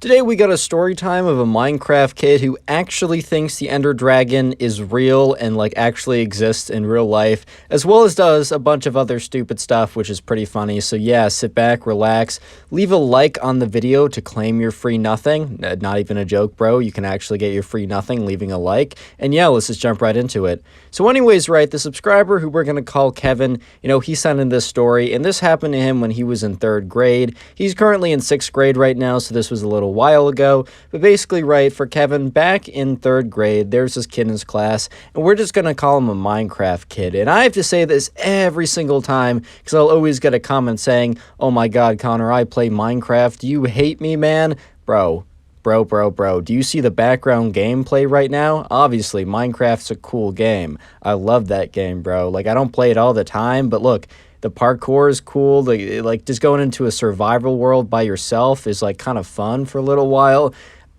Today we got a story time of a Minecraft kid who actually thinks the Ender Dragon is real and actually exists in real life, as well as does a bunch of other stupid stuff, which is pretty funny. So yeah, sit back, relax, leave a like on the video to claim your free nothing. Not even a joke, bro. You can actually get your free nothing leaving a like. And yeah, let's just jump right into it. So anyways, right, the subscriber who we're going to call Kevin, he sent in this story, and this happened to him when he was in 3rd grade. He's currently in 6th grade right now, so this was a little while ago. But basically, right, for Kevin, back in 3rd grade, there's this kid in his class, and we're just going to call him a Minecraft kid. And I have to say this every single time, because I'll always get a comment saying, "Oh my god, Connor, I play Minecraft. Do you hate me, man?" Bro, do you see the background gameplay right now? Obviously, Minecraft's a cool game. I love that game, bro. I don't play it all the time, but look, the parkour is cool. Just going into a survival world by yourself is, kind of fun for a little while.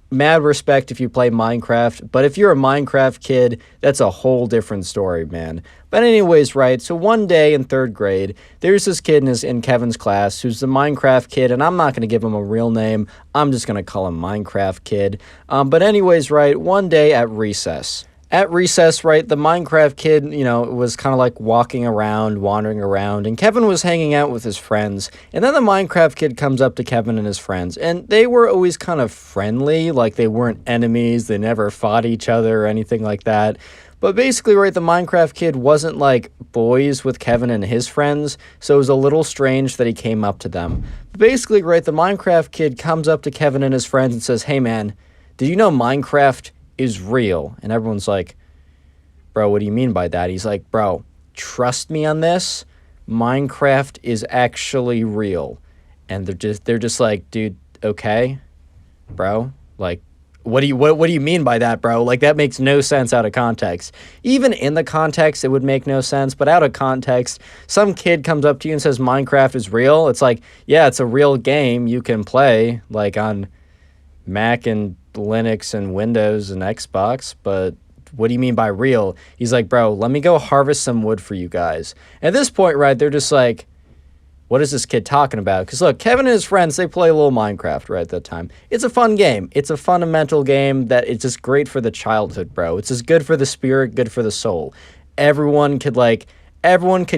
Mad respect if you play Minecraft, but if you're a Minecraft kid, that's a whole different story, man. But anyways, right, so one day in 3rd grade, there's this kid in Kevin's class who's the Minecraft kid, and I'm not going to give him a real name. I'm just going to call him Minecraft kid. But anyways, right, one day at recess. At recess, right, the Minecraft kid, was kind of walking around, wandering around, and Kevin was hanging out with his friends. And then the Minecraft kid comes up to Kevin and his friends, and they were always kind of friendly, they weren't enemies, they never fought each other or anything like that. But basically, right, the Minecraft kid wasn't boys with Kevin and his friends, so it was a little strange that he came up to them. But basically, right, the Minecraft kid comes up to Kevin and his friends and says, "Hey man, did you know Minecraft is real?" And everyone's like, "Bro, what do you mean by that?" He's like, "Bro, trust me on this. Minecraft is actually real." And they're just like, "Dude, okay, bro, what do you mean by that, bro? That makes no sense out of context." Even in the context, it would make no sense, but out of context, some kid comes up to you and says Minecraft is real. It's yeah, it's a real game you can play on Mac and Linux and Windows and Xbox, but what do you mean by real? He's like, "Bro, let me go harvest some wood for you guys." At this point, right, they're just like, what is this kid talking about? Because look, Kevin and his friends, they play a little Minecraft right at that time. It's a fun game. It's a fundamental game that it's just great for the childhood, bro. It's just good for the spirit, good for the soul. Everyone could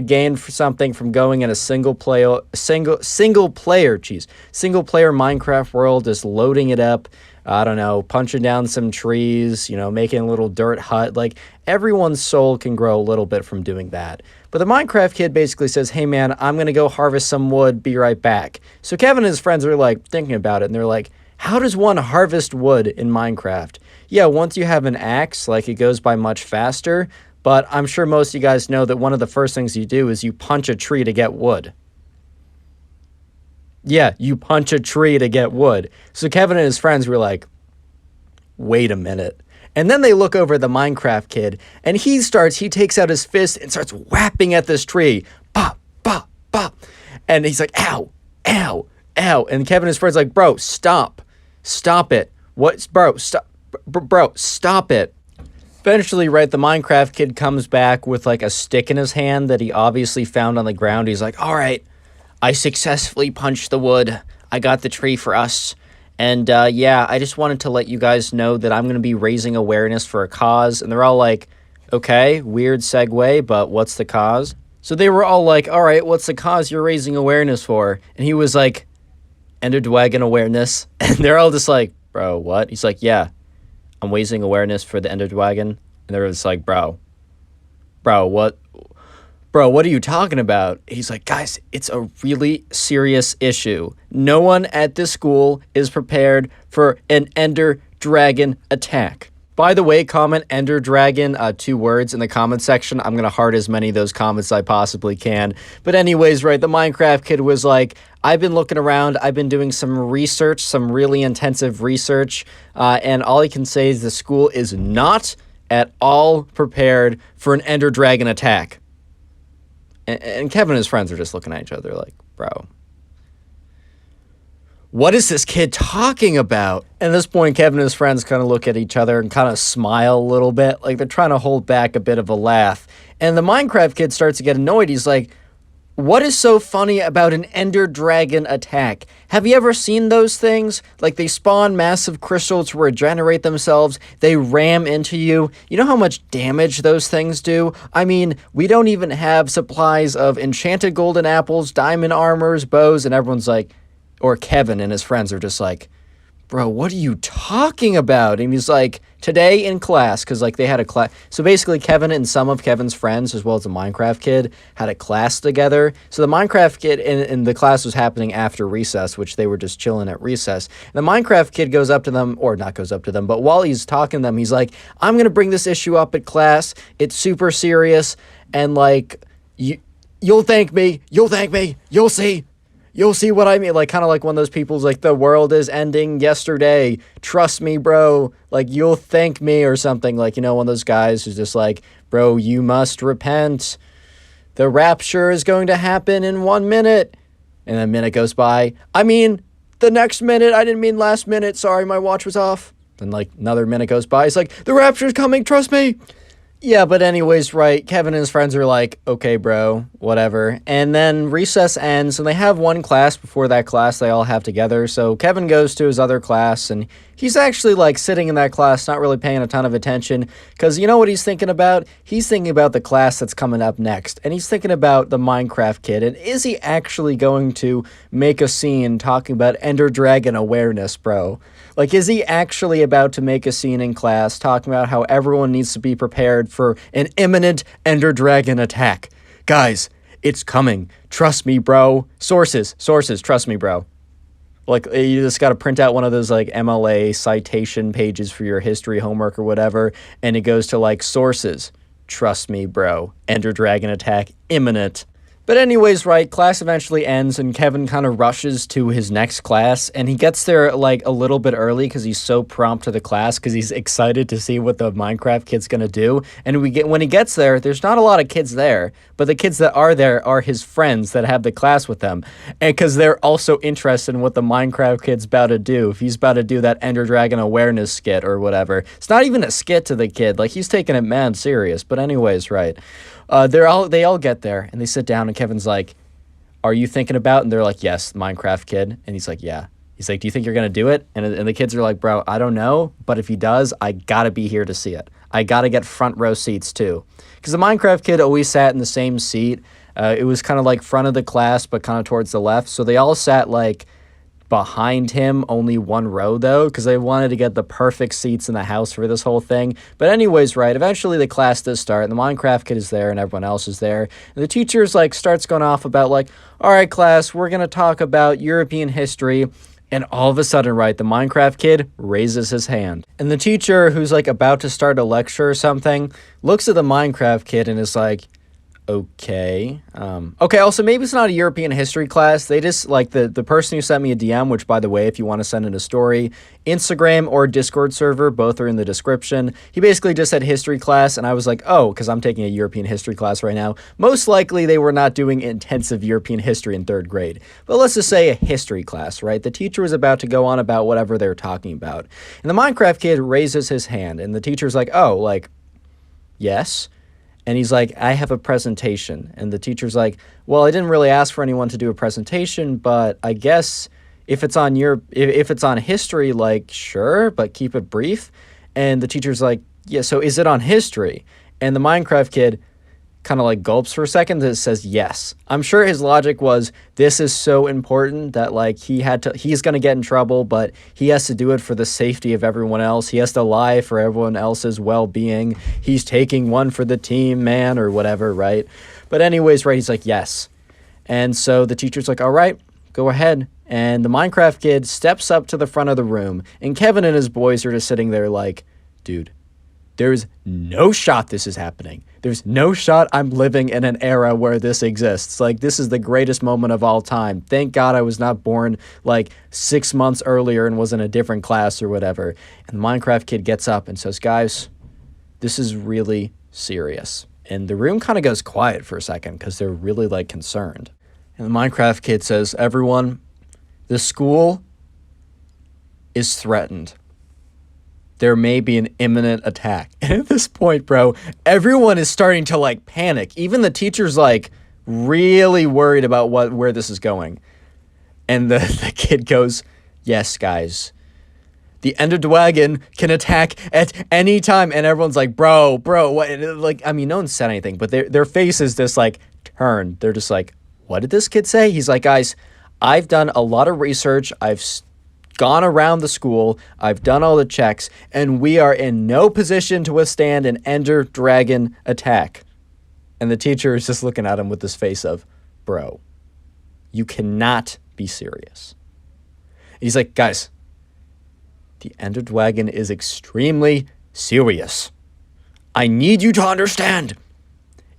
gain something from going in a single player Minecraft world, just loading it up. I don't know, punching down some trees, making a little dirt hut. Everyone's soul can grow a little bit from doing that. But the Minecraft kid basically says, "Hey man, I'm going to go harvest some wood, be right back." So Kevin and his friends are thinking about it, and they're like, "How does one harvest wood in Minecraft?" Yeah, once you have an axe, it goes by much faster, but I'm sure most of you guys know that one of the first things you do is you punch a tree to get wood. Yeah, you punch a tree to get wood. So Kevin and his friends were like, "Wait a minute." And then they look over at the Minecraft kid, and he takes out his fist and starts whapping at this tree. Pop, pop, pop. And he's like, "Ow, ow, ow." And Kevin and his friends are like, "Bro, stop. Stop it. Bro, stop. Bro, stop it." Eventually, right, the Minecraft kid comes back with a stick in his hand that he obviously found on the ground. He's like, "All right, I successfully punched the wood. I got the tree for us. And yeah, I just wanted to let you guys know that I'm going to be raising awareness for a cause." And they're all like, "Okay, weird segue, but what's the cause?" So they were all like, "All right, what's the cause you're raising awareness for?" And he was like, "Ender Dragon awareness." And they're all just like, "Bro, what?" He's like, "Yeah, I'm raising awareness for the Ender Dragon." And they're just like, Bro, what? "Bro, what are you talking about?" He's like, "Guys, it's a really serious issue. No one at this school is prepared for an Ender Dragon attack." By the way, comment Ender Dragon, 2 words in the comment section. I'm going to heart as many of those comments as I possibly can. But anyways, right, the Minecraft kid was like, "I've been looking around. I've been doing some research, some really intensive research. And all I can say is the school is not at all prepared for an Ender Dragon attack." And Kevin and his friends are just looking at each other like, "Bro, what is this kid talking about?" And at this point, Kevin and his friends kind of look at each other and kind of smile a little bit. They're trying to hold back a bit of a laugh. And the Minecraft kid starts to get annoyed. He's like, What is so funny about an ender dragon attack? Have you ever seen those things? Like, they spawn massive crystals to regenerate themselves, they ram into you. You know how much damage those things do? I mean, we don't even have supplies of enchanted golden apples, diamond armors, bows, and everyone's like, or Kevin and his friends are just like, bro, what are you talking about? And he's like, today in class, because like they had a class. So basically, Kevin and some of Kevin's friends, as well as the Minecraft kid, had a class together. So the Minecraft kid in the class was happening after recess, which they were just chilling at recess. And the Minecraft kid goes up to them, or not goes up to them, but while he's talking to them, he's like, I'm going to bring this issue up at class. It's super serious. And like, you'll thank me. You'll thank me. You'll see. You'll see what I mean. Like, kind of like one of those people's like, the world is ending yesterday. Trust me, bro. Like, you'll thank me or something. Like, you know, one of those guys who's just like, bro, you must repent. The rapture is going to happen in 1 minute. And a minute goes by. I mean, the next minute. I didn't mean last minute. Sorry, my watch was off. Then like another minute goes by. It's like, the rapture's coming. Trust me. Yeah, but anyways, right, Kevin and his friends are like, okay, bro, whatever. And then recess ends, and they have one class before that class they all have together. So Kevin goes to his other class, and he's actually, like, sitting in that class, not really paying a ton of attention, because you know what he's thinking about? He's thinking about the class that's coming up next, and he's thinking about the Minecraft kid, and is he actually going to make a scene talking about Ender Dragon awareness, bro? Like, is he actually about to make a scene in class talking about how everyone needs to be prepared for an imminent Ender Dragon attack? Guys, it's coming. Trust me, bro. Sources, trust me, bro. Like, you just got to print out one of those, like, MLA citation pages for your history homework or whatever, and it goes to, like, sources. Trust me, bro. Ender Dragon attack imminent. But anyways, right, class eventually ends, and Kevin kind of rushes to his next class, and he gets there, like, a little bit early because he's so prompt to the class because he's excited to see what the Minecraft kid's going to do. And when he gets there, there's not a lot of kids there, but the kids that are there are his friends that have the class with them, and because they're also interested in what the Minecraft kid's about to do, if he's about to do that Ender Dragon awareness skit or whatever. It's not even a skit to the kid, like, he's taking it mad serious, but anyways, right. They all get there, and they sit down, and Kevin's like, are you thinking about? And they're like, yes, Minecraft kid. And he's like, yeah. He's like, do you think you're going to do it? And the kids are like, bro, I don't know, but if he does, I got to be here to see it. I got to get front row seats, too. Because the Minecraft kid always sat in the same seat. It was kind of like front of the class, but kind of towards the left. So they all sat, like, behind him, only one row though, because they wanted to get the perfect seats in the house for this whole thing. But anyways, right, eventually the class does start, and the Minecraft kid is there, and everyone else is there. And the teacher's like starts going off about like, all right, class, we're gonna talk about European history. And all of a sudden, right, the Minecraft kid raises his hand. And the teacher, who's like about to start a lecture or something, looks at the Minecraft kid and is like, okay. Okay, also, maybe it's not a European history class. They just, like, the person who sent me a DM, which, by the way, if you want to send in a story, Instagram or Discord server, both are in the description. He basically just said history class, and I was like, oh, because I'm taking a European history class right now. Most likely, they were not doing intensive European history in 3rd grade. But let's just say a history class, right? The teacher was about to go on about whatever they were talking about. And the Minecraft kid raises his hand, and the teacher's like, oh, like, yes? And he's like, I have a presentation. And the teacher's like, well, I didn't really ask for anyone to do a presentation, but I guess if it's on if it's on history, like, sure, but keep it brief. And the teacher's like, yeah, so is it on history? And the Minecraft kid kind of like gulps for a second and says yes. I'm sure his logic was, this is so important that like he's going to get in trouble, but he has to do it for the safety of everyone else. He has to lie for everyone else's well-being. He's taking one for the team, man, or whatever, right? But anyways, right, he's like, yes. And so the teacher's like, all right, go ahead. And the Minecraft kid steps up to the front of the room, and Kevin and his boys are just sitting there like, dude, there's no shot this is happening. There's no shot I'm living in an era where this exists. Like, this is the greatest moment of all time. Thank God I was not born, like, 6 months earlier and was in a different class or whatever. And the Minecraft kid gets up and says, guys, this is really serious. And the room kind of goes quiet for a second because they're really, like, concerned. And the Minecraft kid says, everyone, the school is threatened. There may be an imminent attack. And at this point, bro, everyone is starting to, like, panic. Even the teacher's like, really worried about where this is going. And the kid goes, yes, guys. The Ender Dragon can attack at any time. And everyone's like, bro, what? Like, I mean, no one said anything, but their face is just like turned. They're just like, what did this kid say? He's like, guys, I've done a lot of research. I've gone around the school. I've done all the checks, and we are in no position to withstand an Ender Dragon attack. And the teacher is just looking at him with this face of, bro, you cannot be serious. He's like, guys, the Ender Dragon is extremely serious. I need you to understand.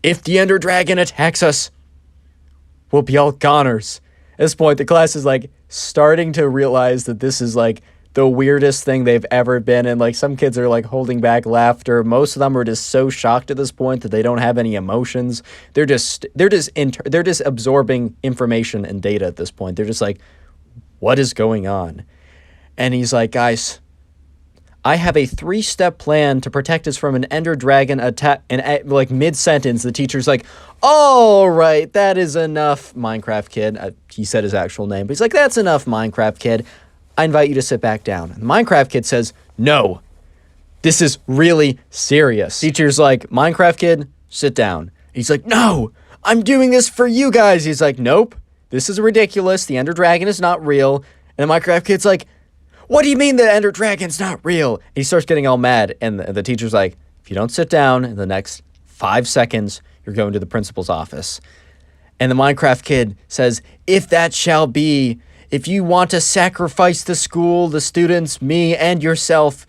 If the Ender Dragon attacks us, we'll be all goners. At this point, the class is like starting to realize that this is like the weirdest thing they've ever been. And like some kids are like holding back laughter. Most of them are just so shocked at this point that they don't have any emotions. They're just absorbing information and data at this point. They're just like, what is going on? And he's like, guys, I have a 3-step plan to protect us from an Ender Dragon attack. And like mid-sentence, the teacher's like, all right, that is enough, Minecraft kid. He said his actual name, but he's like, that's enough, Minecraft kid. I invite you to sit back down. And the Minecraft kid says, no, this is really serious. Teacher's like, Minecraft kid, sit down. He's like, no, I'm doing this for you guys. He's like, nope, this is ridiculous. The Ender Dragon is not real. And the Minecraft kid's like, what do you mean the Ender Dragon's not real? He starts getting all mad, and the teacher's like, if you don't sit down in the next 5 seconds, you're going to the principal's office. And the Minecraft kid says, if that shall be, if you want to sacrifice the school, the students, me, and yourself,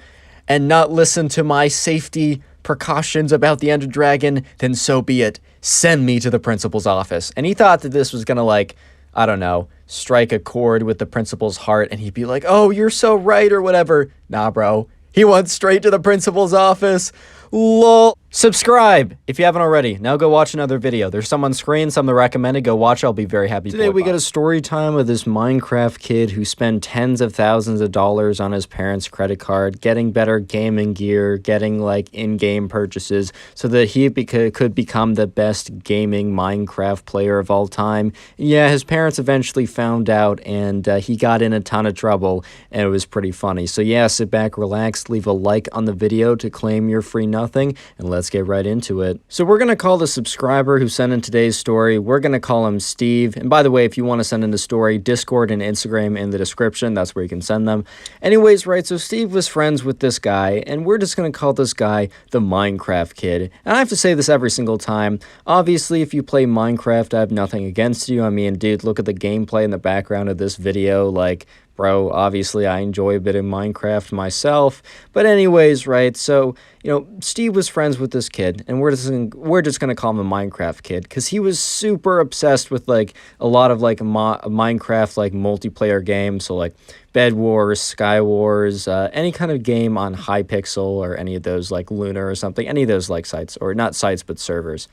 and not listen to my safety precautions about the Ender Dragon, then so be it. Send me to the principal's office. And he thought that this was going to, like, I don't know, strike a chord with the principal's heart, and he'd be like, oh, you're so right, or whatever. Nah, bro. He went straight to the principal's office. Lol. Subscribe if you haven't already. Now go watch another video. There's some on screen, some that recommended. Go watch. I'll be very happy. Today we got a story time of this Minecraft kid who spent tens of thousands of dollars on his parents' credit card, getting better gaming gear, getting like in-game purchases so that he could become the best gaming Minecraft player of all time. Yeah, his parents eventually found out, and he got in a ton of trouble, and it was pretty funny. So yeah, sit back, relax, leave a like on the video to claim your free nothing, and let's get right into it. So we're going to call the subscriber who sent in today's story, we're going to call him Steve. And by the way, if you want to send in the story, Discord and Instagram in the description, that's where you can send them. Anyways, right, so Steve was friends with this guy, and we're just going to call this guy the Minecraft kid. And I have to say this every single time. Obviously, if you play Minecraft, I have nothing against you. I mean, dude, look at the gameplay in the background of this video, like, bro, obviously I enjoy a bit of Minecraft myself. But anyways, right, so, you know, Steve was friends with this kid, and we're just gonna call him a Minecraft kid, because he was super obsessed with, like, a lot of, like, Minecraft, like, multiplayer games, so, like, Bed Wars, Sky Wars, any kind of game on Hypixel, or any of those, like, Lunar or something, any of those, like, sites, or not sites, but servers.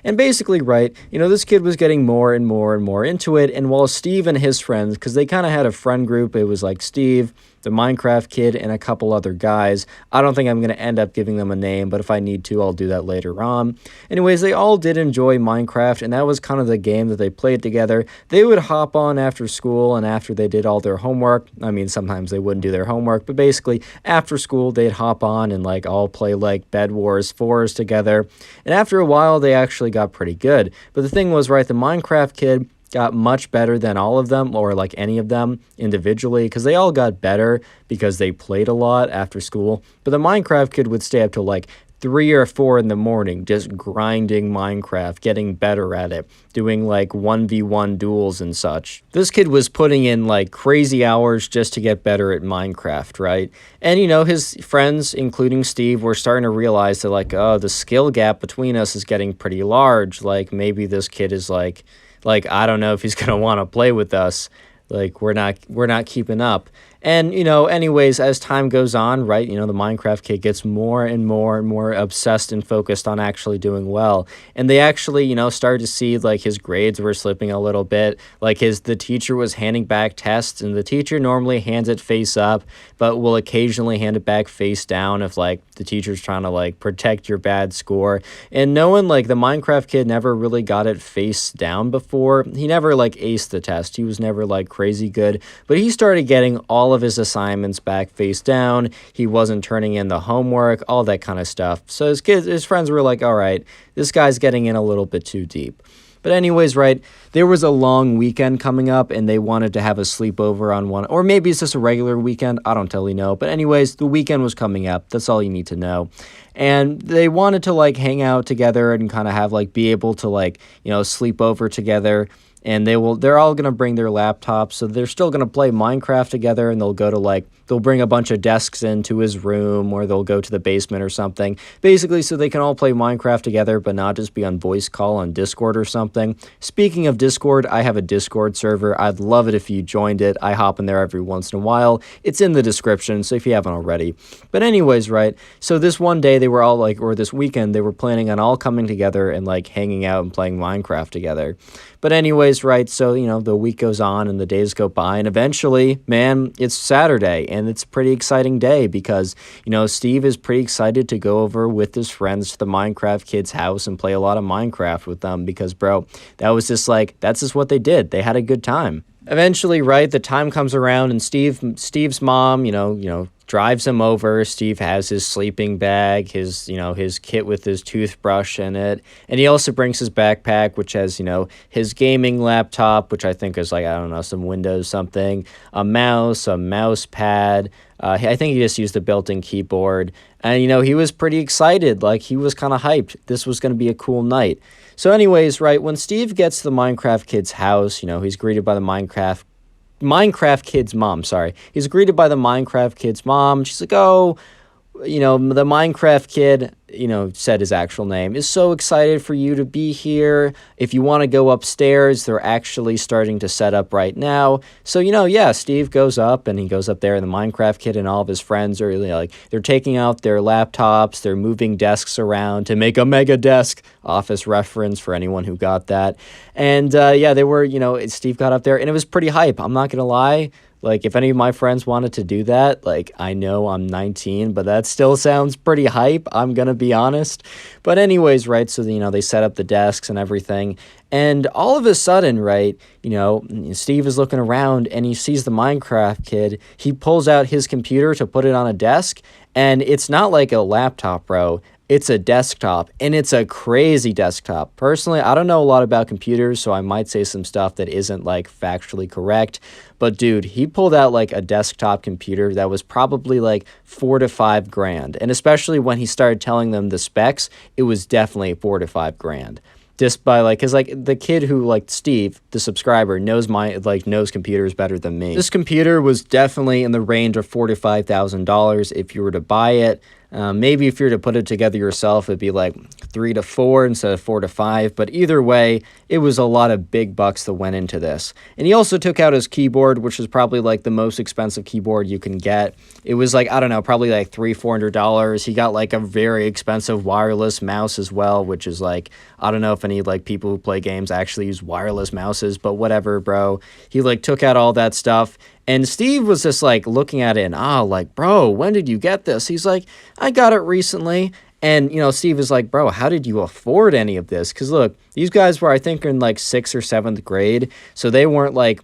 And basically, right, you know, this kid was getting more and more and more into it, and while Steve and his friends, because they kind of had a friend group, it was like Steve, the Minecraft kid, and a couple other guys. I don't think I'm going to end up giving them a name, but if I need to, I'll do that later on. Anyways, they all did enjoy Minecraft, and that was kind of the game that they played together. They would hop on after school, and after they did all their homework, I mean, sometimes they wouldn't do their homework, but basically, after school, they'd hop on and, like, all play, like, Bed Wars 4s together, and after a while, they actually got pretty good. But the thing was, right, the Minecraft kid got much better than all of them, or like any of them individually, because they all got better because they played a lot after school. But the Minecraft kid would stay up till like 3 or 4 in the morning just grinding Minecraft, getting better at it, doing like 1v1 duels and such. This kid was putting in like crazy hours just to get better at Minecraft, right? And you know, his friends, including Steve, were starting to realize that like, oh, the skill gap between us is getting pretty large. Like maybe this kid is like I don't know if he's going to want to play with us. Like we're not keeping up. And, anyways, as time goes on, right, the Minecraft kid gets more and more and more obsessed and focused on actually doing well. And they actually, started to see like his grades were slipping a little bit. Like the teacher was handing back tests, and the teacher normally hands it face up, but will occasionally hand it back face down if like the teacher's trying to like protect your bad score. And no one, like the Minecraft kid, never really got it face down before. He never like aced the test. He was never like crazy good, but he started getting all of his assignments back face down. He wasn't turning in the homework, all that kind of stuff. So his friends were like, all right, this guy's getting in a little bit too deep. But anyways, right, there was a long weekend coming up, and they wanted to have a sleepover on one, or maybe it's just a regular weekend. I don't totally know. But anyways, the weekend was coming up. That's all you need to know. And they wanted to like hang out together and kind of have like be able to like, sleep over together. And they're all going to bring their laptops, so they're still going to play Minecraft together, and they'll bring a bunch of desks into his room, or they'll go to the basement or something, basically so they can all play Minecraft together, but not just be on voice call on Discord or something. Speaking of Discord, I have a Discord server. I'd love it if you joined it. I hop in there every once in a while. It's in the description, so if you haven't already. But anyways, right, so this one day they were all like, or this weekend, they were planning on all coming together and like hanging out and playing Minecraft together. But anyways, right, so, the week goes on and the days go by, and eventually, man, it's Saturday, and it's a pretty exciting day because, Steve is pretty excited to go over with his friends to the Minecraft kid's house and play a lot of Minecraft with them because, bro, that's just what they did. They had a good time. Eventually, right, the time comes around, and Steve's mom, drives him over. Steve has his sleeping bag, his kit with his toothbrush in it, and he also brings his backpack, which has, his gaming laptop, which I think is like, I don't know, some Windows something, a mouse pad. I think he just used a built-in keyboard, and, he was pretty excited. Like, he was kind of hyped. This was going to be a cool night. So anyways, right, when Steve gets to the Minecraft kid's house, he's greeted by the Minecraft kid's mom, sorry. He's greeted by the Minecraft kid's mom. She's like, oh, the Minecraft kid, said his actual name, is so excited for you to be here. If you want to go upstairs, they're actually starting to set up right now. So, yeah, Steve goes up, and he goes up there, and the Minecraft kid and all of his friends are like, they're taking out their laptops, they're moving desks around to make a mega desk, Office reference for anyone who got that. And, yeah, they were, Steve got up there, and it was pretty hype. I'm not going to lie. Like, if any of my friends wanted to do that, like, I know I'm 19, but that still sounds pretty hype, I'm gonna be honest. But anyways, right, so, they set up the desks and everything, and all of a sudden, right, Steve is looking around, and he sees the Minecraft kid. He pulls out his computer to put it on a desk, and it's not like a laptop, bro. It's a desktop, and it's a crazy desktop. Personally, I don't know a lot about computers, so I might say some stuff that isn't, like, factually correct. But, dude, he pulled out, like, a desktop computer that was probably, like, $4 to $5 grand. And especially when he started telling them the specs, it was definitely $4 to $5 grand. Just by, like, because, like, the kid who, like, Steve, the subscriber, knows computers better than me. This computer was definitely in the range of $4,000 to $5,000 if you were to buy it. Maybe if you were to put it together yourself, it'd be like 3 to 4 instead of 4 to 5. But either way, it was a lot of big bucks that went into this. And he also took out his keyboard, which is probably like the most expensive keyboard you can get. It was like, I don't know, probably like $300-$400. He got like a very expensive wireless mouse as well, which is like, I don't know if any like people who play games actually use wireless mouses, but whatever, bro. He like took out all that stuff. And Steve was just like looking at it and, like, bro, when did you get this? He's like, I got it recently. And, Steve is like, bro, how did you afford any of this? Because look, these guys were, I think, in like 6th or 7th grade. So they weren't like,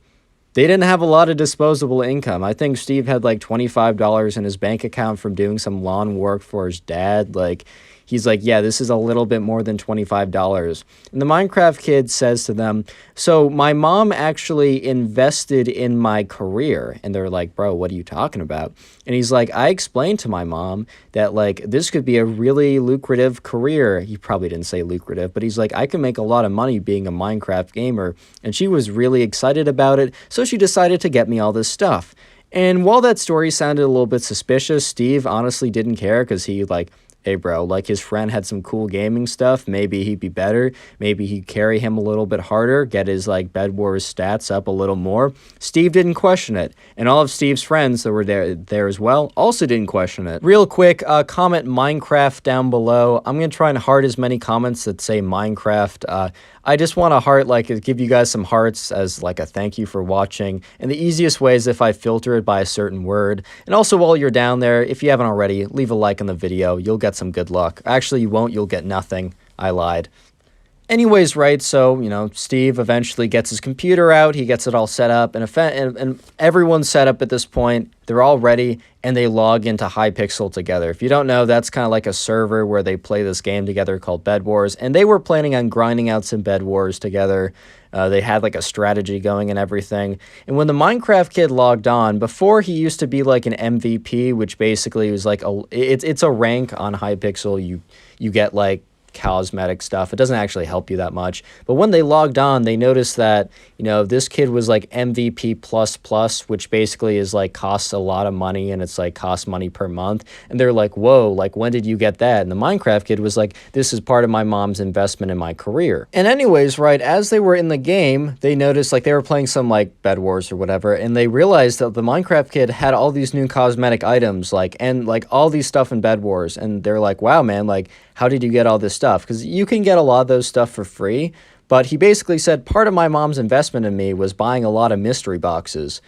they didn't have a lot of disposable income. I think Steve had like $25 in his bank account from doing some lawn work for his dad. Like, he's like, yeah, this is a little bit more than $25. And the Minecraft kid says to them, so my mom actually invested in my career. And they're like, bro, what are you talking about? And he's like, I explained to my mom that, like, this could be a really lucrative career. He probably didn't say lucrative, but he's like, I can make a lot of money being a Minecraft gamer. And she was really excited about it, so she decided to get me all this stuff. And while that story sounded a little bit suspicious, Steve honestly didn't care because he, like, hey bro, like his friend had some cool gaming stuff, maybe he'd be better, maybe he'd carry him a little bit harder, get his like Bed Wars stats up a little more. Steve didn't question it, and all of Steve's friends that were there as well also didn't question it. Real quick, comment Minecraft down below. I'm gonna try and heart as many comments that say Minecraft. I just want to heart, like, give you guys some hearts as like a thank you for watching, and the easiest way is if I filter it by a certain word. And also, while you're down there, if you haven't already, leave a like on the video. You'll get some good luck. Actually, you won't. You'll get nothing. I lied. Anyways, right, so, you know, Steve eventually gets his computer out, he gets it all set up, and everyone's set up at this point, they're all ready, and they log into Hypixel together. If you don't know, that's kind of like a server where they play this game together called Bed Wars, and they were planning on grinding out some Bed Wars together. They had like a strategy going and everything. And when the Minecraft kid logged on, before he used to be like an MVP, which basically was like it's a rank on Hypixel. You get like cosmetic stuff. It doesn't actually help you that much. But when they logged on, they noticed that, you know, this kid was like MVP++, which basically is like costs a lot of money, and it's like costs money per month. And they're like, whoa, like when did you get that? And the Minecraft kid was like, this is part of my mom's investment in my career. And anyways, right, as they were in the game, they noticed like they were playing some like Bed Wars or whatever, and they realized that the Minecraft kid had all these new cosmetic items, like, and like all these stuff in Bed Wars. And they're like, wow, man, like, how did you get all this stuff? Because you can get a lot of those stuff for free, but he basically said part of my mom's investment in me was buying a lot of mystery boxes.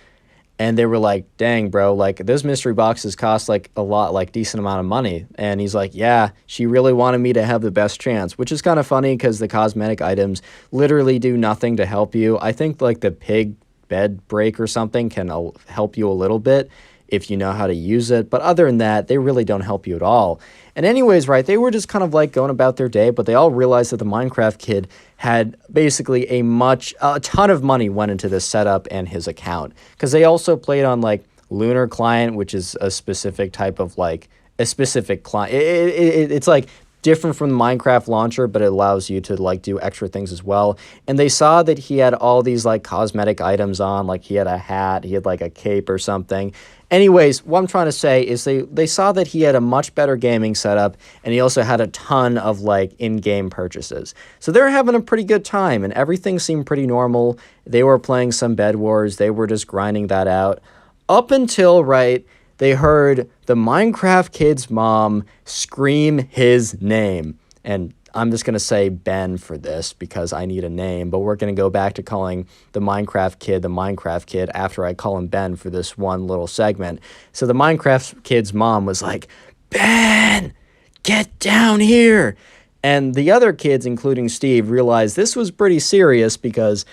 And they were like, dang, bro, like those mystery boxes cost like a lot, like decent amount of money. And he's like, yeah, she really wanted me to have the best chance, which is kind of funny because the cosmetic items literally do nothing to help you. I think like the pig bed break or something can help you a little bit if you know how to use it. But other than that, they really don't help you at all. And anyways, right, they were just kind of like going about their day, but they all realized that the Minecraft kid had basically a ton of money went into this setup and his account. Because they also played on like Lunar Client, which is a specific type of like, a specific client. It's like different from the Minecraft launcher, but it allows you to like do extra things as well. And they saw that he had all these like cosmetic items on, like he had a hat, he had like a cape or something. Anyways, what I'm trying to say is they saw that he had a much better gaming setup, and he also had a ton of like in-game purchases. So they're having a pretty good time, and everything seemed pretty normal. They were playing some Bed Wars, they were just grinding that out. Up until, right, they heard the Minecraft kid's mom scream his name. And I'm just going to say Ben for this because I need a name, but we're going to go back to calling the Minecraft kid after I call him Ben for this one little segment. So the Minecraft kid's mom was like, Ben, get down here. And the other kids, including Steve, realized this was pretty serious because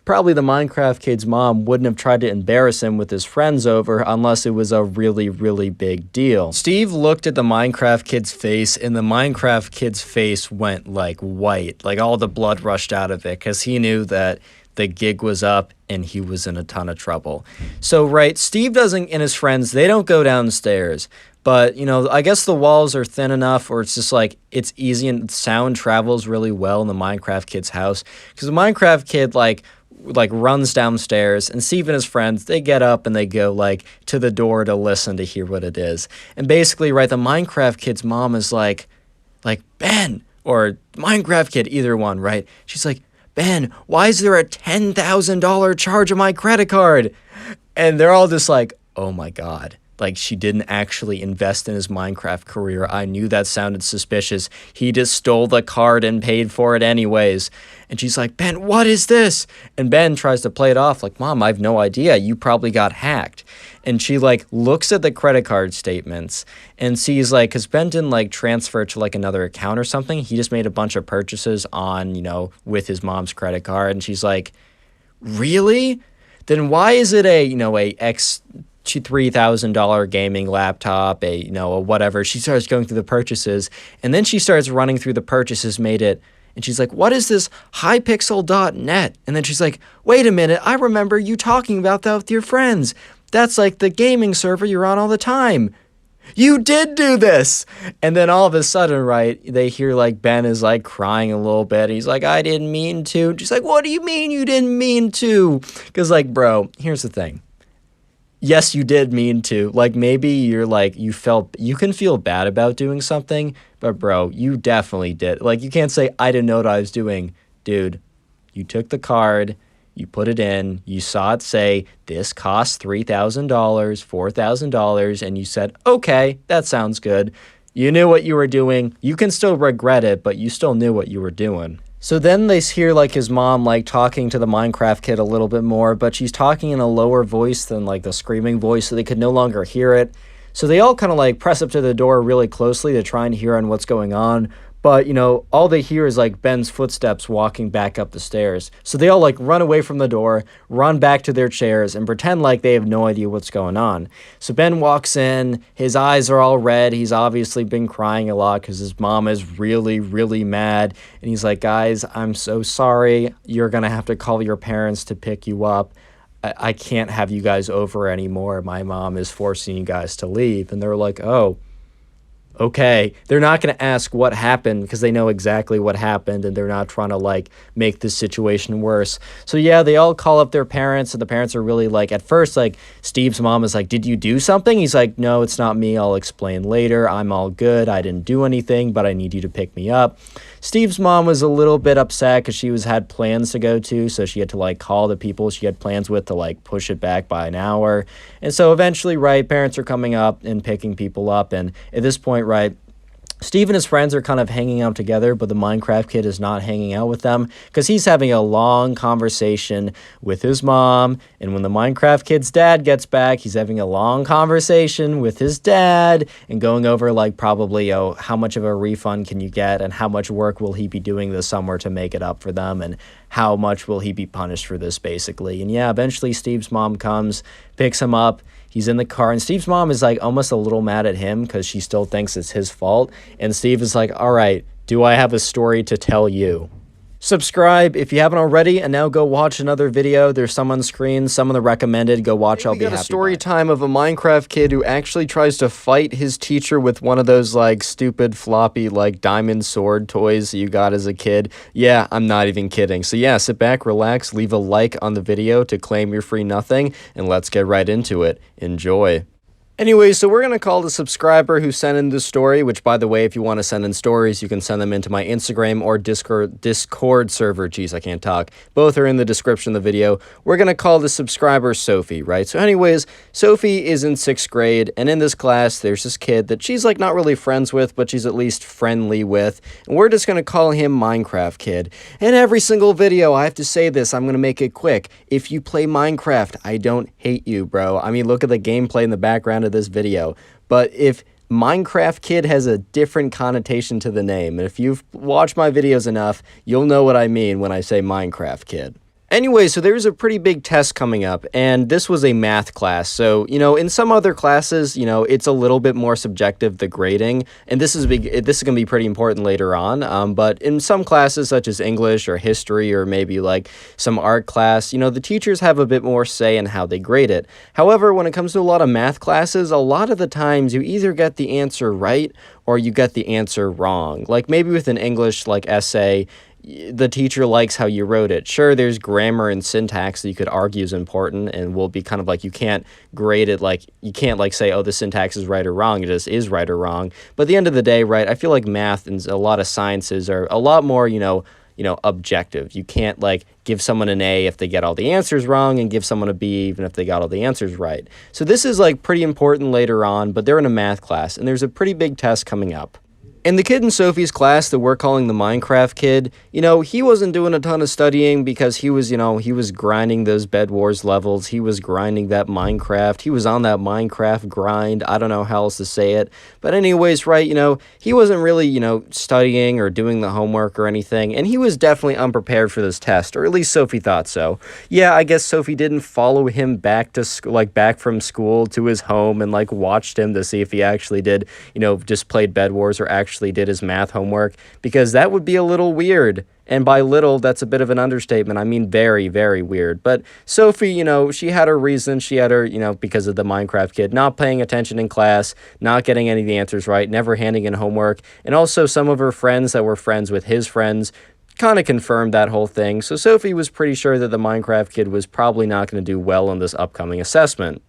probably the Minecraft kid's mom wouldn't have tried to embarrass him with his friends over unless it was a really, really big deal. Steve looked at the Minecraft kid's face, and the Minecraft kid's face went like white, like all the blood rushed out of it, because he knew that the gig was up and he was in a ton of trouble. So, right, Steve and his friends, they don't go downstairs. But, you know, I guess the walls are thin enough, or it's just like, it's easy and sound travels really well in the Minecraft kid's house. Because the Minecraft kid, like runs downstairs, and Steve and his friends, they get up and they go like to the door to listen to hear what it is. And basically, right, the Minecraft kid's mom is like Ben, or Minecraft kid, either one, right? She's like, Ben, why is there a $10,000 charge on my credit card? And they're all just like, oh my God. Like, she didn't actually invest in his Minecraft career. I knew that sounded suspicious. He just stole the card and paid for it anyways. And she's like, Ben, what is this? And Ben tries to play it off like, Mom, I have no idea. You probably got hacked. And she, like, looks at the credit card statements and sees, like, because Ben didn't, like, transfer to, like, another account or something. He just made a bunch of purchases on, you know, with his mom's credit card. And she's like, really? Then why is it a $3,000 gaming laptop, a whatever? She starts going through the purchases, and then she starts running through the purchases, and she's like, what is this Hypixel.net? And then she's like, wait a minute, I remember you talking about that with your friends. That's like the gaming server you're on all the time. You did do this. And then all of a sudden, right, they hear like Ben is like crying a little bit. He's like, I didn't mean to. And she's like, what do you mean you didn't mean to? Because like, bro, here's the thing. Yes, you did mean to. Like, maybe you're like, you can feel bad about doing something, but bro, you definitely did. Like, you can't say, I didn't know what I was doing. Dude, you took the card, you put it in, you saw it say, this costs $3,000, $4,000, and you said, okay, that sounds good. You knew what you were doing. You can still regret it, but you still knew what you were doing. So then they hear like his mom like talking to the Minecraft kid a little bit more, but she's talking in a lower voice than like the screaming voice, so they could no longer hear it. So they all kind of like press up to the door really closely to try and hear on what's going on. But, you know, all they hear is like Ben's footsteps walking back up the stairs. So they all like run away from the door, run back to their chairs, and pretend like they have no idea what's going on. So Ben walks in, his eyes are all red. He's obviously been crying a lot because his mom is really, really mad. And he's like, guys, I'm so sorry. You're going to have to call your parents to pick you up. I can't have you guys over anymore. My mom is forcing you guys to leave. And they're like, oh, okay. They're not going to ask what happened because they know exactly what happened, and they're not trying to like make this situation worse. So yeah, they all call up their parents, and the parents are really like, at first, like Steve's mom is like, did you do something? He's like, no, it's not me. I'll explain later. I'm all good. I didn't do anything, but I need you to pick me up. Steve's mom was a little bit upset because she had plans to go to, so she had to like call the people she had plans with to like push it back by an hour. And so eventually, right, parents are coming up and picking people up, and at this point, right, Steve and his friends are kind of hanging out together, but the Minecraft kid is not hanging out with them because he's having a long conversation with his mom. And when the Minecraft kid's dad gets back, he's having a long conversation with his dad and going over like probably, oh, how much of a refund can you get and how much work will he be doing this summer to make it up for them and how much will he be punished for this basically. And yeah, eventually Steve's mom comes, picks him up. He's in the car, and Steve's mom is like almost a little mad at him because she still thinks it's his fault. And Steve is like, all right, do I have a story to tell you? Subscribe if you haven't already, and now go watch another video. There's some on screen, some of the recommended. Go watch, I'll be happy. We got a story time of a Minecraft kid who actually tries to fight his teacher with one of those, like, stupid floppy, like, diamond sword toys you got as a kid. Yeah, I'm not even kidding. So yeah, sit back, relax, leave a like on the video to claim your free nothing, and let's get right into it. Enjoy. Anyway, so we're going to call the subscriber who sent in the story, which, by the way, if you want to send in stories, you can send them into my Instagram or Discord server. Jeez, I can't talk. Both are in the description of the video. We're going to call the subscriber Sophie, right? So anyways, Sophie is in 6th grade, and in this class, there's this kid that she's, like, not really friends with, but she's at least friendly with, and we're just going to call him Minecraft Kid. In every single video, I have to say this, I'm going to make it quick. If you play Minecraft, I don't hate you, bro. I mean, look at the gameplay in the background of this video. But if Minecraft Kid has a different connotation to the name, and if you've watched my videos enough, you'll know what I mean when I say Minecraft Kid. Anyway, so there's a pretty big test coming up, and this was a math class. So, you know, in some other classes, you know, it's a little bit more subjective, the grading, and this is going to be pretty important later on. But in some classes, such as English or history or maybe like some art class, you know, the teachers have a bit more say in how they grade it. However, when it comes to a lot of math classes, a lot of the times you either get the answer right or you get the answer wrong. Like maybe with an English like essay, the teacher likes how you wrote it. Sure, there's grammar and syntax that you could argue is important and will be kind of like, you can't grade it, like you can't like say, oh, the syntax is right or wrong. It just is right or wrong. But at the end of the day, right, I feel like math and a lot of sciences are a lot more, you know, objective. You can't like give someone an A if they get all the answers wrong and give someone a B even if they got all the answers right. So this is like pretty important later on, but they're in a math class and there's a pretty big test coming up. And the kid in Sophie's class that we're calling the Minecraft kid, you know, he wasn't doing a ton of studying because he was, you know, he was grinding those Bed Wars levels. He was grinding that Minecraft. He was on that Minecraft grind. I don't know how else to say it. But anyways, right, you know, he wasn't really, you know, studying or doing the homework or anything. And he was definitely unprepared for this test, or at least Sophie thought so. Yeah, I guess Sophie didn't follow him back to back from school to his home and like watched him to see if he actually did, you know, just played Bed Wars or actually did his math homework, because that would be a little weird. And by little, that's a bit of an understatement. I mean, very, very weird. But Sophie, you know, she had her reason. She had her, you know, because of the Minecraft kid not paying attention in class, not getting any of the answers right, never handing in homework. And also some of her friends that were friends with his friends kind of confirmed that whole thing. So Sophie was pretty sure that the Minecraft kid was probably not going to do well on this upcoming assessment.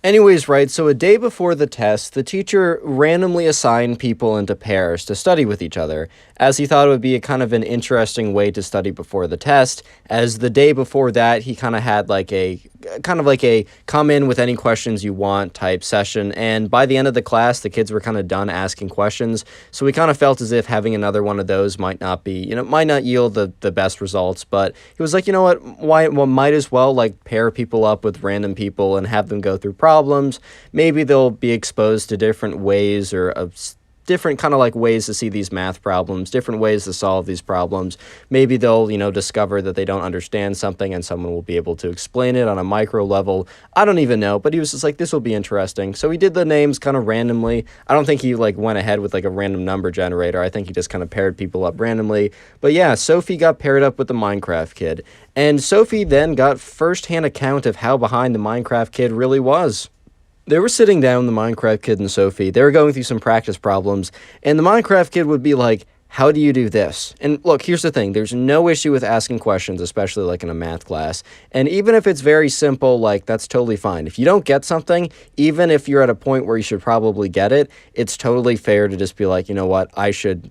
Anyways, right, so a day before the test, the teacher randomly assigned people into pairs to study with each other, as he thought it would be a kind of an interesting way to study before the test, as the day before that, he kind of had like a come in with any questions you want type session, and by the end of the class, the kids were kind of done asking questions, so we kind of felt as if having another one of those might not be, might not yield the best results, but he was like, you know what, might as well, like, pair people up with random people and have them go through problems. Maybe they'll be exposed to different ways or different kind of like ways to see these math problems, different ways to solve these problems. Maybe they'll, discover that they don't understand something and someone will be able to explain it on a micro level. I don't even know, but he was just like, this will be interesting. So he did the names kind of randomly. I don't think he like went ahead with like a random number generator. I think he just kind of paired people up randomly. But yeah, Sophie got paired up with the Minecraft kid. And Sophie then got first-hand account of how behind the Minecraft kid really was. They were sitting down, the Minecraft kid and Sophie. They were going through some practice problems, and the Minecraft kid would be like, how do you do this? And look, here's the thing. There's no issue with asking questions, especially like in a math class. And even if it's very simple, like, that's totally fine. If you don't get something, even if you're at a point where you should probably get it, it's totally fair to just be like, you know what, I should,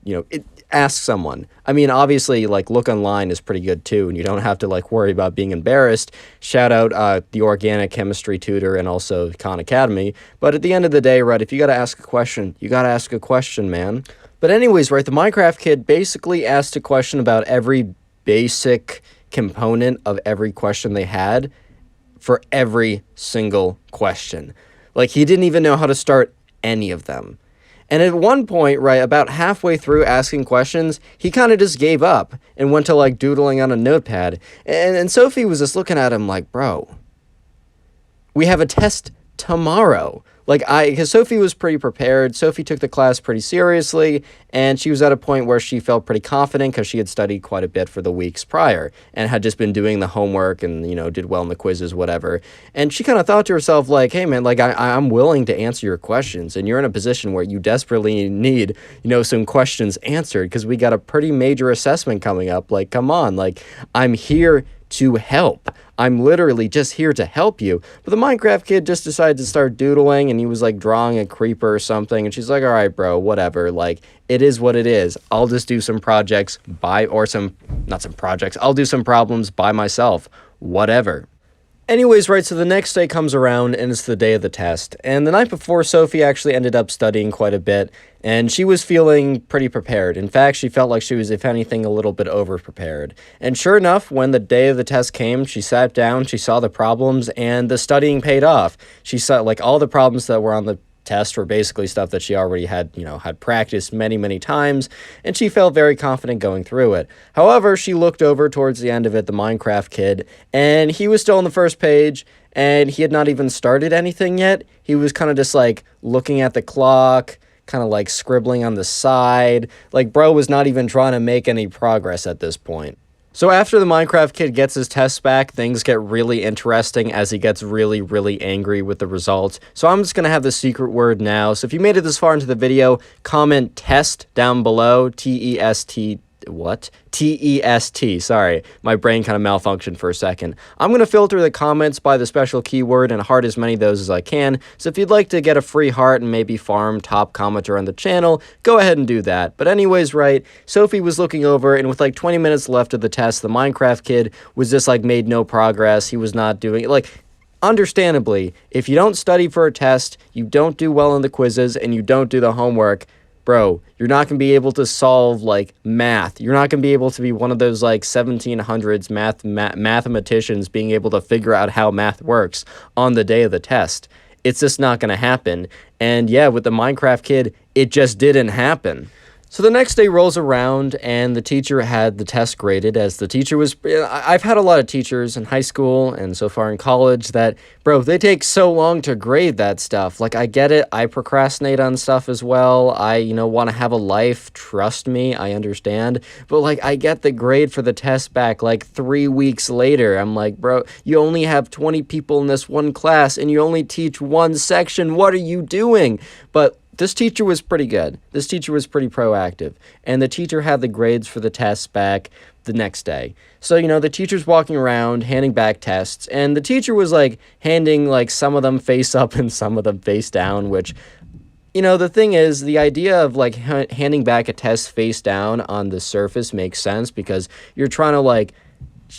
ask someone. I mean, obviously, like, look online is pretty good too, and you don't have to like worry about being embarrassed. Shout out the organic chemistry tutor and also Khan Academy. But at the end of the day, right, if you got to ask a question, you got to ask a question, man. But anyways, right, the Minecraft kid basically asked a question about every basic component of every question they had for every single question. Like, he didn't even know how to start any of them. And at one point, right, about halfway through asking questions, he kind of just gave up and went to, like, doodling on a notepad. And Sophie was just looking at him like, bro, we have a test tomorrow. Like, because Sophie was pretty prepared. Sophie took the class pretty seriously, and she was at a point where she felt pretty confident because she had studied quite a bit for the weeks prior and had just been doing the homework and, did well in the quizzes, whatever. And she kind of thought to herself, like, hey, man, like, I'm willing to answer your questions, and you're in a position where you desperately need, some questions answered because we got a pretty major assessment coming up. Like, come on, like, I'm here to help. I'm literally just here to help you. But the Minecraft kid just decided to start doodling, and he was like drawing a creeper or something, and she's like, all right, bro, whatever, like, it is what it is. I'll just do some projects I'll do some problems by myself, whatever. Anyways, right, so the next day comes around, and it's the day of the test. And the night before, Sophie actually ended up studying quite a bit, and she was feeling pretty prepared. In fact, she felt like she was, if anything, a little bit over-prepared. And sure enough, when the day of the test came, she sat down, she saw the problems, and the studying paid off. She saw, like, all the problems that were on the test were basically stuff that she already had, had practiced many, many times, and she felt very confident going through it. However, she looked over towards the end of it, the Minecraft kid, and he was still on the first page, and he had not even started anything yet. He was kind of just, like, looking at the clock, kind of, like, scribbling on the side. Like, bro was not even trying to make any progress at this point. So after the Minecraft kid gets his tests back, things get really interesting as he gets really, really angry with the results. So I'm just going to have the secret word now. So if you made it this far into the video, comment test down below, T-E-S-T, what? T-E-S-T, sorry. My brain kind of malfunctioned for a second. I'm going to filter the comments by the special keyword and heart as many of those as I can. So if you'd like to get a free heart and maybe farm top commenter on the channel, go ahead and do that. But anyways, right, Sophie was looking over, and with like 20 minutes left of the test, the Minecraft kid was just like made no progress. He was not doing, like, understandably, if you don't study for a test, you don't do well in the quizzes, and you don't do the homework, bro, you're not going to be able to solve, like, math. You're not going to be able to be one of those, like, 1700s mathematicians being able to figure out how math works on the day of the test. It's just not going to happen. And, yeah, with the Minecraft kid, it just didn't happen. So the next day rolls around, and the teacher had the test graded, as the teacher was... I've had a lot of teachers in high school and so far in college that, bro, they take so long to grade that stuff. Like, I get it. I procrastinate on stuff as well. I, want to have a life. Trust me, I understand. But, like, I get the grade for the test back, like, 3 weeks later. I'm like, bro, you only have 20 people in this one class, and you only teach one section. What are you doing? But this teacher was pretty good. This teacher was pretty proactive. And the teacher had the grades for the tests back the next day. So, the teacher's walking around handing back tests, and the teacher was like handing like some of them face up and some of them face down, which, the thing is, the idea of like handing back a test face down on the surface makes sense because you're trying to like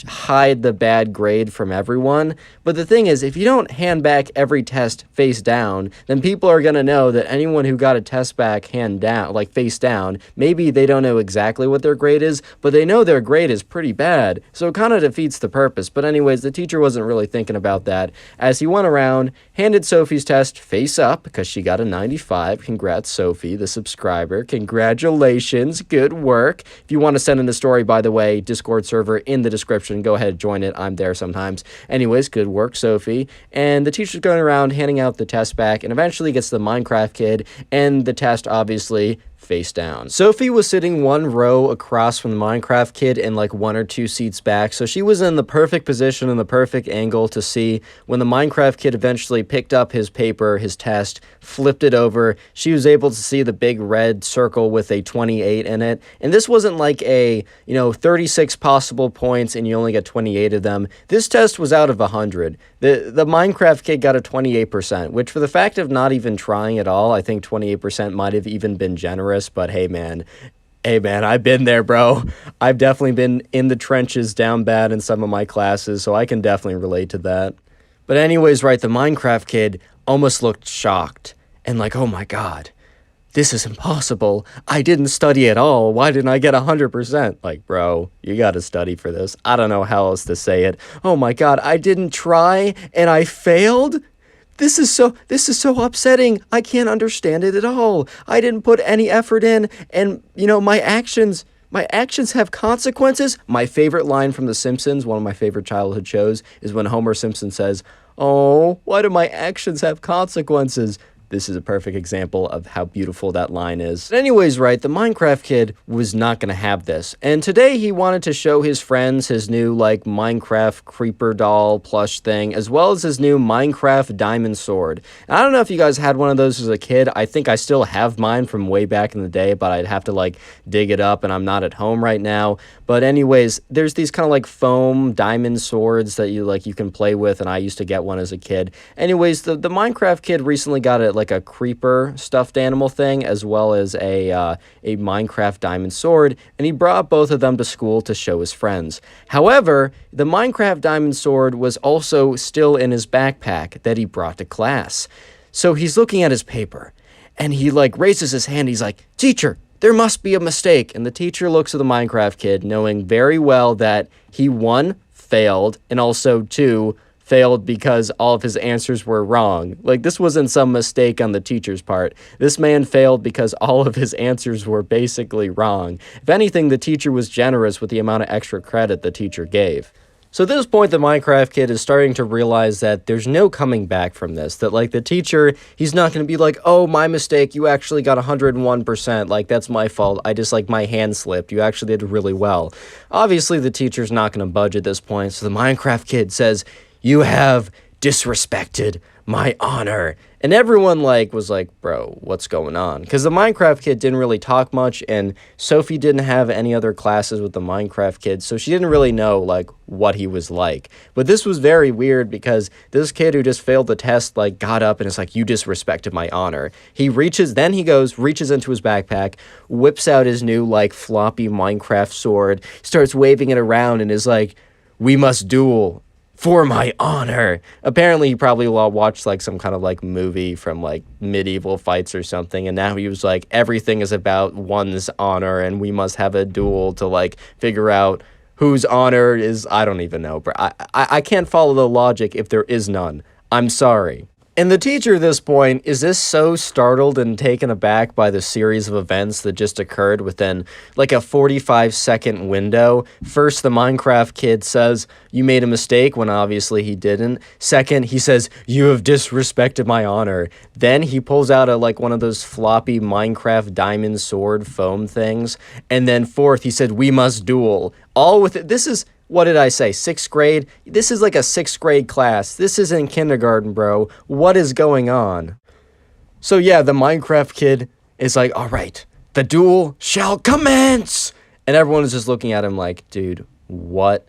hide the bad grade from everyone. But the thing is, if you don't hand back every test face down, then people are going to know that anyone who got a test back hand down, like face down, maybe they don't know exactly what their grade is, but they know their grade is pretty bad. So it kind of defeats the purpose. But anyways, the teacher wasn't really thinking about that as he went around, handed Sophie's test face up because she got a 95. Congrats, Sophie, the subscriber. Congratulations. Good work. If you want to send in the story, by the way, Discord server in the description. Go ahead, join it. I'm there sometimes. Anyways, good work, Sophie. And the teacher's going around handing out the test back and eventually gets the Minecraft kid and the test obviously face down. Sophie was sitting one row across from the Minecraft kid and like 1 or 2 seats back, so she was in the perfect position and the perfect angle to see when the Minecraft kid eventually picked up his paper, his test, flipped it over. She was able to see the big red circle with a 28 in it, and this wasn't like a 36 possible points and you only get 28 of them. This test was out of 100. The Minecraft kid got a 28%, which for the fact of not even trying at all, I think 28% might have even been generous. But hey man, I've been there, bro. I've definitely been in the trenches down bad in some of my classes, so I can definitely relate to that. But anyways, right, the Minecraft kid almost looked shocked and like, oh my god, this is impossible. I didn't study at all. Why didn't I get 100%? Like, bro, you gotta study for this. I don't know how else to say it. Oh my god, I didn't try and I failed? This is so upsetting. I can't understand it at all. I didn't put any effort in, and my actions have consequences. My favorite line from The Simpsons, one of my favorite childhood shows, is when Homer Simpson says, "Oh, why do my actions have consequences?" This is a perfect example of how beautiful that line is. But anyways, right, the Minecraft kid was not going to have this. And today he wanted to show his friends his new, like, Minecraft creeper doll plush thing, as well as his new Minecraft diamond sword. And I don't know if you guys had one of those as a kid. I think I still have mine from way back in the day, but I'd have to, like, dig it up, and I'm not at home right now. But anyways, there's these kind of, like, foam diamond swords that you can play with, and I used to get one as a kid. Anyways, the Minecraft kid recently got it, like a creeper stuffed animal thing, as well as a Minecraft diamond sword, and he brought both of them to school to show his friends. However, the Minecraft diamond sword was also still in his backpack that he brought to class. So he's looking at his paper, and he like raises his hand. He's like, "Teacher, there must be a mistake." And the teacher looks at the Minecraft kid, knowing very well that he, 1, failed, and also 2, failed because all of his answers were wrong. Like, this wasn't some mistake on the teacher's part. This man failed because all of his answers were basically wrong. If anything, the teacher was generous with the amount of extra credit the teacher gave. So at this point, the Minecraft kid is starting to realize that there's no coming back from this. That, like, the teacher, he's not going to be like, "Oh, my mistake, you actually got 101%. Like, that's my fault. I just, like, my hand slipped. You actually did really well." Obviously, the teacher's not going to budge at this point, so the Minecraft kid says, "You have disrespected my honor." And everyone was like, "Bro, what's going on?" Because the Minecraft kid didn't really talk much, and Sophie didn't have any other classes with the Minecraft kid, so she didn't really know, like, what he was like. But this was very weird because this kid who just failed the test, like, got up and is like, "You disrespected my honor." He reaches into his backpack, whips out his new, like, floppy Minecraft sword, starts waving it around, and is like, "We must duel. For my honor." Apparently, he probably watched, like, some kind of, like, movie from, like, medieval fights or something, and now he was like, everything is about one's honor, and we must have a duel to, like, figure out whose honor is... I don't even know, bro. I can't follow the logic if there is none. I'm sorry. And the teacher at this point is just so startled and taken aback by the series of events that just occurred within like a 45-second window. First, the Minecraft kid says, "You made a mistake," when obviously he didn't. Second, he says, "You have disrespected my honor." Then he pulls out one of those floppy Minecraft diamond sword foam things. And then fourth, he said, "We must duel." All with it. This is... What did I say? 6th grade? This is like a 6th grade class. This isn't kindergarten, bro. What is going on? So yeah, the Minecraft kid is like, all right, the duel shall commence. And everyone is just looking at him like, dude, what?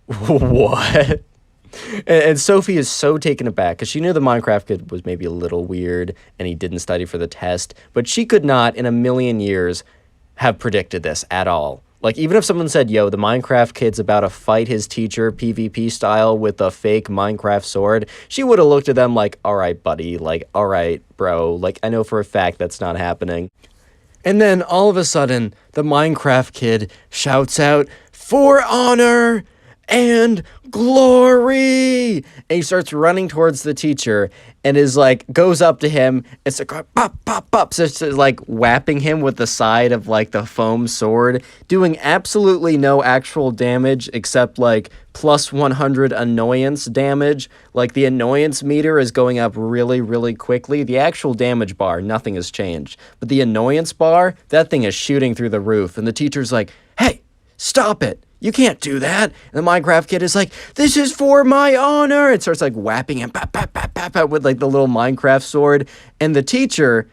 What? And Sophie is so taken aback because she knew the Minecraft kid was maybe a little weird and he didn't study for the test, but she could not in a million years have predicted this at all. Like, even if someone said, yo, the Minecraft kid's about to fight his teacher PvP style with a fake Minecraft sword, she would have looked at them like, all right, buddy, like, all right, bro, like, I know for a fact that's not happening. And then all of a sudden, the Minecraft kid shouts out, "For honor and glory!" And he starts running towards the teacher and is like, goes up to him and starts going, pop, pop, pop. So it's like whapping him with the side of like the foam sword, doing absolutely no actual damage except like plus 100 annoyance damage. Like the annoyance meter is going up really, really quickly. The actual damage bar, nothing has changed. But the annoyance bar, that thing is shooting through the roof. And the teacher's like, hey, stop it. You can't do that. And the Minecraft kid is like, this is for my honor. It starts like whapping him with like the little Minecraft sword. And the teacher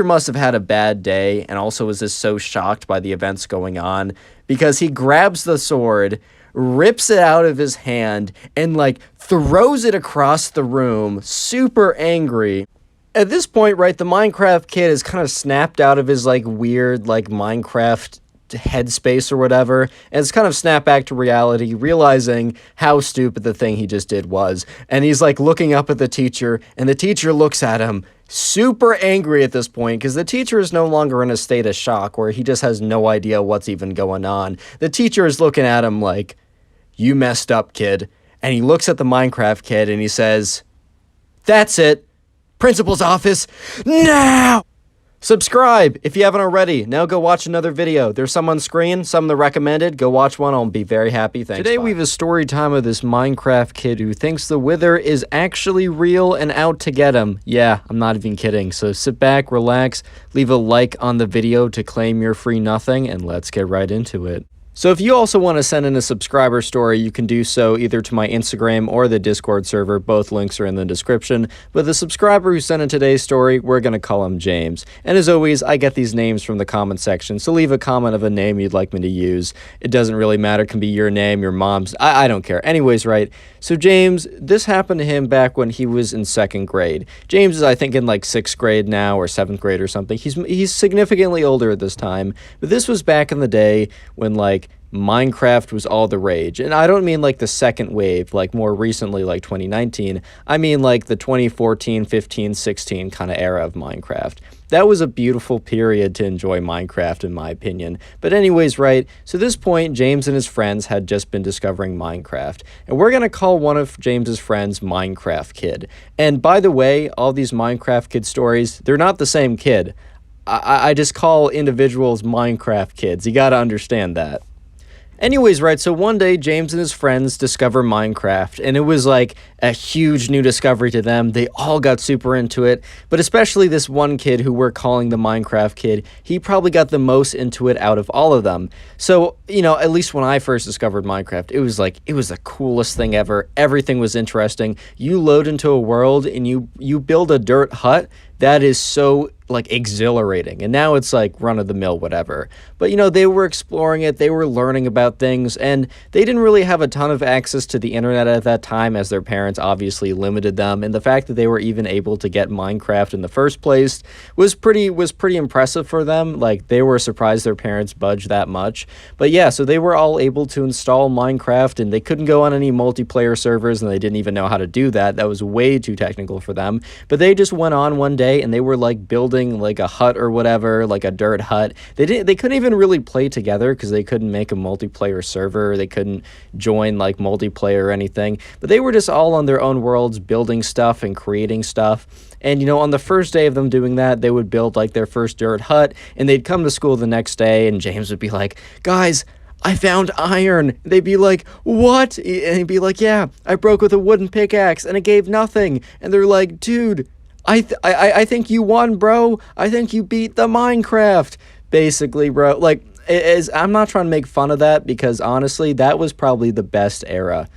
must have had a bad day and also was just so shocked by the events going on because he grabs the sword, rips it out of his hand, and like throws it across the room, super angry. At this point, right, the Minecraft kid is kind of snapped out of his like weird like Minecraft headspace or whatever, and it's kind of snapped back to reality, realizing how stupid the thing he just did was. And he's like looking up at the teacher, and the teacher looks at him super angry at this point because the teacher is no longer in a state of shock where he just has no idea what's even going on. The teacher is looking at him like, you messed up, kid. And he looks at the Minecraft kid and he says, that's it. Principal's office now. Subscribe if you haven't already. Now go watch another video. There's some on screen, some that recommended. Go watch one. I'll be very happy. Thanks. Today we have a story time of this Minecraft kid who thinks the Wither is actually real and out to get him. Yeah, I'm not even kidding. So sit back, relax, leave a like on the video to claim your free nothing, and let's get right into it. So if you also want to send in a subscriber story, you can do so either to my Instagram or the Discord server. Both links are in the description. But the subscriber who sent in today's story, we're going to call him James. And as always, I get these names from the comment section, so leave a comment of a name you'd like me to use. It doesn't really matter. It can be your name, your mom's. I don't care. Anyways, right. So James, this happened to him back when he was in 2nd grade. James is, I think, in like 6th grade now or 7th grade or something. He's significantly older at this time. But this was back in the day when like Minecraft was all the rage. And I don't mean like the second wave, like more recently, like 2019. I mean like the 2014, 15, 16 kind of era of Minecraft. That was a beautiful period to enjoy Minecraft, in my opinion. But anyways, right, so at this point, James and his friends had just been discovering Minecraft. And we're going to call one of James's friends Minecraft Kid. And by the way, all these Minecraft Kid stories, they're not the same kid. I just call individuals Minecraft Kids. You got to understand that. Anyways, right, so one day James and his friends discover Minecraft, and it was like a huge new discovery to them. They all got super into it, but especially this one kid who we're calling the Minecraft Kid, he probably got the most into it out of all of them. So, you know, at least when I first discovered Minecraft, it was the coolest thing ever. Everything was interesting. You load into a world and you build a dirt hut. That is so like exhilarating. And now it's like run of the mill, whatever. But you know, they were exploring it, they were learning about things, and they didn't really have a ton of access to the internet at that time, as their parents obviously limited them. And the fact that they were even able to get Minecraft in the first place was pretty impressive for them. Like, they were surprised their parents budged that much. But yeah, so they were all able to install Minecraft, and they couldn't go on any multiplayer servers, and they didn't even know how to do that. That was way too technical for them. But they just went on one day and they were like building like a hut or whatever, like a dirt hut. They couldn't even really play together because they couldn't make a multiplayer server. They couldn't join like multiplayer or anything. But they were just all on their own worlds, building stuff and creating stuff. And, you know, on the first day of them doing that, they would build like their first dirt hut, and they'd come to school the next day, and James would be like, guys, I found iron. They'd be like, what? And he'd be like, yeah, I broke with a wooden pickaxe and it gave nothing. And they're like, dude, I think you won, bro. I think you beat the Minecraft. Basically, bro. Like, I'm not trying to make fun of that, because honestly, that was probably the best era.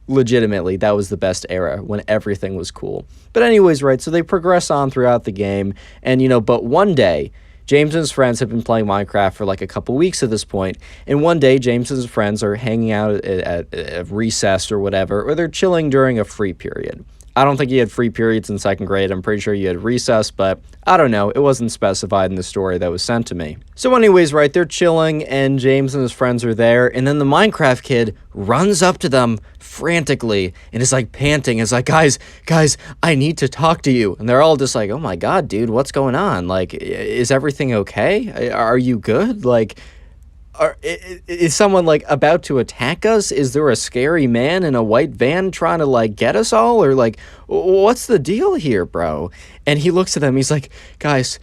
legitimately, that was the best era when everything was cool. But anyways, right, so they progress on throughout the game, and, but one day, James and his friends have been playing Minecraft for like a couple weeks at this point, and one day James and his friends are hanging out at recess or whatever, or they're chilling during a free period. I don't think you had free periods in second grade. I'm pretty sure you had recess, but I don't know. It wasn't specified in the story that was sent to me. So anyways, right, they're chilling, and James and his friends are there, and then the Minecraft kid runs up to them frantically and is like panting. It's like, guys, I need to talk to you. And they're all just like, oh my God, dude, what's going on? Like, is everything okay? Are you good? Like, is someone like about to attack us? Is there a scary man in a white van trying to like get us all? Or like, what's the deal here, bro? And he looks at them, he's like, guys,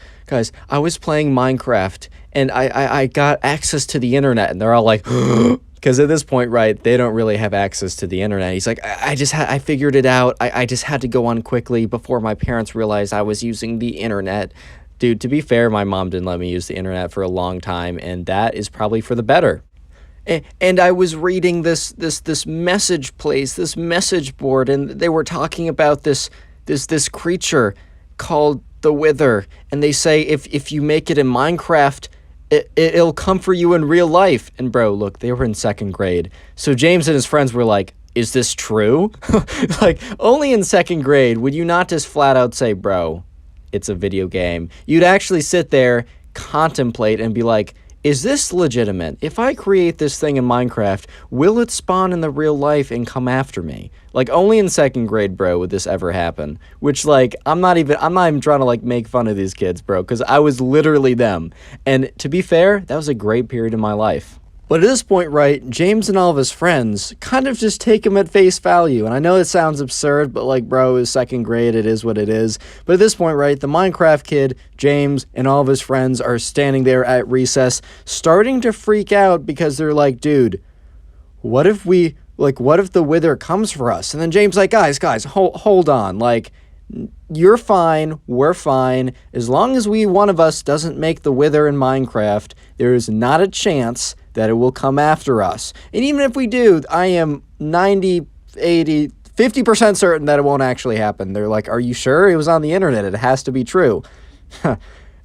I was playing Minecraft and I got access to the internet. And they're all like, because at this point, right, they don't really have access to the internet. He's like, I figured it out. I just had to go on quickly before my parents realized I was using the internet. Dude, to be fair, my mom didn't let me use the internet for a long time, and that is probably for the better. And I was reading this message place, this message board, and they were talking about this creature called the Wither, and they say if you make it in Minecraft, it'll come for you in real life. And bro, look, they were in second grade, so James and his friends were like, is this true? Like, only in second grade would you not just flat out say, bro, it's a video game. You'd actually sit there, contemplate, and be like, is this legitimate? If I create this thing in Minecraft, will it spawn in the real life and come after me? Like, only in second grade, bro, would this ever happen. Which, like, I'm not even trying to, like, make fun of these kids, bro, because I was literally them. And to be fair, that was a great period in my life. But at this point, right, James and all of his friends kind of just take him at face value. And I know it sounds absurd, but like, bro, it's second grade, it is what it is. But at this point, right, the Minecraft kid, James, and all of his friends are standing there at recess, starting to freak out because they're like, dude, what if the Wither comes for us? And then James like, guys, hold on, like, you're fine, we're fine. As long as one of us doesn't make the Wither in Minecraft, there is not a chance that it will come after us. And even if we do, I am 90, 80, 50% certain that it won't actually happen. They're like, are you sure? It was on the internet. It has to be true.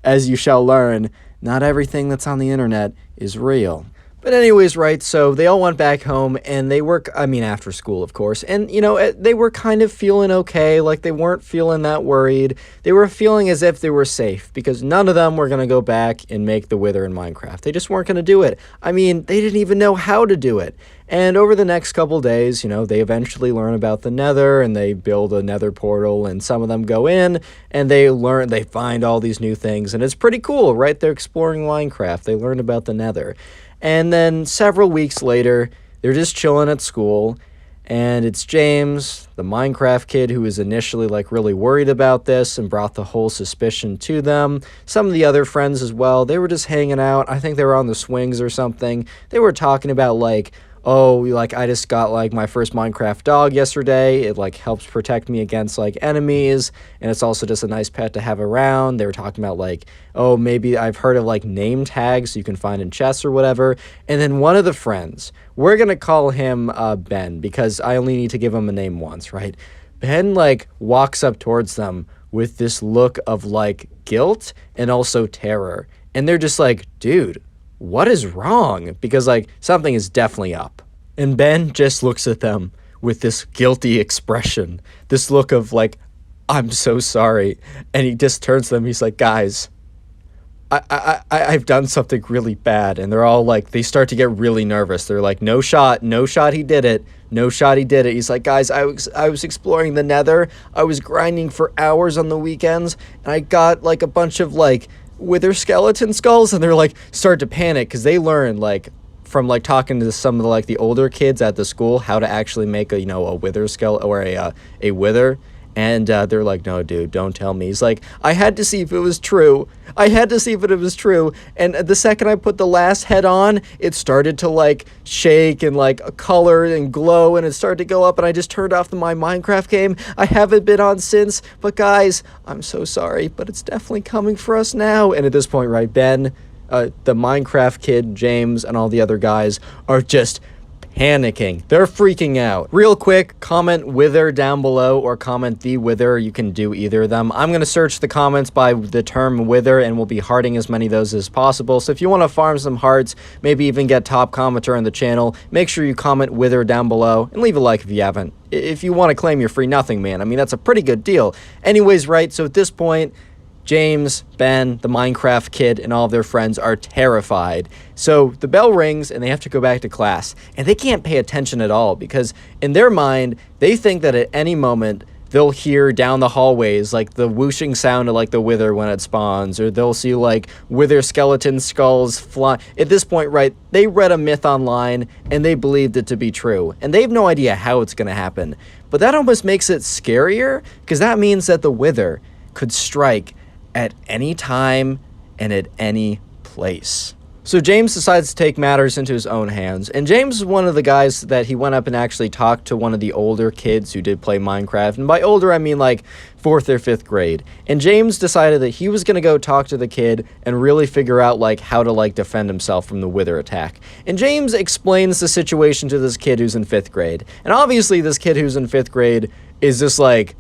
As you shall learn, not everything that's on the internet is real. But anyways, right, so they all went back home, and they were, after school, of course, and, they were kind of feeling okay, like they weren't feeling that worried. They were feeling as if they were safe, because none of them were going to go back and make the Wither in Minecraft. They just weren't going to do it. They didn't even know how to do it. And over the next couple days, they eventually learn about the Nether, and they build a Nether portal, and some of them go in, and they find all these new things, and it's pretty cool, right? They're exploring Minecraft. They learn about the Nether. And then several weeks later, they're just chilling at school, and it's James, the Minecraft kid, who was initially like really worried about this and brought the whole suspicion to them. Some of the other friends as well, they were just hanging out. I think they were on the swings or something. They were talking about like, oh, like I just got like my first Minecraft dog yesterday. It like helps protect me against like enemies, and it's also just a nice pet to have around. They were talking about like, oh, maybe I've heard of like name tags you can find in chests or whatever. And then one of the friends, we're gonna call him Ben, because I only need to give him a name once, right? Ben like walks up towards them with this look of like guilt and also terror, and they're just like, dude, what is wrong? Because, like, something is definitely up. And Ben just looks at them with this guilty expression, this look of, like, I'm so sorry. And he just turns to them, he's like, guys, I've done something really bad. And they're all like, they start to get really nervous. They're like, no shot, he did it. No shot, he did it. He's like, guys, I was exploring the Nether. I was grinding for hours on the weekends, and I got, like, a bunch of, like, Wither skeleton skulls, and they're like start to panic because they learned like from like talking to some of the like the older kids at the school how to actually make a Wither skeleton or a Wither. And they're like, no, dude, don't tell me. He's like, I had to see if it was true. And the second I put the last head on, it started to like shake and like color and glow, and it started to go up, and I just turned off my Minecraft game. I haven't been on since, but guys, I'm so sorry, but it's definitely coming for us now. And at this point, right, Ben, the Minecraft kid, James, and all the other guys are just panicking. They're freaking out. Real quick, comment Wither down below or comment the Wither. You can do either of them. I'm going to search the comments by the term Wither, and we'll be hearting as many of those as possible. So if you want to farm some hearts, maybe even get top commenter on the channel, make sure you comment Wither down below and leave a like if you haven't. If you want to claim your free nothing, man, I mean, that's a pretty good deal. Anyways, right, so at this point, James, Ben, the Minecraft kid, and all of their friends are terrified. So the bell rings and they have to go back to class. And they can't pay attention at all because in their mind, they think that at any moment they'll hear down the hallways like the whooshing sound of like the Wither when it spawns, or they'll see like Wither skeleton skulls fly. At this point, right, they read a myth online and they believed it to be true. And they have no idea how it's going to happen. But that almost makes it scarier because that means that the Wither could strike at any time and at any place. So James decides to take matters into his own hands, and James is one of the guys that he went up and actually talked to one of the older kids who did play Minecraft, and by older I mean like 4th or 5th grade. And James decided that he was going to go talk to the kid and really figure out like how to like defend himself from the Wither attack. And James explains the situation to this kid who's in 5th grade. And obviously this kid who's in 5th grade is just like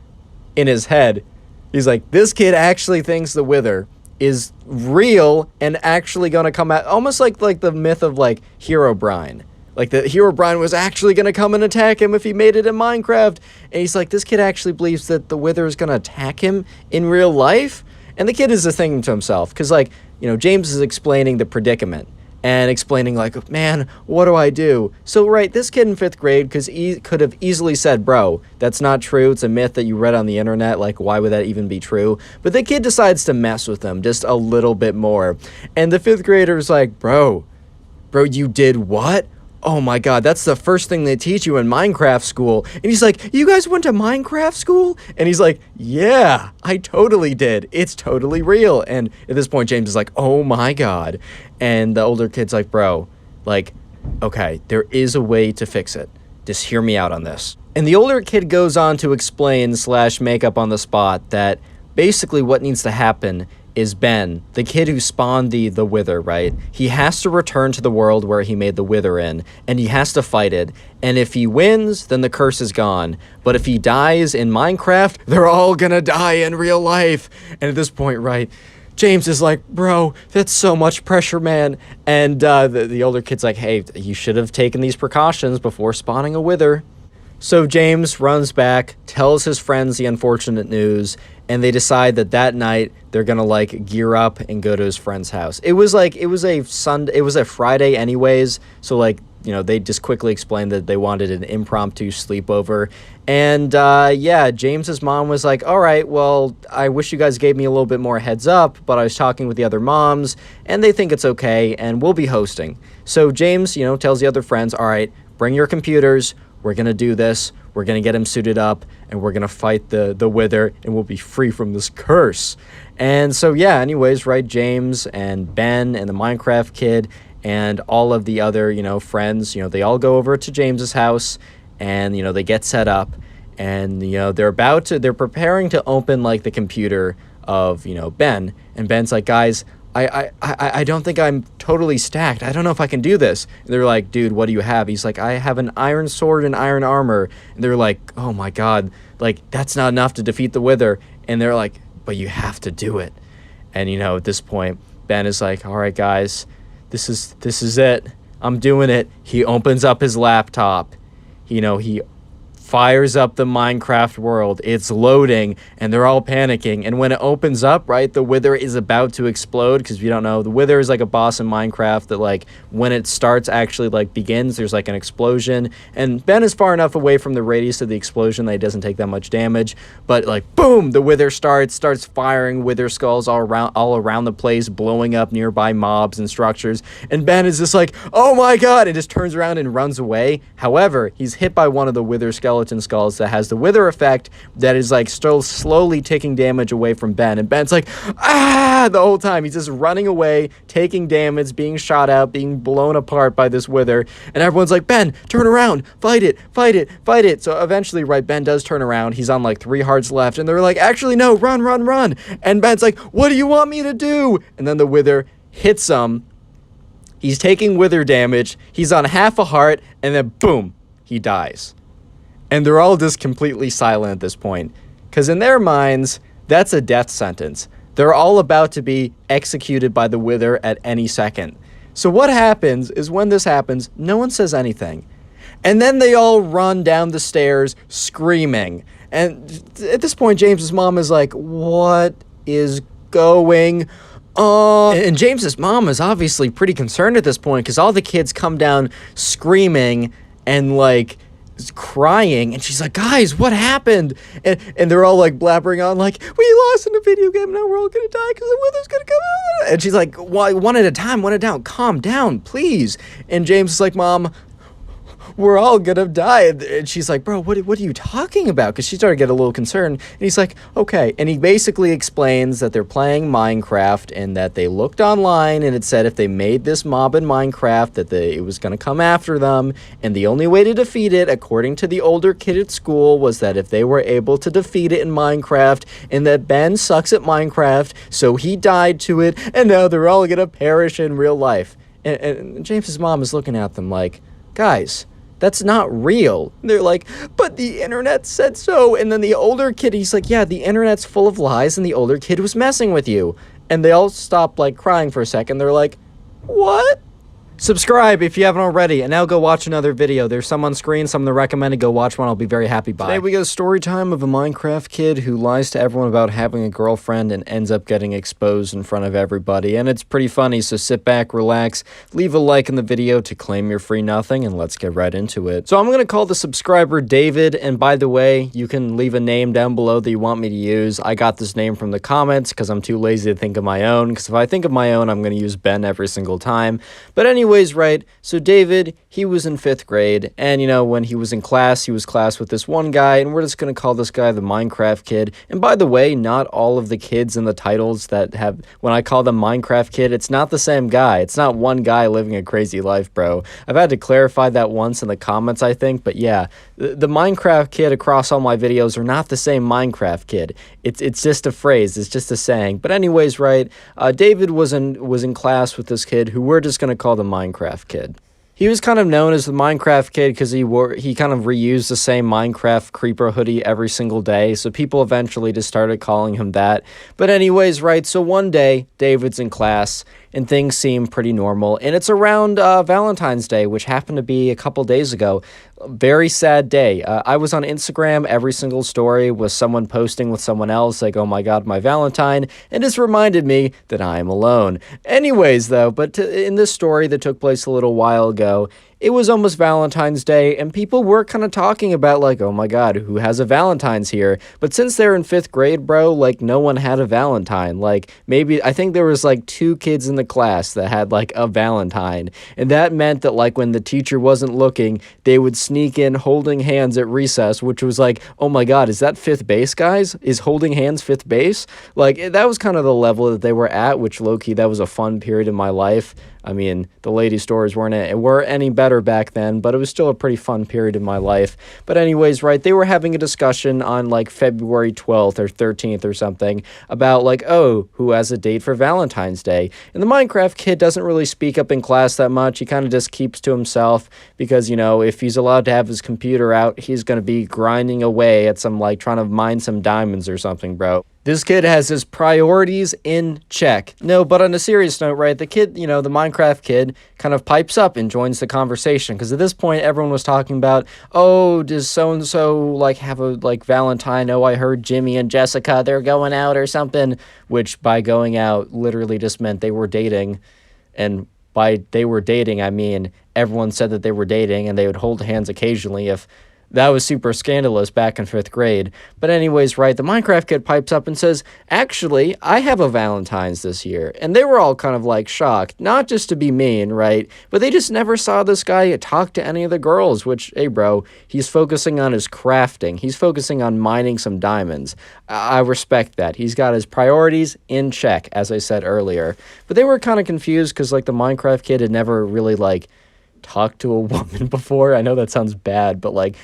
in his head. He's like, this kid actually thinks the Wither is real and actually going to come out, almost like the myth of like Herobrine. Like the Herobrine was actually going to come and attack him if he made it in Minecraft. And he's like, this kid actually believes that the Wither is going to attack him in real life. And the kid is just thinking to himself, because like, you know, James is explaining the predicament. And explaining like, man, what do I do? So, right, this kid in 5th grade could have easily said, bro, that's not true. It's a myth that you read on the internet. Like, why would that even be true? But the kid decides to mess with him just a little bit more. And the 5th grader is like, bro, you did what? Oh my god, that's the first thing they teach you in Minecraft school. And he's like, you guys went to Minecraft school? And he's like, yeah, I totally did. It's totally real. And at this point, James is like, oh my god. And the older kid's like, bro, like, okay, there is a way to fix it. Just hear me out on this. And the older kid goes on to explain / make up on the spot that basically what needs to happen is Ben, the kid who spawned the Wither, right? He has to return to the world where he made the Wither in, and he has to fight it. And if he wins, then the curse is gone. But if he dies in Minecraft, they're all gonna die in real life. And at this point, right, James is like, bro, that's so much pressure, man. And the older kid's like, hey, you should have taken these precautions before spawning a Wither. So James runs back, tells his friends the unfortunate news, and they decide that night they're gonna like gear up and go to his friend's house. It was a Friday anyways, so like, you know, they just quickly explained that they wanted an impromptu sleepover. And yeah, James's mom was like, all right, well, I wish you guys gave me a little bit more heads up, but I was talking with the other moms and they think it's okay and we'll be hosting. So James, you know, tells the other friends, all right, bring your computers. We're going to do this. We're going to get him suited up, and we're going to fight the Wither, and we'll be free from this curse. And so, yeah, anyways, right, James and Ben and the Minecraft kid and all of the other, you know, friends, you know, they all go over to James's house, and, you know, they get set up, and, you know, they're preparing to open, like, the computer of, you know, Ben, and Ben's like, guys, I don't think I'm totally stacked. I don't know if I can do this. And they're like, dude, what do you have? He's like, I have an iron sword and iron armor. And they're like, oh my god, like, that's not enough to defeat the Wither. And they're like, but you have to do it. And, you know, at this point, Ben is like, all right, guys, this is it. I'm doing it. He opens up his laptop. You know, he fires up the Minecraft world. It's loading, and they're all panicking. And when it opens up, right, the Wither is about to explode, because if you don't know, the Wither is like a boss in Minecraft that, like, when it starts, actually, like, begins, there's, like, an explosion. And Ben is far enough away from the radius of the explosion that he doesn't take that much damage. But, like, boom, the Wither starts firing Wither skulls all around the place, blowing up nearby mobs and structures. And Ben is just like, oh my god, and just turns around and runs away. However, he's hit by one of the Wither skulls skulls that has the Wither effect that is like still slowly taking damage away from Ben, and Ben's like, ah, the whole time he's just running away, taking damage, being shot out, being blown apart by this Wither, and everyone's like, Ben, turn around, fight it, fight it, fight it. So eventually, right, Ben does turn around. He's on like 3 hearts left, and they're like, actually no, run, run, run. And Ben's like, what do you want me to do? And then the Wither hits him, He's taking wither damage, he's on half a heart, and then boom, he dies. And they're all just completely silent at this point. Because in their minds, that's a death sentence. They're all about to be executed by the wither at any second. So what happens is when this happens, no one says anything. And then they all run down the stairs screaming. And at this point, James's mom is like, what is going on? And James's mom is obviously pretty concerned at this point because all the kids come down screaming and like crying, and she's like, guys, what happened? And they're all like blabbering on like, we lost in a video game, now we're all gonna die because the wither's gonna come out. And she's like, one at a time, calm down, please. And James is like, Mom, we're all gonna die. And she's like, bro, what are you talking about? Because she started to get a little concerned. And he's like, okay. And he basically explains that they're playing Minecraft and that they looked online and it said if they made this mob in Minecraft that it was gonna come after them. And the only way to defeat it, according to the older kid at school, was that if they were able to defeat it in Minecraft, and that Ben sucks at Minecraft, so he died to it, and now they're all gonna perish in real life. And James's mom is looking at them like, guys, that's not real. And they're like, but the internet said so. And then the older kid, he's like, yeah, the internet's full of lies and the older kid was messing with you. And they all stop like crying for a second. They're like, what? Subscribe if you haven't already, and now go watch another video. There's some on screen, some that recommended. Go watch one. I'll be very happy. Bye. Today we got a story time of a Minecraft kid who lies to everyone about having a girlfriend and ends up getting exposed in front of everybody. And it's pretty funny, so sit back, relax, leave a like in the video to claim your free nothing, and let's get right into it. So I'm going to call the subscriber David, and by the way, you can leave a name down below that you want me to use. I got this name from the comments because I'm too lazy to think of my own, because if I think of my own, I'm going to use Ben every single time. But anyways, right, so David, he was in 5th grade, and you know, when he was in class, he was class with this one guy, and we're just gonna call this guy the Minecraft kid. And by the way, not all of the kids in the titles that have, when I call them Minecraft kid, it's not the same guy. It's not one guy living a crazy life, bro. I've had to clarify that once in the comments, I think, but yeah, the Minecraft kid across all my videos are not the same Minecraft kid. It's just a phrase, it's just a saying. But anyways, right, David was in class with this kid who we're just gonna call the Minecraft kid. He was kind of known as the Minecraft kid because he kind of reused the same Minecraft creeper hoodie every single day, so people eventually just started calling him that. But anyways, right, so one day, David's in class, and things seem pretty normal, and it's around Valentine's Day, which happened to be a couple days ago. Very sad day. I was on Instagram, every single story was someone posting with someone else, like, oh my god, my Valentine, and this reminded me that I am alone. Anyways, though, but in this story that took place a little while ago, it was almost Valentine's Day, and people were kind of talking about, like, oh my god, who has a Valentine's here? But since they're in 5th grade, bro, like, no one had a Valentine. Like, maybe, I think there was, like, 2 kids in the class that had, like, a Valentine. And that meant that, like, when the teacher wasn't looking, they would sneak in holding hands at recess, which was like, oh my god, is that 5th base, guys? Is holding hands 5th base? Like, that was kind of the level that they were at, which, low-key, that was a fun period in my life. I mean, the lady stores weren't any better back then, but it was still a pretty fun period in my life. But anyways, right, they were having a discussion on like February 12th or 13th or something about like, oh, who has a date for Valentine's Day? And the Minecraft kid doesn't really speak up in class that much. He kind of just keeps to himself because, you know, if he's allowed to have his computer out, he's going to be grinding away at some, like, trying to mine some diamonds or something, bro. This kid has his priorities in check. No, but on a serious note, right, the kid, you know, the Minecraft kid kind of pipes up and joins the conversation, because at this point, everyone was talking about, oh, does so-and-so, like, have a, like, Valentine? Oh, I heard Jimmy and Jessica, they're going out or something, which by going out literally just meant they were dating, and by they were dating, I mean everyone said that they were dating, and they would hold hands occasionally if that was super scandalous back in 5th grade. But anyways, right, the Minecraft kid pipes up and says, actually, I have a Valentine's this year. And they were all kind of like shocked, not just to be mean, right, but they just never saw this guy talk to any of the girls, which, hey bro, he's focusing on his crafting. He's focusing on mining some diamonds. I respect that. He's got his priorities in check, as I said earlier. But they were kind of confused because, like, the Minecraft kid had never really, like, talked to a woman before. I know that sounds bad, but like,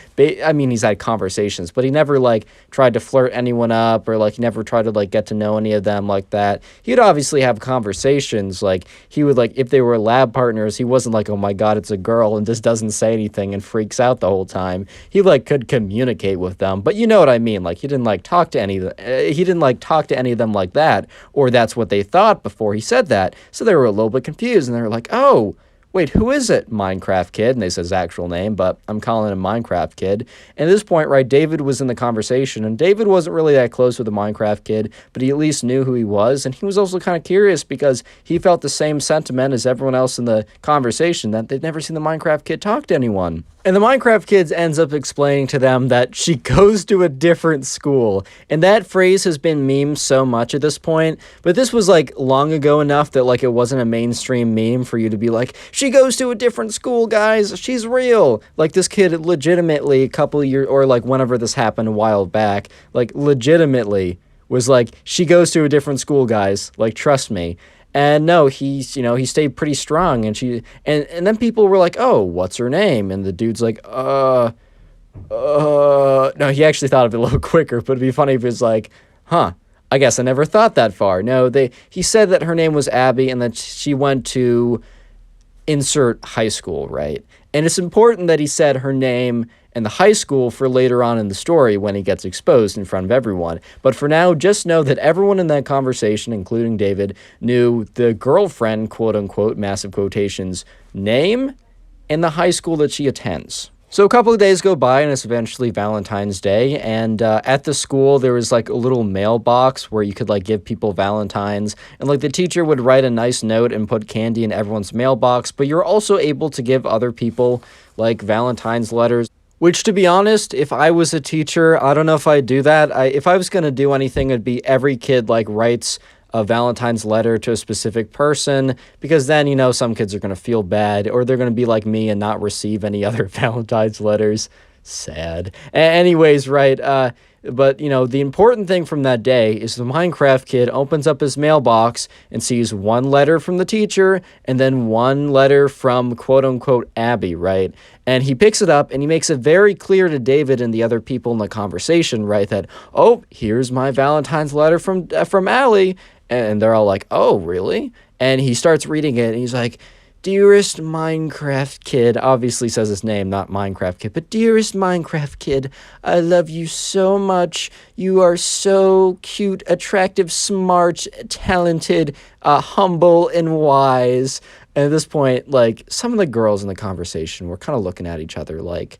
I mean, he's had conversations, but he never like tried to flirt anyone up, or like he never tried to like get to know any of them like that. He'd obviously have conversations. Like he would like, if they were lab partners, he wasn't like, oh my God, it's a girl, and just doesn't say anything and freaks out the whole time. He like could communicate with them, but you know what I mean? Like he didn't like talk to any of he didn't like talk to any of them like that, or that's what they thought before he said that. So they were a little bit confused, and they were like, oh, wait, who is it? Minecraft Kid. And they said his actual name, but I'm calling him Minecraft Kid. And at this point, right, David was in the conversation, and David wasn't really that close with the Minecraft Kid, but he at least knew who he was. And he was also kind of curious because he felt the same sentiment as everyone else in the conversation, that they'd never seen the Minecraft Kid talk to anyone. And the Minecraft Kid ends up explaining to them that she goes to a different school. And that phrase has been memed so much at this point. But this was like long ago enough that like it wasn't a mainstream meme for you to be like, she goes to a different school, guys. She's real. Like this kid legitimately a couple of years, or like whenever this happened a while back, like legitimately was like, she goes to a different school, guys. Like, trust me. And no, he's, you know, he stayed pretty strong, and and then people were like, oh, what's her name? And the dude's like, no, he actually thought of it a little quicker, but it'd be funny if it was like, huh, I guess I never thought that far. No, he said that her name was Abby, and that she went to insert high school, right? And it's important that he said her name and the high school for later on in the story when he gets exposed in front of everyone. But for now, just know that everyone in that conversation, including David, knew the girlfriend, quote-unquote, massive quotations, name and the high school that she attends. So a couple of days go by, and it's eventually Valentine's Day, and at the school there was like a little mailbox where you could like give people Valentines, and like the teacher would write a nice note and put candy in everyone's mailbox, but you're also able to give other people like Valentine's letters. Which, to be honest, if I was a teacher, I don't know if I'd do that. If I was going to do anything, it'd be every kid, like, writes a Valentine's letter to a specific person, because then, you know, some kids are going to feel bad, or they're going to be like me and not receive any other Valentine's letters. Sad. Anyways, right, but, you know, the important thing from that day is the Minecraft Kid opens up his mailbox and sees one letter from the teacher and then one letter from quote-unquote Abby, right? And he picks it up and he makes it very clear to David and the other people in the conversation, right, that, oh, here's my Valentine's letter from Allie. And they're all like, oh, really? And he starts reading it, and he's like, dearest Minecraft Kid, obviously says his name, not Minecraft Kid, but dearest Minecraft Kid, I love you so much. You are so cute, attractive, smart, talented, humble, and wise. And at this point, like, some of the girls in the conversation were kind of looking at each other like,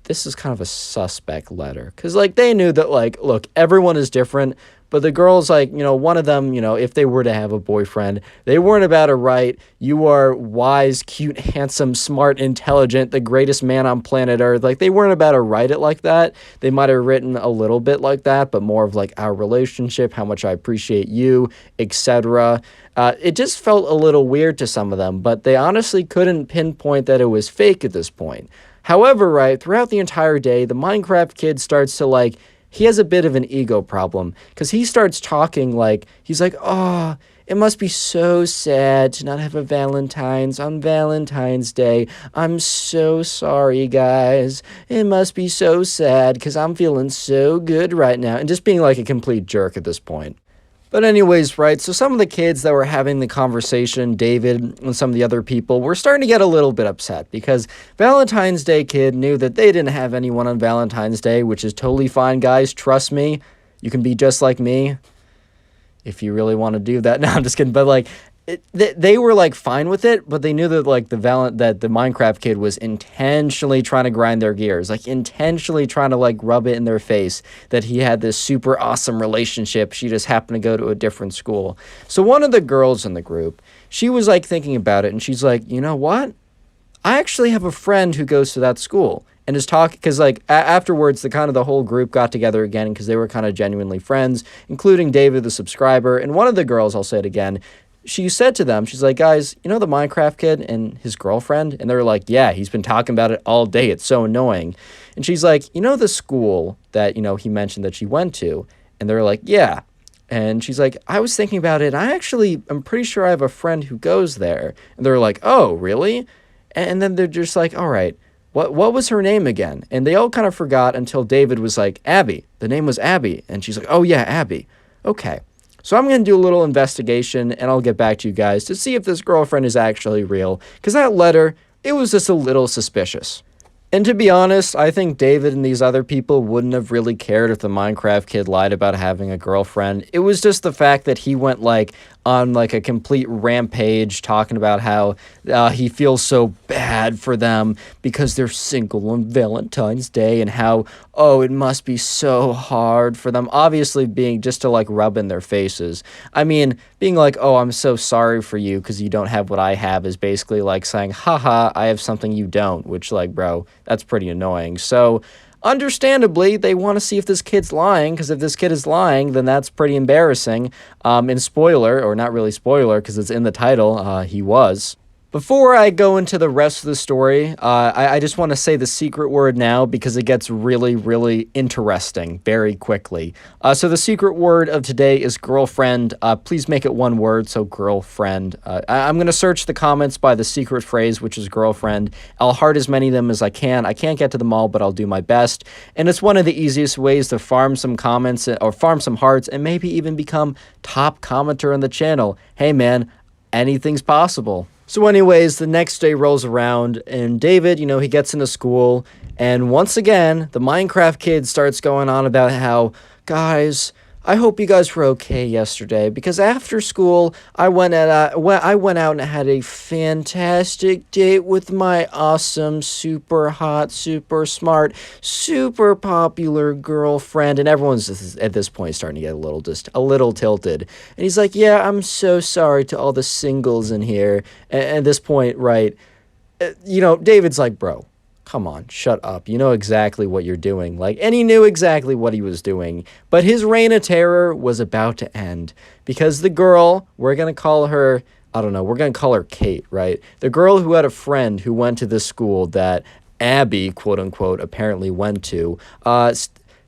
this is kind of a suspect letter. Because, like, they knew that, like, look, everyone is different. But the girls, like, you know, one of them, you know, if they were to have a boyfriend, they weren't about to write, you are wise, cute, handsome, smart, intelligent, the greatest man on planet Earth. Like, they weren't about to write it like that. They might have written a little bit like that, but more of, like, our relationship, how much I appreciate you, etc. It just felt a little weird to some of them, but they honestly couldn't pinpoint that it was fake at this point. However, right, throughout the entire day, the Minecraft Kid starts to, like, he has a bit of an ego problem, because he starts talking like, he's like, oh, it must be so sad to not have a Valentine's on Valentine's Day. I'm so sorry, guys. It must be so sad, because I'm feeling so good right now. And just being like a complete jerk at this point. But anyways, right, so some of the kids that were having the conversation, David and some of the other people, were starting to get a little bit upset, because Valentine's Day Kid knew that they didn't have anyone on Valentine's Day, which is totally fine, guys. Trust me. You can be just like me if you really want to do that. No, I'm just kidding. But, like, they were, like, fine with it, but they knew that, like, that the Minecraft Kid was intentionally trying to grind their gears, like, intentionally trying to, like, rub it in their face that he had this super awesome relationship. She just happened to go to a different school. So one of the girls in the group, she was, like, thinking about it, and she's like, you know what? I actually have a friend who goes to that school. And is talking, because, like, afterwards, the whole group got together again, because they were kind of genuinely friends, including David, the subscriber, and one of the girls, I'll say it again, she said to them, she's like, guys, you know the Minecraft Kid and his girlfriend? And they're like, yeah, he's been talking about it all day. It's so annoying. And she's like, you know the school that, you know, he mentioned that she went to? And they're like, yeah. And she's like, I was thinking about it. I'm pretty sure I have a friend who goes there. And they're like, oh, really? And then they're just like, all right, what was her name again? And they all kind of forgot until David was like, Abby. The name was Abby. And she's like, oh yeah, Abby. Okay. So I'm going to do a little investigation, and I'll get back to you guys to see if this girlfriend is actually real. Because that letter, it was just a little suspicious. And to be honest, I think David and these other people wouldn't have really cared if the Minecraft kid lied about having a girlfriend. It was just the fact that he went like on like a complete rampage talking about how he feels so bad for them because they're single on Valentine's Day, and how, oh, it must be so hard for them. Obviously being just to like rub in their faces. I mean, being like, oh, I'm so sorry for you because you don't have what I have is basically like saying, haha, I have something you don't, which like, bro, that's pretty annoying. So understandably, they want to see if this kid's lying, because if this kid is lying, then that's pretty embarrassing. And spoiler, or not really spoiler, because it's in the title, he was. Before I go into the rest of the story, I just want to say the secret word now because it gets really, really interesting very quickly. So the secret word of today is girlfriend. Please make it one word, so girlfriend. I'm going to search the comments by the secret phrase, which is girlfriend. I'll heart as many of them as I can. I can't get to them all, but I'll do my best. And it's one of the easiest ways to farm some comments or farm some hearts and maybe even become top commenter on the channel. Hey man, anything's possible. So anyways, the next day rolls around, and David, he gets into school, and once again, the Minecraft kid starts going on about how, guys, I hope you guys were okay yesterday, because after school, I went out and had a fantastic date with my awesome, super hot, super smart, super popular girlfriend, and everyone's at this point starting to get a little tilted. And he's like, yeah, I'm so sorry to all the singles in here. And at this point, right, David's like, bro, come on, shut up. You know exactly what you're doing. And he knew exactly what he was doing. But his reign of terror was about to end. Because the girl, we're going to call her, I don't know, we're going to call her Kate, right? The girl who had a friend who went to this school that Abby, quote unquote, apparently went to,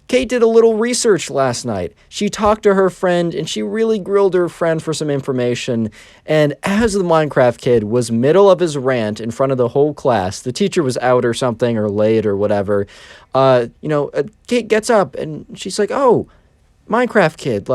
Kate did a little research last night. She talked to her friend, and she really grilled her friend for some information. And as the Minecraft kid was middle of his rant in front of the whole class, the teacher was out or something, or late or whatever, Kate gets up, and she's like, oh, Minecraft kid,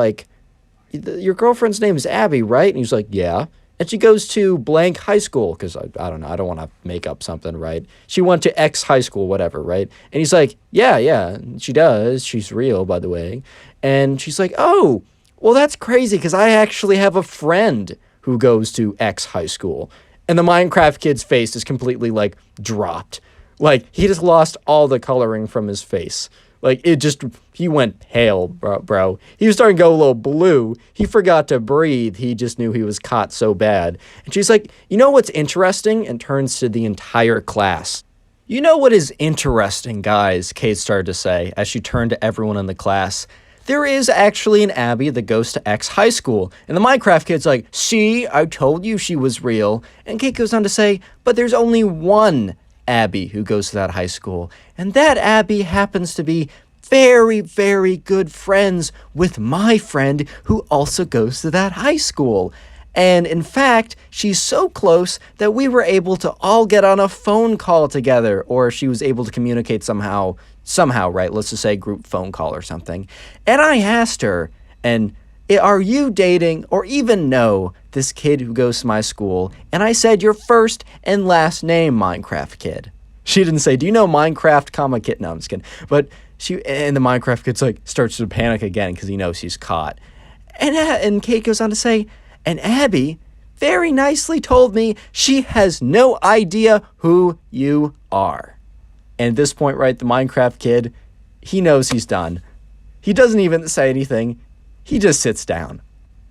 your girlfriend's name is Abby, right? And he's like, yeah. And she goes to blank high school, because I don't know, I don't want to make up something, right? She went to X high school, whatever, right? And he's like, yeah, she does. She's real, by the way. And she's like, oh, well, that's crazy, because I actually have a friend who goes to X high school. And the Minecraft kid's face is completely, dropped. He just lost all the coloring from his face. He went pale, bro. He was starting to go a little blue. He forgot to breathe. He just knew he was caught so bad. And she's like, you know what's interesting? And turns to the entire class. You know what is interesting, guys, Kate started to say as she turned to everyone in the class. There is actually an Abby that goes to X high school. And the Minecraft kid's like, see, I told you she was real. And Kate goes on to say, but there's only one Abby who goes to that high school. And that Abby happens to be very, very good friends with my friend who also goes to that high school. And in fact, she's so close that we were able to all get on a phone call together, or she was able to communicate somehow, right? Let's just say group phone call or something. And I asked her, are you dating or even know this kid who goes to my school? And I said, your first and last name, Minecraft kid. She didn't say, do you know Minecraft, kid? No, I'm just kidding. But and the Minecraft kid starts to panic again because he knows he's caught. And Kate goes on to say, and Abby very nicely told me she has no idea who you are. And at this point, right, the Minecraft kid, he knows he's done. He doesn't even say anything. He just sits down.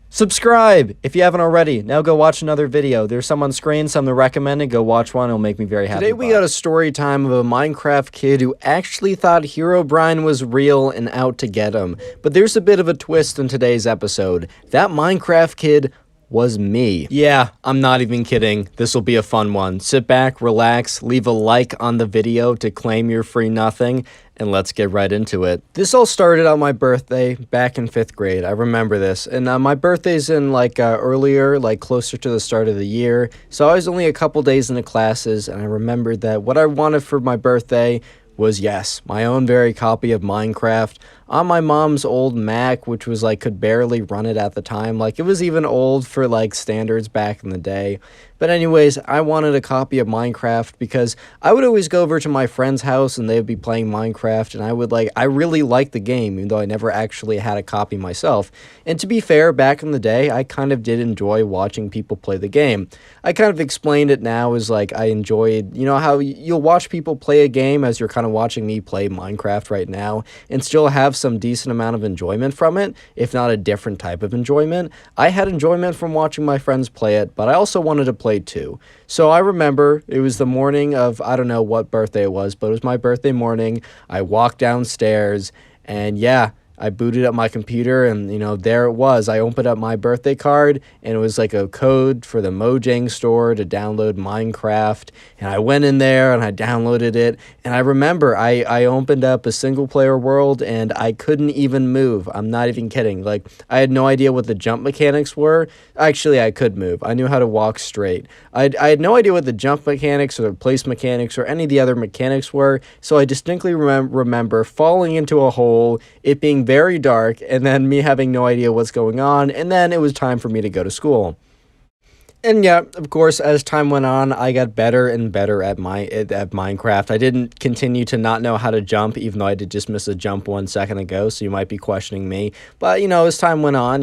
Subscribe if you haven't already. Now go watch another video. There's some on screen, some to recommend, and go watch one. It'll make me very happy. Today we got a story time of a Minecraft kid who actually thought Herobrine was real and out to get him. But there's a bit of a twist in today's episode. That Minecraft kid was me. Yeah, I'm not even kidding. This will be a fun one. Sit back, relax, leave a like on the video to claim your free nothing, and let's get right into it. This all started on my birthday back in 5th grade. I remember this. And my birthday's in earlier, closer to the start of the year. So I was only a couple days into classes, and I remembered that what I wanted for my birthday was, yes, my own very copy of Minecraft on my mom's old Mac, which was could barely run it at the time. It was even old for standards back in the day. But anyways, I wanted a copy of Minecraft because I would always go over to my friend's house and they would be playing Minecraft, and I really liked the game, even though I never actually had a copy myself. And to be fair, back in the day, I kind of did enjoy watching people play the game. I kind of explained it now as I enjoyed, how you'll watch people play a game as you're kind of watching me play Minecraft right now and still have some decent amount of enjoyment from it, if not a different type of enjoyment. I had enjoyment from watching my friends play it, but I also wanted to play too. So I remember it was the morning of, I don't know what birthday it was, but it was my birthday morning. I walked downstairs and yeah, I booted up my computer and, there it was. I opened up my birthday card and it was a code for the Mojang store to download Minecraft. And I went in there and I downloaded it. And I remember I opened up a single player world and I couldn't even move. I'm not even kidding. I had no idea what the jump mechanics were. Actually, I could move. I knew how to walk straight. I had no idea what the jump mechanics or the place mechanics or any of the other mechanics were. So I distinctly remember falling into a hole, it being very dark, and then me having no idea what's going on, and then it was time for me to go to school. And yeah, of course, as time went on, I got better and better at Minecraft. I didn't continue to not know how to jump, even though I did just miss a jump 1 second ago, so you might be questioning me. But, as time went on,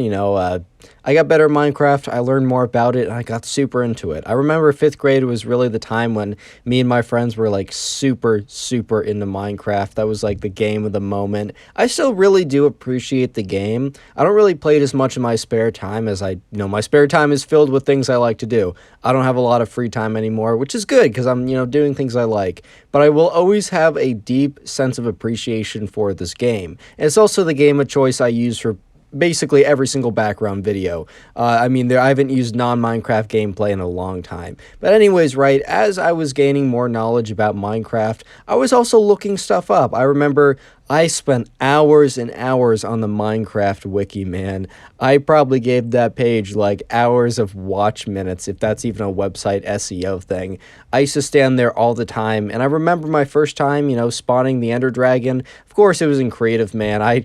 I got better at Minecraft, I learned more about it, and I got super into it. I remember 5th grade was really the time when me and my friends were super, super into Minecraft. That was the game of the moment. I still really do appreciate the game. I don't really play it as much in my spare time as my spare time is filled with things I like to do. I don't have a lot of free time anymore, which is good because I'm, doing things I like. But I will always have a deep sense of appreciation for this game. And it's also the game of choice I use for basically every single background video. I haven't used non-Minecraft gameplay in a long time. But anyways, right, as I was gaining more knowledge about Minecraft, I was also looking stuff up. I remember I spent hours and hours on the Minecraft wiki, man. I probably gave that page hours of watch minutes, if that's even a website SEO thing. I used to stand there all the time, and I remember my first time, spawning the Ender Dragon. Of course, it was in creative, man. I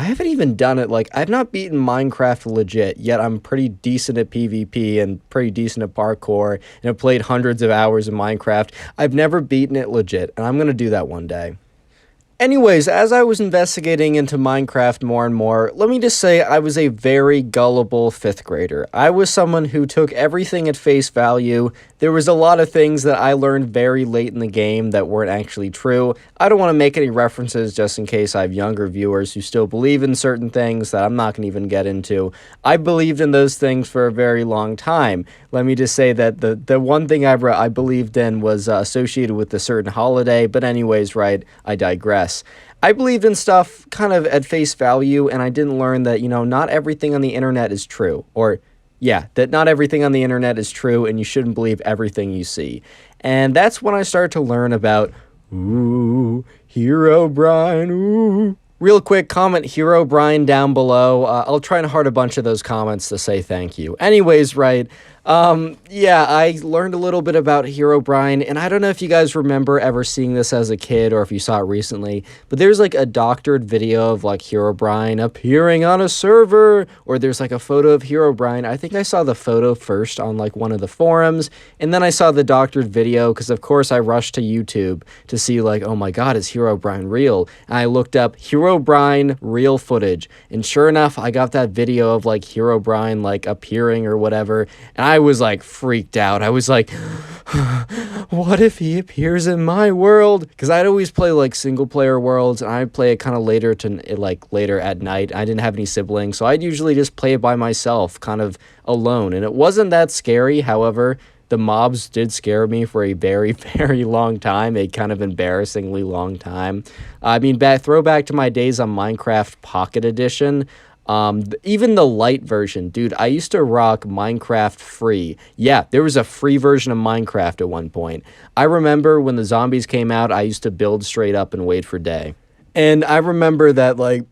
haven't even done it, I've not beaten Minecraft legit, yet I'm pretty decent at PvP and pretty decent at parkour, and have played hundreds of hours of Minecraft. I've never beaten it legit, and I'm gonna do that one day. Anyways, as I was investigating into Minecraft more and more, let me just say I was a very gullible 5th grader. I was someone who took everything at face value. There was a lot of things that I learned very late in the game that weren't actually true. I don't want to make any references just in case I have younger viewers who still believe in certain things that I'm not going to even get into. I believed in those things for a very long time. Let me just say that the one thing I believed in was associated with a certain holiday, but anyways, right, I digress. I believed in stuff kind of at face value, and I didn't learn that, not everything on the internet is true. Or, yeah, that not everything on the internet is true, and you shouldn't believe everything you see. And that's when I started to learn about, ooh, Herobrine, ooh. Real quick, comment Herobrine down below. I'll try and heart a bunch of those comments to say thank you. Anyways, right, yeah, I learned a little bit about Herobrine, and I don't know if you guys remember ever seeing this as a kid or if you saw it recently, but there's a doctored video of Herobrine appearing on a server, or there's a photo of Herobrine. I think I saw the photo first on one of the forums, and then I saw the doctored video because of course I rushed to YouTube to see oh my god, is Herobrine real? And I looked up Herobrine real footage, and sure enough, I got that video of Herobrine appearing or whatever, and I was freaked out. I was what if he appears in my world? Because I'd always play single player worlds, and I'd play it kind of later later at night. I didn't have any siblings, so I'd usually just play it by myself, kind of alone, and it wasn't that scary. However, the mobs did scare me for a very, very long time, a kind of embarrassingly long time. Throwback to my days on Minecraft Pocket Edition. Even the light version, dude, I used to rock Minecraft free. Yeah, there was a free version of Minecraft at one point. I remember when the zombies came out, I used to build straight up and wait for day. And I remember that, like,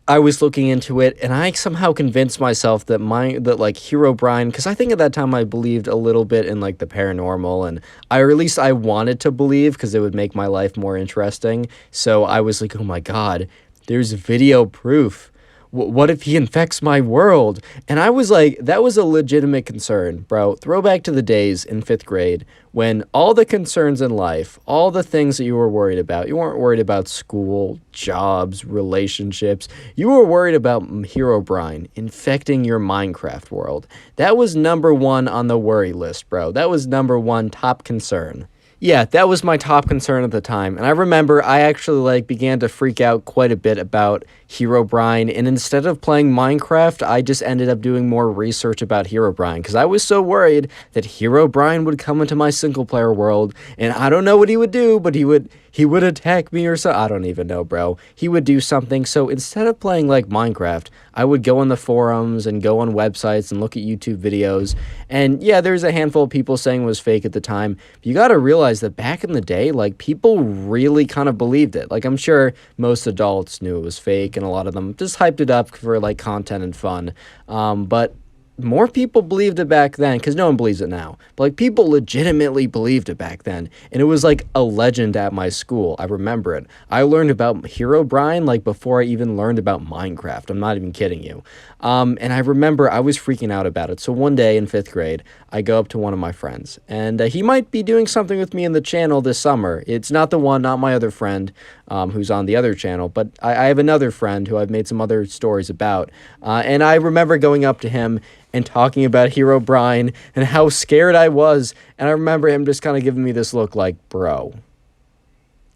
I was looking into it, and I somehow convinced myself that like Herobrine, because I think at that time I believed a little bit in like the paranormal, and or at least I wanted to believe because it would make my life more interesting. So I was like, oh my god, there's video proof. What if he infects my world? And I was like, that was a legitimate concern, bro. Throwback to the days in 5th grade when all the concerns in life, all the things that you were worried about, you weren't worried about school, jobs, relationships. You were worried about Herobrine infecting your Minecraft world. That was number one on the worry list, bro. That was number one top concern. Yeah, that was my top concern at the time, and I remember I actually, like, began to freak out quite a bit about Herobrine, and instead of playing Minecraft, I just ended up doing more research about Herobrine, because I was so worried that Herobrine would come into my single-player world, and I don't know what he would do, but he would attack me or so. I don't even know, bro. He would do something, so instead of playing, like, Minecraft, I would go on the forums and go on websites and look at YouTube videos, and yeah, there's a handful of people saying it was fake at the time, but you gotta realize that back in the day, like, people really kind of believed it. Like, I'm sure most adults knew it was fake, and a lot of them just hyped it up for, like, content and fun, but more people believed it back then, because no one believes it now, but, like, people legitimately believed it back then, and it was, like, a legend at my school. I remember it. I learned about Herobrine, like, before I even learned about Minecraft. I'm not even kidding you. And I remember I was freaking out about it, so one day in 5th grade, I go up to one of my friends, and he might be doing something with me in the channel this summer. It's not the one, not my other friend, who's on the other channel, but I have another friend who I've made some other stories about, and I remember going up to him and talking about Herobrine and how scared I was, and I remember him just kind of giving me this look like, bro,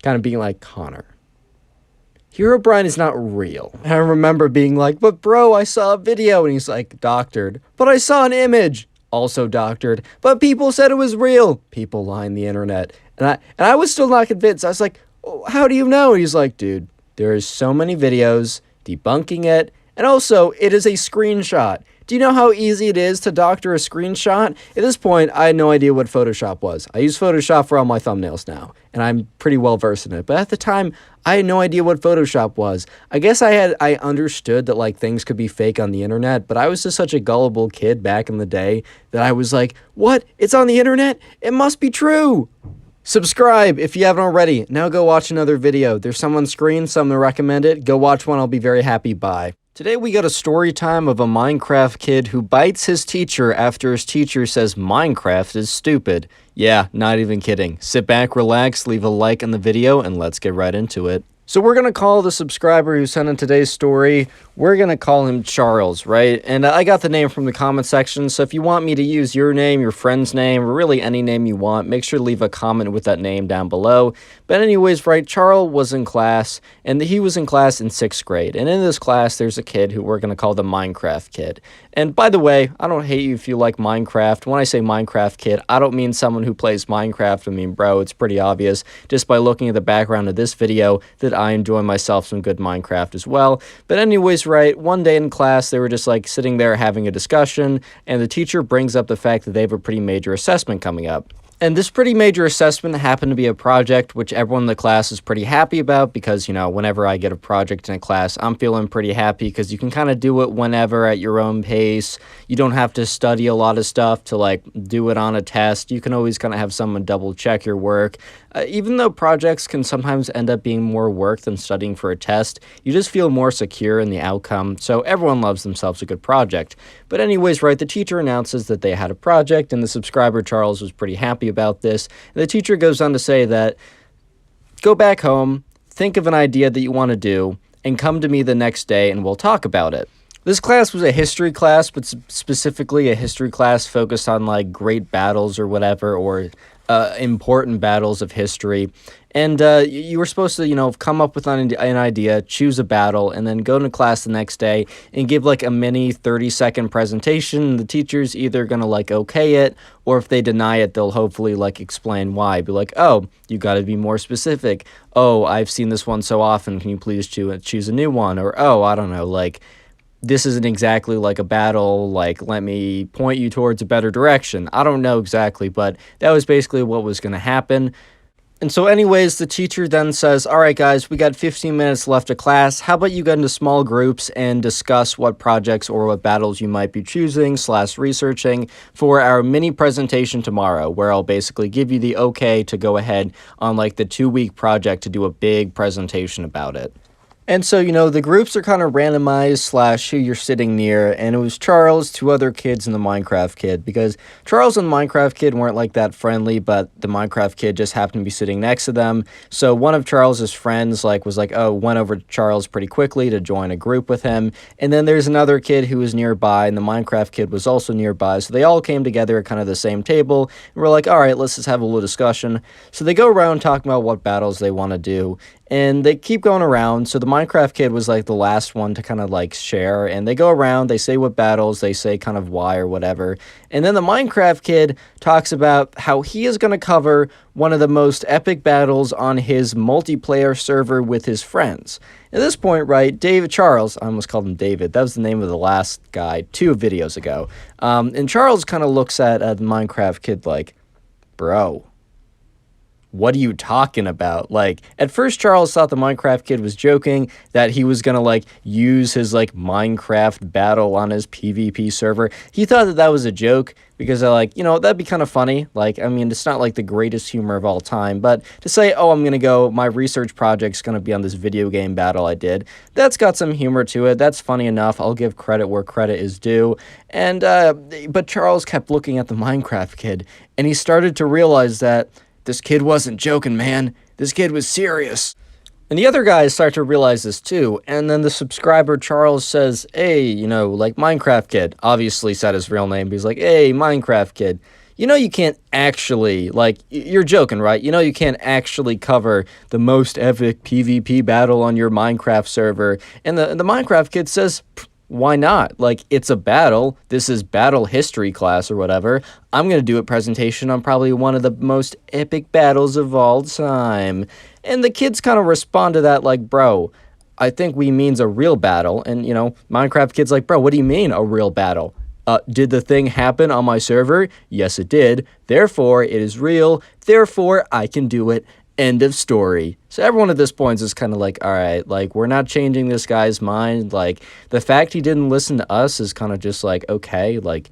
kind of being like, Connor, Herobrine is not real. And I remember being like, but bro, I saw a video, and he's like, doctored, but I saw an image, also doctored, but people said it was real. People line the internet, and I was still not convinced. I was like, oh, how do you know? And he's like, dude, there's so many videos debunking it, and also it is a screenshot. Do you know how easy it is to doctor a screenshot? At this point, I had no idea what Photoshop was. I use Photoshop for all my thumbnails now, and I'm pretty well versed in it. But at the time, I had no idea what Photoshop was. I guess I understood that, like, things could be fake on the internet, but I was just such a gullible kid back in the day that I was like, what? It's on the internet? It must be true. Subscribe if you haven't already. Now go watch another video. There's some on screen, some to recommend it. Go watch one. I'll be very happy. Bye. Today we got a story time of a Minecraft kid who bites his teacher after his teacher says Minecraft is stupid. Yeah, not even kidding. Sit back, relax, leave a like on the video, and let's get right into it. So we're going to call the subscriber who sent in today's story, we're going to call him Charles, right? And I got the name from the comment section, so if you want me to use your name, your friend's name, or really any name you want, make sure to leave a comment with that name down below. But anyways, right, Charles was in class, and he was in class in 6th grade. And in this class, there's a kid who we're going to call the Minecraft kid. And by the way, I don't hate you if you like Minecraft. When I say Minecraft kid, I don't mean someone who plays Minecraft. I mean, bro, it's pretty obvious just by looking at the background of this video that I enjoy myself some good Minecraft as well. But anyways, right, one day in class, they were just like sitting there having a discussion, and the teacher brings up the fact that they have a pretty major assessment coming up. And this pretty major assessment happened to be a project which everyone in the class is pretty happy about because, you know, whenever I get a project in a class, I'm feeling pretty happy because you can kind of do it whenever at your own pace. You don't have to study a lot of stuff to, like, do it on a test. You can always kind of have someone double check your work. Even though projects can sometimes end up being more work than studying for a test, you just feel more secure in the outcome, so everyone loves themselves a good project. But anyways, right, the teacher announces that they had a project, and the subscriber Charles was pretty happy about this. And the teacher goes on to say that, go back home, think of an idea that you want to do, and come to me the next day and we'll talk about it. This class was a history class, but specifically a history class focused on, like, great battles or whatever, or important battles of history. And you were supposed to, you know, come up with an idea, choose a battle, and then go to class the next day and give, like, a mini 30-second presentation. The teacher's either going to, like, okay it, or if they deny it, they'll hopefully, like, explain why. Be like, oh, you got to be more specific. Oh, I've seen this one so often. Can you please choose a new one? Or, oh, I don't know, like, this isn't exactly like a battle, like, let me point you towards a better direction. I don't know exactly, but that was basically what was going to happen. And so anyways, the teacher then says, all right, guys, we got 15 minutes left of class. How about you get into small groups and discuss what projects or what battles you might be choosing / researching for our mini presentation tomorrow, where I'll basically give you the okay to go ahead on like the 2-week project to do a big presentation about it. And so, the groups are kind of randomized / who you're sitting near, and it was Charles, 2 other kids, and the Minecraft kid, because Charles and the Minecraft kid weren't like that friendly, but the Minecraft kid just happened to be sitting next to them. So one of Charles's friends went over to Charles pretty quickly to join a group with him, and then there's another kid who was nearby, and the Minecraft kid was also nearby, so they all came together at kind of the same table, and we're like, all right, let's just have a little discussion. So they go around talking about what battles they want to do, and they keep going around. So the Minecraft kid was like the last one to kind of like share, and they go around, they say what battles, they say kind of why or whatever. And then the Minecraft kid talks about how he is going to cover one of the most epic battles on his multiplayer server with his friends. At this point, right, Charles, I almost called him David, that was the name of the last guy 2 videos ago. And Charles kind of looks at the Minecraft kid like, bro, what are you talking about? Like, at first Charles thought the Minecraft kid was joking, that he was gonna, like, use his, like, Minecraft battle on his PvP server. He thought that was a joke, because they're like, that'd be kind of funny. Like, I mean, it's not, like, the greatest humor of all time, but to say, oh, my research project's gonna be on this video game battle I did, that's got some humor to it. That's funny enough. I'll give credit where credit is due. And, but Charles kept looking at the Minecraft kid, and he started to realize that this kid wasn't joking, man. This kid was serious. And the other guys start to realize this too, and then the subscriber Charles says, hey, like Minecraft kid, obviously said his real name, but he's like, hey, Minecraft kid, you can't actually, like, you're joking, right? You can't actually cover the most epic PvP battle on your Minecraft server. And the Minecraft kid says, why not? Like, it's a battle. This is battle history class or whatever. I'm going to do a presentation on probably one of the most epic battles of all time. And the kids kind of respond to that like, bro, I think we means a real battle. And, Minecraft kid's like, bro, what do you mean a real battle? Did the thing happen on my server? Yes, it did. Therefore, it is real. Therefore, I can do it. End of story. So everyone at this point is kind of like, all right, like, we're not changing this guy's mind. Like, the fact he didn't listen to us is kind of just like, okay, like,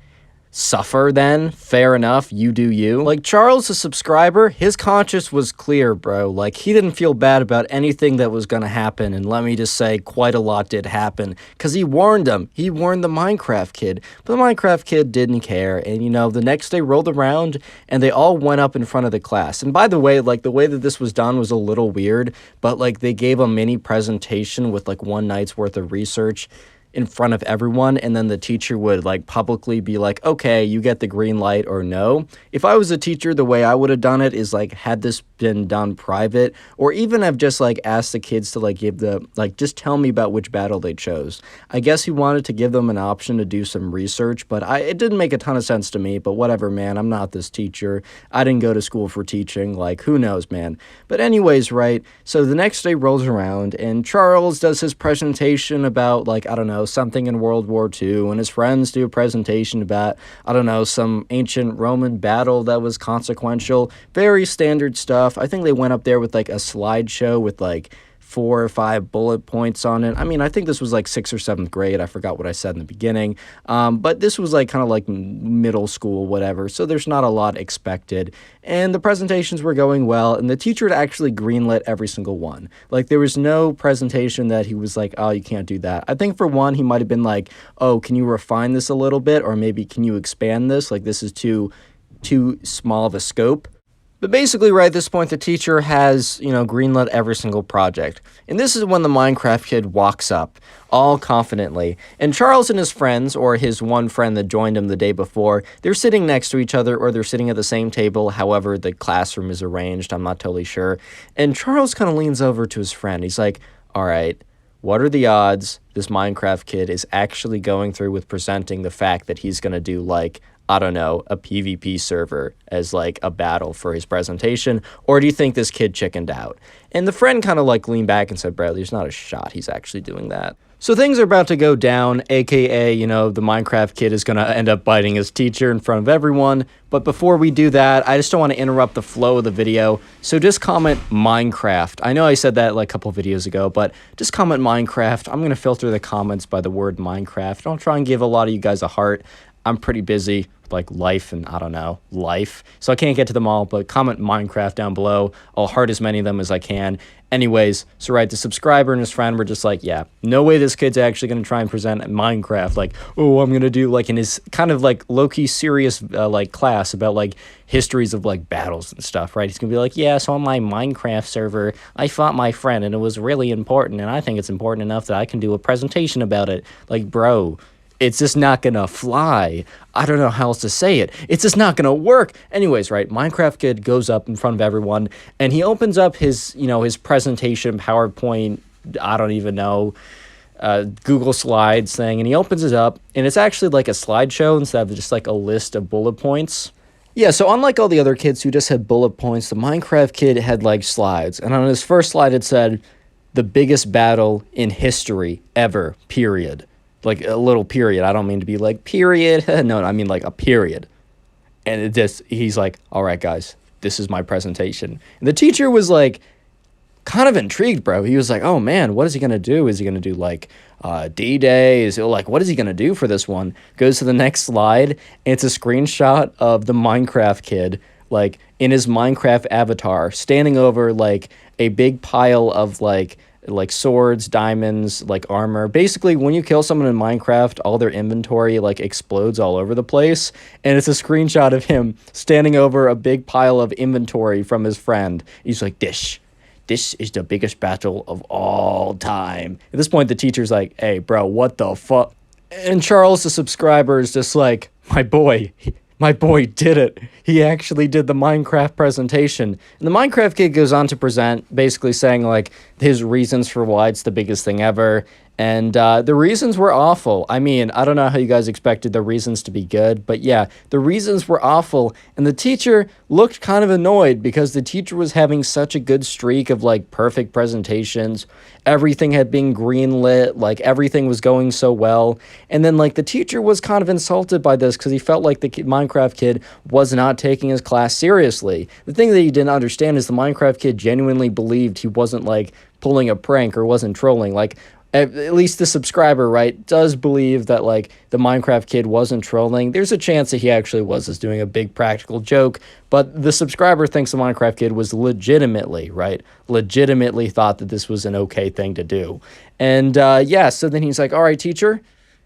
suffer then. Fair enough. You do you. Like, Charles, the subscriber, his conscience was clear, bro. Like, he didn't feel bad about anything that was going to happen. And let me just say, quite a lot did happen. Because he warned him. He warned the Minecraft kid. But the Minecraft kid didn't care. And, the next day rolled around and they all went up in front of the class. And by the way, like, the way that this was done was a little weird. But, like, they gave a mini presentation with, like, 1 night's worth of research in front of everyone, and then the teacher would like publicly be like, okay, you get the green light or no. If I was a teacher, the way I would have done it is like, had this been done private, or even have just like asked the kids to like give just tell me about which battle they chose. I guess he wanted to give them an option to do some research, but it didn't make a ton of sense to me. But whatever, man, I'm not this teacher. I didn't go to school for teaching. Like, who knows, man. But anyways, right, so the next day rolls around and Charles does his presentation about, like, I don't know, something in World War II, and his friends do a presentation about, I don't know, some ancient Roman battle that was consequential. Very standard stuff. I think they went up there with like a slideshow with like 4 or 5 bullet points on it. I mean, I think this was like 6th or 7th grade. I forgot what I said in the beginning. But this was like kind of like middle school, whatever. So there's not a lot expected. And the presentations were going well. And the teacher had actually greenlit every single one. Like, there was no presentation that he was like, oh, you can't do that. I think for one, he might have been like, oh, can you refine this a little bit? Or maybe can you expand this? Like, this is too small of a scope. But basically, right at this point, the teacher has, greenlit every single project. And this is when the Minecraft kid walks up, all confidently. And Charles and his friends, or his one friend that joined him the day before, they're sitting next to each other, or they're sitting at the same table, however the classroom is arranged, I'm not totally sure. And Charles kind of leans over to his friend. He's like, all right, what are the odds this Minecraft kid is actually going through with presenting the fact that he's going to do, like, I don't know, a PvP server as like a battle for his presentation? Or do you think this kid chickened out? And the friend kind of like leaned back and said, bro, there's not a shot he's actually doing that. So things are about to go down, aka, the Minecraft kid is going to end up biting his teacher in front of everyone. But before we do that, I just don't want to interrupt the flow of the video. So just comment Minecraft. I know I said that like a couple videos ago, but just comment Minecraft. I'm going to filter the comments by the word Minecraft. I'll try and give a lot of you guys a heart. I'm pretty busy with like life and I don't know, life. So I can't get to them all, but comment Minecraft down below. I'll heart as many of them as I can. Anyways, so right, the subscriber and his friend were just like, yeah, no way this kid's actually going to try and present Minecraft. Like, oh, I'm going to do like in his kind of like low-key serious like class about like histories of like battles and stuff, right? He's going to be like, yeah, so on my Minecraft server, I fought my friend and it was really important. And I think it's important enough that I can do a presentation about it. Like, bro, it's just not gonna fly. I don't know how else to say it. It's just not gonna work. Anyways, right, Minecraft kid goes up in front of everyone and he opens up his, his presentation, PowerPoint, I don't even know, Google Slides thing, and he opens it up and it's actually like a slideshow instead of just like a list of bullet points. Yeah, so unlike all the other kids who just had bullet points, the Minecraft kid had like slides. And on his first slide it said, the biggest battle in history ever, period. Like a little period. I don't mean to be like period. No, I mean like a period. And he's like, all right, guys, this is my presentation. And the teacher was like kind of intrigued, bro. He was like, oh man, what is he going to do? Is he going to do like D-Day? Is it like, what is he going to do for this one? Goes to the next slide. And it's a screenshot of the Minecraft kid, like in his Minecraft avatar, standing over like a big pile of like swords, diamonds, like armor. Basically, when you kill someone in Minecraft, all their inventory like explodes all over the place. And it's a screenshot of him standing over a big pile of inventory from his friend. He's like, this is the biggest battle of all time. At this point, the teacher's like, hey, bro, what the fuck? And Charles, the subscriber, is just like, my boy did it. He actually did the Minecraft presentation. And the Minecraft kid goes on to present, basically saying, like, his reasons for why it's the biggest thing ever. And the reasons were awful. I mean, I don't know how you guys expected the reasons to be good, but yeah, the reasons were awful. And the teacher looked kind of annoyed because the teacher was having such a good streak of, like, perfect presentations. Everything had been greenlit. Like, everything was going so well. And then, like, the teacher was kind of insulted by this because he felt like the Minecraft kid was not taking his class seriously. The thing that he didn't understand is the Minecraft kid genuinely believed he wasn't, like, pulling a prank or wasn't trolling. Like, at least the subscriber, right, does believe that, like, the Minecraft kid wasn't trolling. There's a chance that he actually was just doing a big practical joke, but the subscriber thinks the Minecraft kid was legitimately thought that this was an okay thing to do. And, yeah, so then he's like, all right, teacher,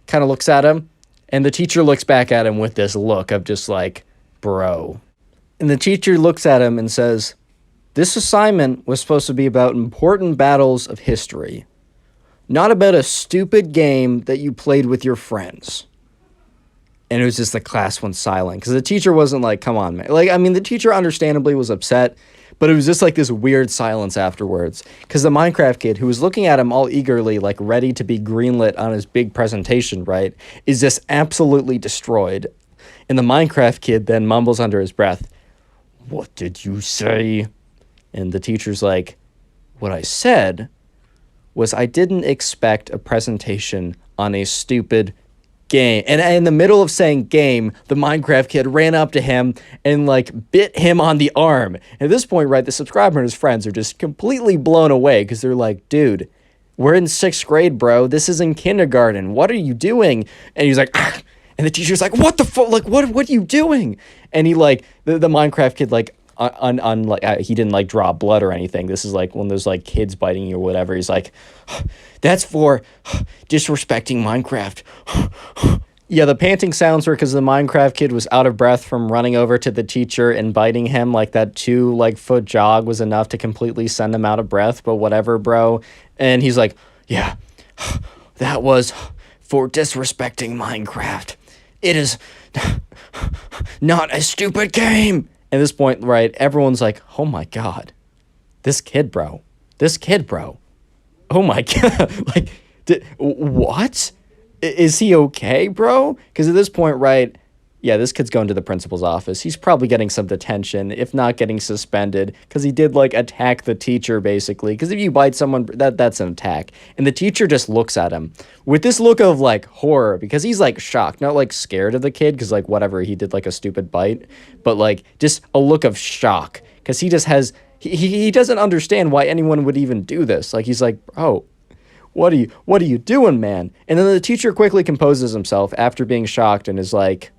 kind of looks at him, and the teacher looks back at him with this look of just like, bro. And the teacher looks at him and says, this assignment was supposed to be about important battles of history, not about a stupid game that you played with your friends. And it was just the class went silent because the teacher wasn't like, come on, man. Like, I mean, the teacher understandably was upset, but it was just like this weird silence afterwards because the Minecraft kid, who was looking at him all eagerly, like ready to be greenlit on his big presentation, right, is just absolutely destroyed. And the Minecraft kid then mumbles under his breath, what did you say? And the teacher's like, what I said was I didn't expect a presentation on a stupid game. And in the middle of saying game, the Minecraft kid ran up to him and, like, bit him on the arm. At this point, right, the subscriber and his friends are just completely blown away because they're like, dude, we're in 6th grade, bro. This is in kindergarten. What are you doing? And he's like, ah! And the teacher's like, what the fuck? Like, what are you doing? And he, like, the Minecraft kid, like, he didn't like draw blood or anything. This is like one of those like kids biting you or whatever. He's like, that's for disrespecting Minecraft. Yeah, the panting sounds were because the Minecraft kid was out of breath from running over to the teacher and biting him. Like that 2-foot jog was enough to completely send him out of breath, but whatever, bro. And he's like, yeah, that was for disrespecting Minecraft. It is not a stupid game. At this point, right, everyone's like, oh my God, this kid, bro. Oh my God. Like, what? Is he okay, bro? Because at this point, right, yeah, this kid's going to the principal's office. He's probably getting some detention, if not getting suspended, because he did, like, attack the teacher, basically. Because if you bite someone, that's an attack. And the teacher just looks at him with this look of, like, horror, because he's, like, shocked. Not, like, scared of the kid, because, like, whatever, he did, like, a stupid bite. But, like, just a look of shock, because he just has... He doesn't understand why anyone would even do this. Like, he's like, oh, what are you doing, man? And then the teacher quickly composes himself after being shocked and is like...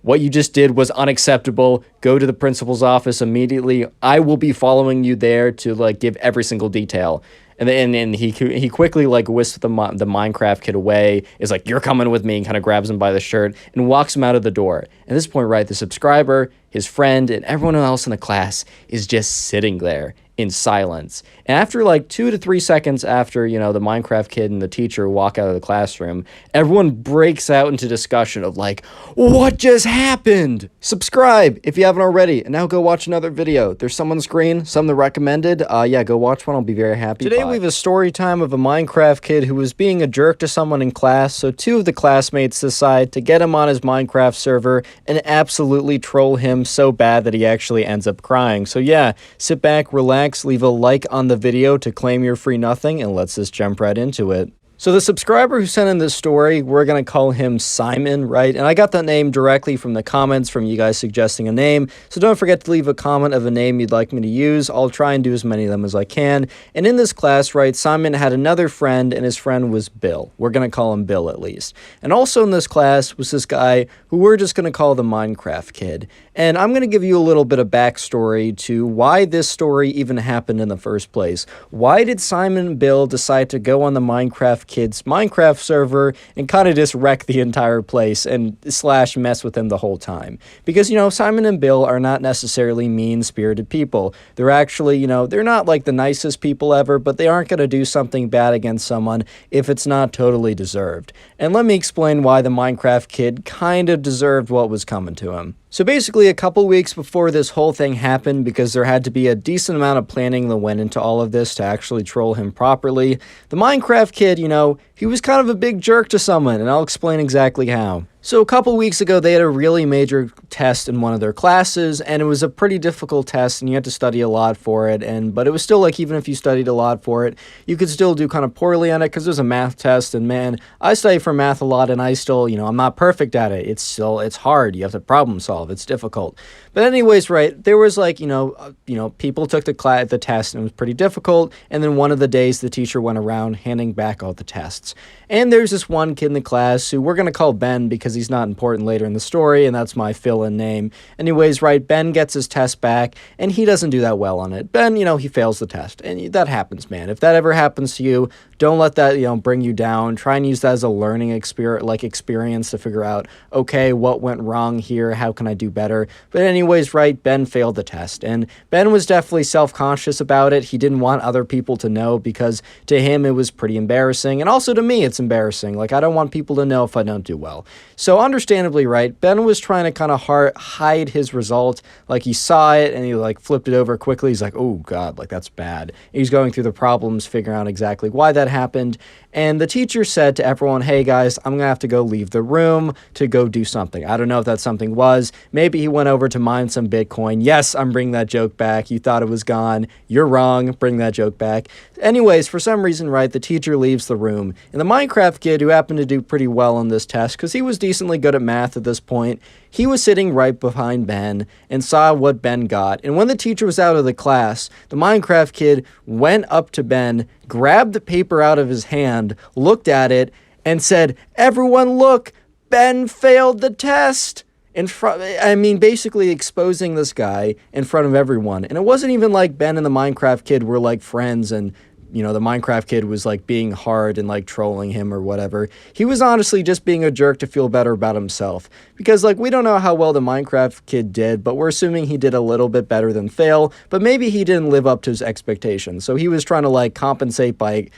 What you just did was unacceptable. Go to the principal's office immediately. I will be following you there to, like, give every single detail. And then he quickly, like, whisks the Minecraft kid away, is like, you're coming with me, and kind of grabs him by the shirt and walks him out of the door. At this point, right, the subscriber, his friend, and everyone else in the class is just sitting there in silence. And after, like, 2 to 3 seconds after, you know, the Minecraft kid and the teacher walk out of the classroom, everyone breaks out into discussion of, like, what just happened? Subscribe if you haven't already, and now go watch another video. There's some on the screen, some that recommended. Yeah, go watch one. I'll be very happy. Today we have a story time of a Minecraft kid who was being a jerk to someone in class, so 2 of the classmates decide to get him on his Minecraft server and absolutely troll him so bad that he actually ends up crying. So yeah, sit back, relax, leave a like on the video to claim your free nothing, and let's just jump right into it. So the subscriber who sent in this story, we're going to call him Simon, right? And I got that name directly from the comments from you guys suggesting a name. So don't forget to leave a comment of a name you'd like me to use. I'll try and do as many of them as I can. And in this class, right, Simon had another friend, and his friend was Bill. We're going to call him Bill at least. And also in this class was this guy who we're just going to call the Minecraft kid. And I'm going to give you a little bit of backstory to why this story even happened in the first place. Why did Simon and Bill decide to go on the Minecraft kid's Minecraft server and kind of just wreck the entire place and slash mess with him the whole time? Because, you know, Simon and Bill are not necessarily mean-spirited people. They're actually, you know, they're not like the nicest people ever, but they aren't going to do something bad against someone if it's not totally deserved. And let me explain why the Minecraft kid kind of deserved what was coming to him. So basically, a couple weeks before this whole thing happened, because there had to be a decent amount of planning that went into all of this to actually troll him properly, the Minecraft kid, you know, he was kind of a big jerk to someone, and I'll explain exactly how. So a couple weeks ago, they had a really major test in one of their classes, and it was a pretty difficult test, and you had to study a lot for it, but it was still like, even if you studied a lot for it, you could still do kind of poorly on it, because it was a math test, and man, I study for math a lot, and I still, you know, I'm not perfect at it. It's hard. You have to problem solve. It's difficult. But anyways, right, there was like, people took the test, and it was pretty difficult, and then one of the days, the teacher went around handing back all the tests. And there's this one kid in the class who we're going to call Ben because he's not important later in the story, and that's my fill-in name. Anyways, right, Ben gets his test back, and he doesn't do that well on it. Ben, he fails the test, and that happens, man. If that ever happens to you, don't let that, bring you down. Try and use that as a learning experience to figure out, okay, what went wrong here? How can I do better? But anyways, right, Ben failed the test, and Ben was definitely self-conscious about it. He didn't want other people to know because to him it was pretty embarrassing, and also to me it's embarrassing. Like, I don't want people to know if I don't do well. So understandably, right, Ben was trying to kind of hide his result. Like, he saw it and he flipped it over quickly. He's like, oh God, that's bad. He's going through the problems, figuring out exactly why that happened. And the teacher said to everyone, hey guys, I'm gonna have to go leave the room to go do something. I don't know if that something was. Maybe he went over to mine some Bitcoin. Yes, I'm bringing that joke back. You thought it was gone. You're wrong. Bring that joke back. Anyways, for some reason, right, the teacher leaves the room. And the Minecraft kid, who happened to do pretty well on this test, because he was decently good at math at this point, he was sitting right behind Ben and saw what Ben got. And when the teacher was out of the class, the Minecraft kid went up to Ben, grabbed the paper out of his hand, looked at it, and said, everyone look, Ben failed the test. Basically exposing this guy in front of everyone. And it wasn't even like Ben and the Minecraft kid were like friends and the Minecraft kid was being hard and trolling him or whatever. He was honestly just being a jerk to feel better about himself. Because we don't know how well the Minecraft kid did, but we're assuming he did a little bit better than fail, but maybe he didn't live up to his expectations. So he was trying to compensate by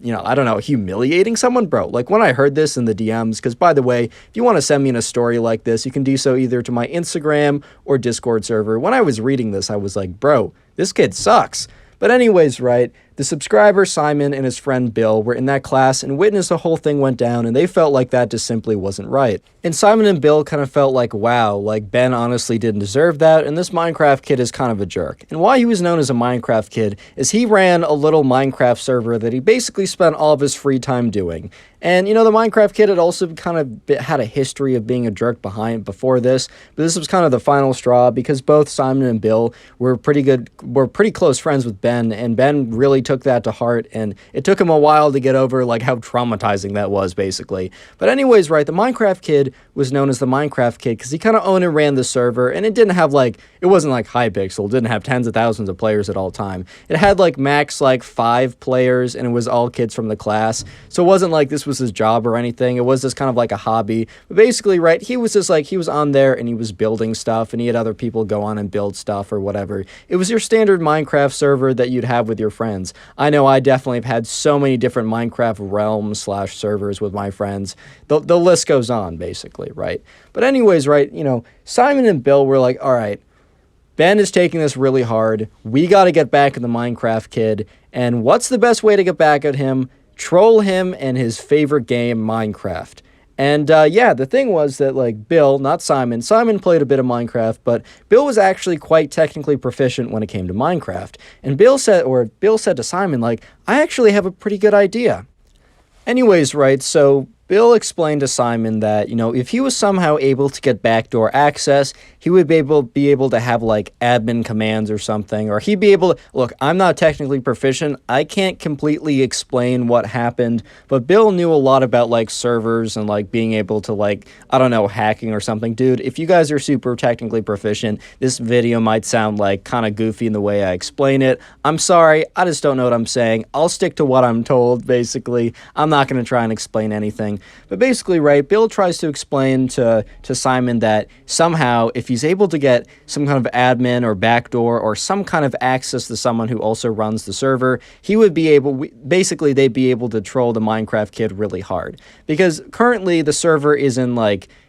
I don't know, humiliating someone, bro. When I heard this in the DMs, because by the way, if you want to send me in a story like this, you can do so either to my Instagram or Discord server. When I was reading this, I was like, bro, this kid sucks. But anyways, right, the subscriber Simon and his friend Bill were in that class and witnessed the whole thing went down, and they felt like that just simply wasn't right. And Simon and Bill kind of felt like, wow, like Ben honestly didn't deserve that, and this Minecraft kid is kind of a jerk. And why he was known as a Minecraft kid is he ran a little Minecraft server that he basically spent all of his free time doing. And, the Minecraft kid had also kind of had a history of being a jerk before this, but this was kind of the final straw because both Simon and Bill were pretty close friends with Ben, and Ben really took that to heart, and it took him a while to get over, like, how traumatizing that was, basically. But anyways, right, the Minecraft kid was known as the Minecraft kid because he kind of owned and ran the server, and it didn't have, it wasn't like Hypixel, it didn't have tens of thousands of players at all time. It had, max, 5 players, and it was all kids from the class, so it wasn't like this was his job or anything. It was just kind of like a hobby. But basically, right, he was just he was on there and he was building stuff and he had other people go on and build stuff or whatever. It was your standard Minecraft server that you'd have with your friends. I know I definitely have had so many different Minecraft realms / servers with my friends. The list goes on, basically, right? But anyways, right, Simon and Bill were like, all right, Ben is taking this really hard. We got to get back at the Minecraft kid. And what's the best way to get back at him? Troll him and his favorite game, Minecraft. And yeah, the thing was that Bill, not Simon, Simon played a bit of Minecraft, but Bill was actually quite technically proficient when it came to Minecraft. And Bill said to Simon, I actually have a pretty good idea. Anyways, right, so Bill explained to Simon that, if he was somehow able to get backdoor access, he would be able to have, admin commands or something, or he'd be able to, look, I'm not technically proficient, I can't completely explain what happened, but Bill knew a lot about, servers and, being able to, I don't know, hacking or something. Dude, if you guys are super technically proficient, this video might sound, kind of goofy in the way I explain it. I'm sorry, I just don't know what I'm saying. I'll stick to what I'm told, basically. I'm not going to try and explain anything. But basically, right, Bill tries to explain to Simon that somehow, if he's able to get some kind of admin or backdoor or some kind of access to someone who also runs the server, he would be able, basically, they'd be able to troll the Minecraft kid really hard. Because currently, the server is in,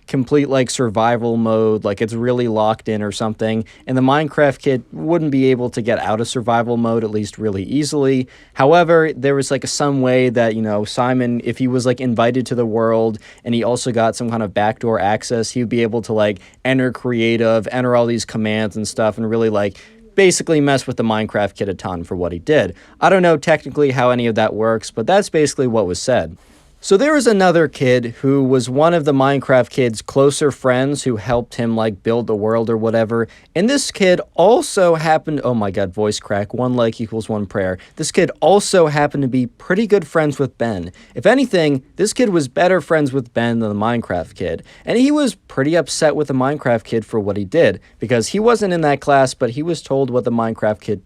complete survival mode, it's really locked in or something, and the Minecraft kid wouldn't be able to get out of survival mode, at least really easily. However, there was some way that, Simon, if he was invited to the world and he also got some kind of backdoor access, he would be able to enter creative, enter all these commands and stuff, and really basically mess with the Minecraft kid a ton for what he did. I don't know technically how any of that works, but that's basically what was said. So there was another kid who was one of the Minecraft kid's closer friends who helped him build the world or whatever. And this kid also happened, oh my god, voice crack, 1 like equals 1 prayer. This kid also happened to be pretty good friends with Ben. If anything, this kid was better friends with Ben than the Minecraft kid. And he was pretty upset with the Minecraft kid for what he did, because he wasn't in that class, but he was told what the Minecraft kid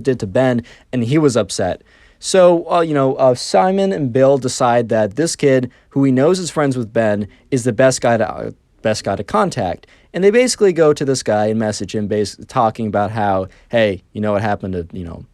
did to Ben, and he was upset. So, Simon and Bill decide that this kid, who he knows is friends with Ben, is the best guy to contact. And they basically go to this guy and message him, talking about how, hey, you know what happened to,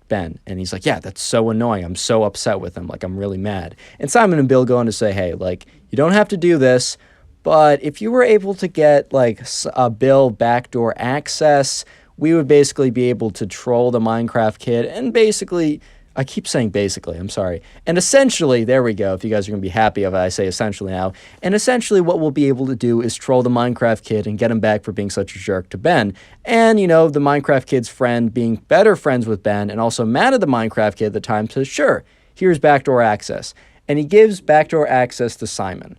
Ben? And he's like, yeah, that's so annoying. I'm so upset with him. I'm really mad. And Simon and Bill go on to say, hey, you don't have to do this, but if you were able to get, a Bill backdoor access, we would basically be able to troll the Minecraft kid and basically... I keep saying basically, I'm sorry. And essentially, there we go, if you guys are going to be happy of it, I say essentially now. And essentially what we'll be able to do is troll the Minecraft kid and get him back for being such a jerk to Ben. And, the Minecraft kid's friend being better friends with Ben and also mad at the Minecraft kid at the time says, sure, here's backdoor access. And he gives backdoor access to Simon.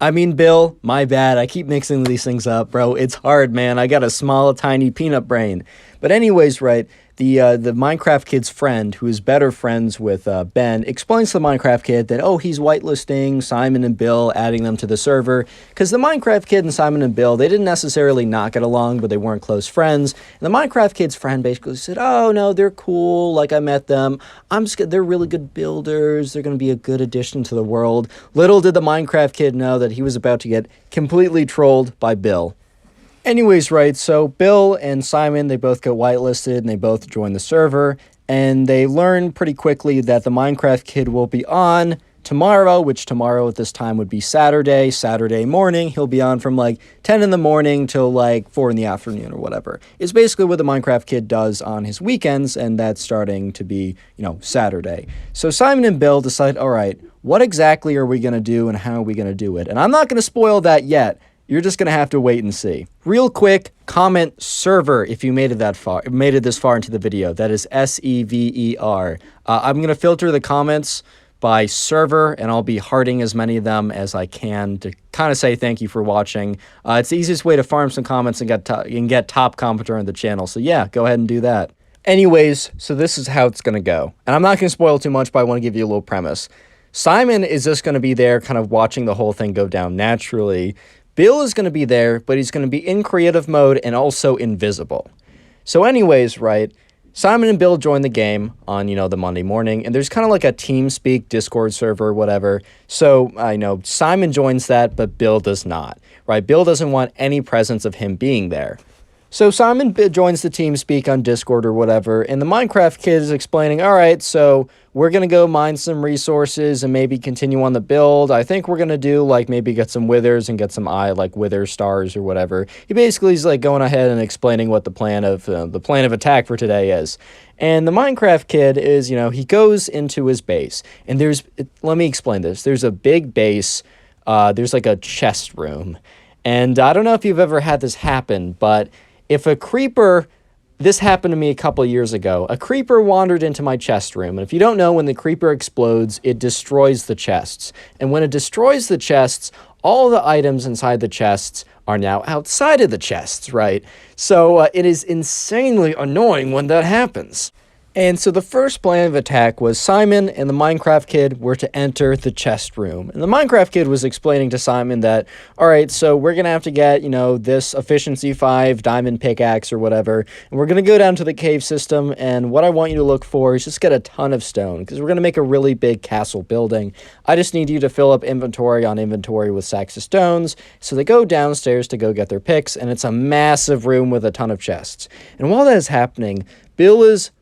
I mean, Bill, my bad, I keep mixing these things up, bro. It's hard, man. I got a small, tiny peanut brain. But anyways, right, the Minecraft kid's friend, who is better friends with Ben, explains to the Minecraft kid that, oh, he's whitelisting Simon and Bill, adding them to the server, because the Minecraft kid and Simon and Bill, they didn't necessarily not get along, but they weren't close friends. And the Minecraft kid's friend basically said, oh, no, they're cool, I met them. They're really good builders. They're going to be a good addition to the world. Little did the Minecraft kid know that he was about to get completely trolled by Bill. Anyways, right, so Bill and Simon, they both get whitelisted and they both join the server, and they learn pretty quickly that the Minecraft kid will be on tomorrow, which tomorrow at this time would be Saturday morning. He'll be on from like 10 in the morning till like 4 in the afternoon or whatever. It's basically what the Minecraft Kid does on his weekends, and that's starting to be, Saturday. So Simon and Bill decide, all right, what exactly are we going to do and how are we going to do it? And I'm not going to spoil that yet. You're just going to have to wait and see. Real quick, comment server if you made it this far into the video. That is SEVER. I'm going to filter the comments by server, and I'll be hearting as many of them as I can to kind of say thank you for watching. It's the easiest way to farm some comments and get top commenter on the channel. So yeah, go ahead and do that. Anyways, so this is how it's going to go. And I'm not going to spoil too much, but I want to give you a little premise. Simon is just going to be there kind of watching the whole thing go down naturally. Bill is going to be there, but he's going to be in creative mode and also invisible. So anyways, right, Simon and Bill join the game on, the Monday morning, and there's kind of like a TeamSpeak Discord server or whatever. So I know Simon joins that, but Bill does not, right? Bill doesn't want any presence of him being there. So Simon joins the TeamSpeak on Discord or whatever, and the Minecraft Kid is explaining, all right, so we're going to go mine some resources and maybe continue on the build. I think we're going to do, maybe get some withers and get some wither stars or whatever. He basically is, going ahead and explaining what the plan of attack for today is. And the Minecraft Kid is, he goes into his base, and let me explain this. There's a big base, there's like a chest room, and I don't know if you've ever had this happen, but if a creeper, this happened to me a couple years ago, a creeper wandered into my chest room, and if you don't know, when the creeper explodes, it destroys the chests. And when it destroys the chests, all the items inside the chests are now outside of the chests, right? So it is insanely annoying when that happens. And so the first plan of attack was Simon and the Minecraft Kid were to enter the chest room. And the Minecraft Kid was explaining to Simon that, all right, so we're going to have to get, this efficiency 5 diamond pickaxe or whatever. And we're going to go down to the cave system. And what I want you to look for is just get a ton of stone, because we're going to make a really big castle building. I just need you to fill up inventory on inventory with sacks of stones. So they go downstairs to go get their picks. And it's a massive room with a ton of chests. And while that is happening, Bill is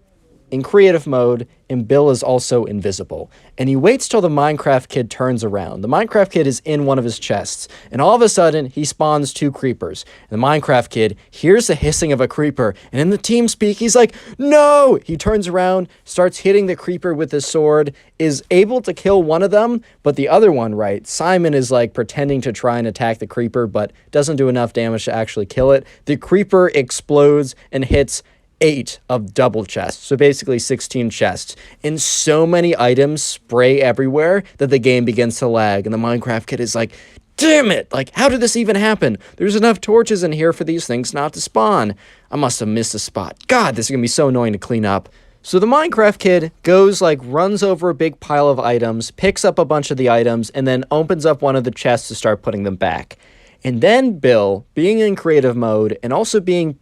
in creative mode, and Bill is also invisible. And he waits till the Minecraft Kid turns around. The Minecraft Kid is in one of his chests, and all of a sudden, he spawns 2 creepers. And the Minecraft Kid hears the hissing of a creeper, and in the TeamSpeak, he's like, no! He turns around, starts hitting the creeper with his sword, is able to kill one of them, but the other one, right, Simon is pretending to try and attack the creeper, but doesn't do enough damage to actually kill it. The creeper explodes and hits 8 of double chests, so basically 16 chests, and so many items spray everywhere that the game begins to lag, and the Minecraft Kid is like, damn it, how did this even happen? There's enough torches in here for these things not to spawn. I must have missed a spot. God, this is gonna be so annoying to clean up. So the Minecraft Kid goes, runs over a big pile of items, picks up a bunch of the items, and then opens up one of the chests to start putting them back. And then Bill, being in creative mode and also being,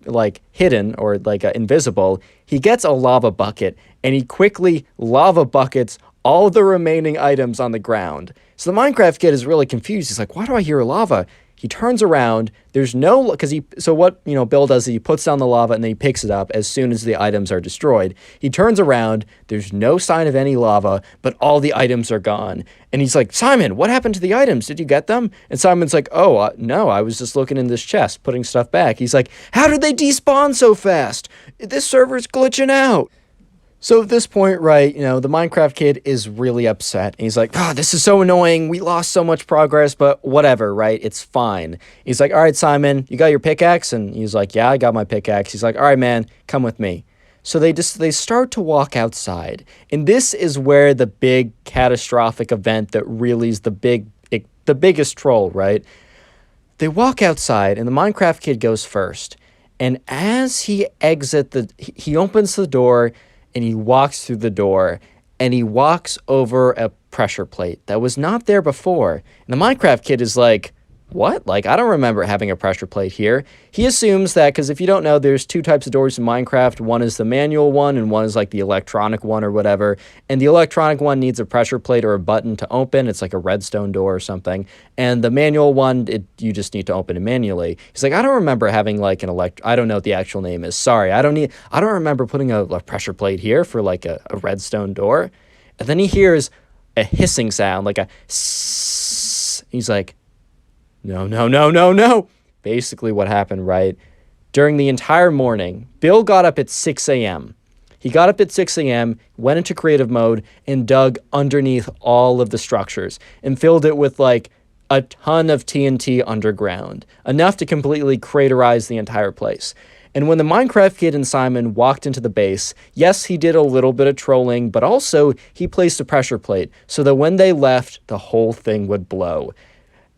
hidden or, invisible, he gets a lava bucket, and he quickly lava buckets all the remaining items on the ground. So the Minecraft Kid is really confused. He's like, why do I hear lava? He turns around, there's no, so what, Bill does is he puts down the lava and then he picks it up as soon as the items are destroyed. He turns around, there's no sign of any lava, but all the items are gone. And he's like, Simon, what happened to the items? Did you get them? And Simon's like, oh, no, I was just looking in this chest, putting stuff back. He's like, how did they despawn so fast? This server's glitching out. So at this point, right, the Minecraft Kid is really upset. He's like, oh, this is so annoying. We lost so much progress, but whatever, right? It's fine. He's like, all right, Simon, you got your pickaxe? And he's like, yeah, I got my pickaxe. He's like, all right, man, come with me. So they start to walk outside. And this is where the big catastrophic event that really is the biggest troll, right? They walk outside, and the Minecraft Kid goes first. And as he he opens the door, and he walks through the door, and he walks over a pressure plate that was not there before. And the Minecraft Kid is like, what? I don't remember having a pressure plate here. He assumes that, because if you don't know, there's 2 types of doors in Minecraft. One is the manual one, and one is the electronic one or whatever. And the electronic one needs a pressure plate or a button to open. It's like a redstone door or something. And the manual one, you just need to open it manually. He's like, I don't remember having I don't know what the actual name is. Sorry, I don't remember putting a pressure plate here for a redstone door. And then he hears, a hissing sound, like a sss. He's like, no, no, no, no, no. Basically what happened, right? During the entire morning, Bill got up at 6 a.m. He got up at 6 a.m., went into creative mode, and dug underneath all of the structures and filled it with like a ton of TNT underground, enough to completely craterize the entire place. And when the Minecraft Kid and Simon walked into the base, yes, he did a little bit of trolling, but also he placed a pressure plate so that when they left, the whole thing would blow.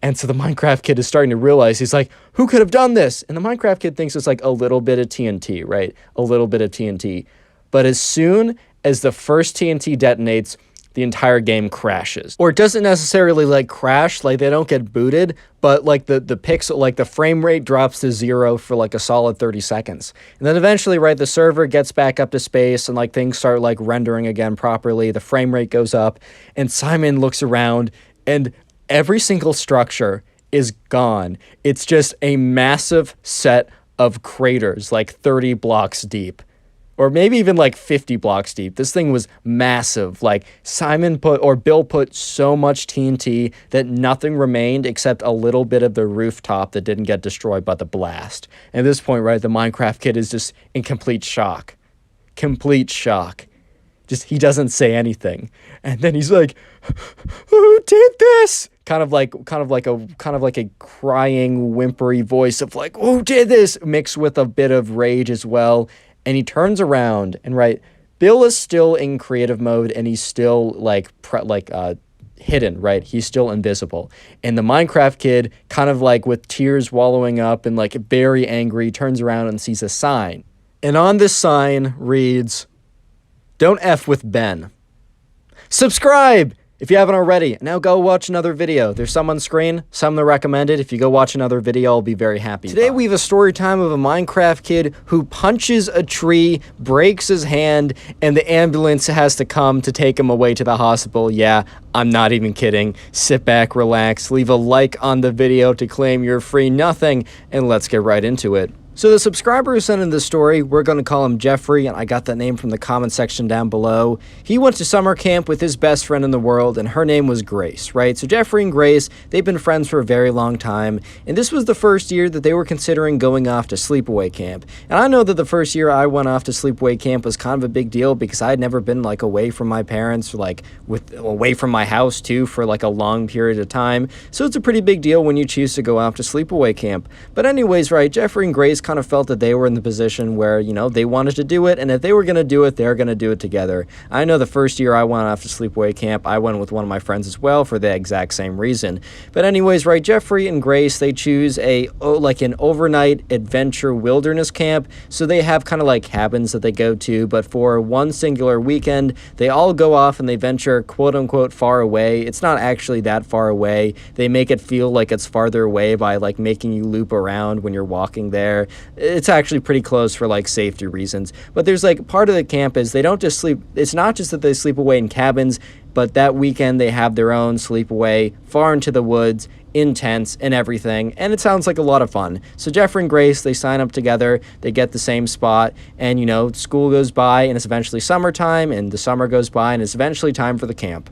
And so the Minecraft Kid is starting to realize, he's like, who could have done this? And the Minecraft Kid thinks it's like a little bit of TNT, right? A little bit of TNT. But as soon as the first TNT detonates, the entire game crashes. Or it doesn't necessarily like crash, like they don't get booted, but like the pixel, like the frame rate drops to 0 for like a solid 30 seconds. And then eventually, right, the server gets back up to space and like things start like rendering again properly. The frame rate goes up and Simon looks around and every single structure is gone. It's just a massive set of craters, like 30 blocks deep. Or maybe even like 50 blocks deep. This thing was massive. Like Bill put so much TNT that nothing remained except a little bit of the rooftop that didn't get destroyed by the blast. And at this point, right, the Minecraft Kid is just in complete shock. Complete shock. Just, he doesn't say anything. And then he's like, who did this? Kind of like a crying, whimpery voice of like, who did this? Mixed with a bit of rage as well. And he turns around and, right, Bill is still in creative mode and he's still hidden, right? He's still invisible. And the Minecraft Kid, kind of like with tears wallowing up and like very angry, turns around and sees a sign. And on this sign reads, "Don't F with Ben." Subscribe if you haven't already. Now go watch another video. There's some on screen, some that are recommended. If you go watch another video, I'll be very happy. Today we have a story time of a Minecraft kid who punches a tree, breaks his hand, and the ambulance has to come to take him away to the hospital. Yeah, I'm not even kidding. Sit back, relax, leave a like on the video to claim your free nothing, and let's get right into it. So the subscriber who sent in this story, we're going to call him Jeffrey, and I got that name from the comment section down below. He went to summer camp with his best friend in the world, and her name was Grace, right? So Jeffrey and Grace, they've been friends for a very long time, and this was the first year that they were considering going off to sleepaway camp. And I know that the first year I went off to sleepaway camp was kind of a big deal because I had never been like away from my parents, like away from my house too for like a long period of time. So it's a pretty big deal when you choose to go off to sleepaway camp. But anyways, right, Jeffrey and Grace kind of felt that they were in the position where, you know, they wanted to do it, and if they were going to do it, they're going to do it together. I know the first year I went off to sleepaway camp, I went with one of my friends as well for the exact same reason. But anyways, right, Jeffrey and Grace, they choose an overnight adventure wilderness camp, so they have kind of like cabins that they go to, but for one singular weekend, they all go off and they venture quote-unquote far away. It's not actually that far away. They make it feel like it's farther away by like making you loop around when you're walking there. It's actually pretty close for like safety reasons. But there's like part of the camp is they don't just sleep. It's not just that they sleep away in cabins, but that weekend they have their own sleepaway far into the woods, in tents and everything. And it sounds like a lot of fun. So Jeffrey and Grace, they sign up together, they get the same spot, and you know, school goes by and it's eventually summertime, and the summer goes by and it's eventually time for the camp.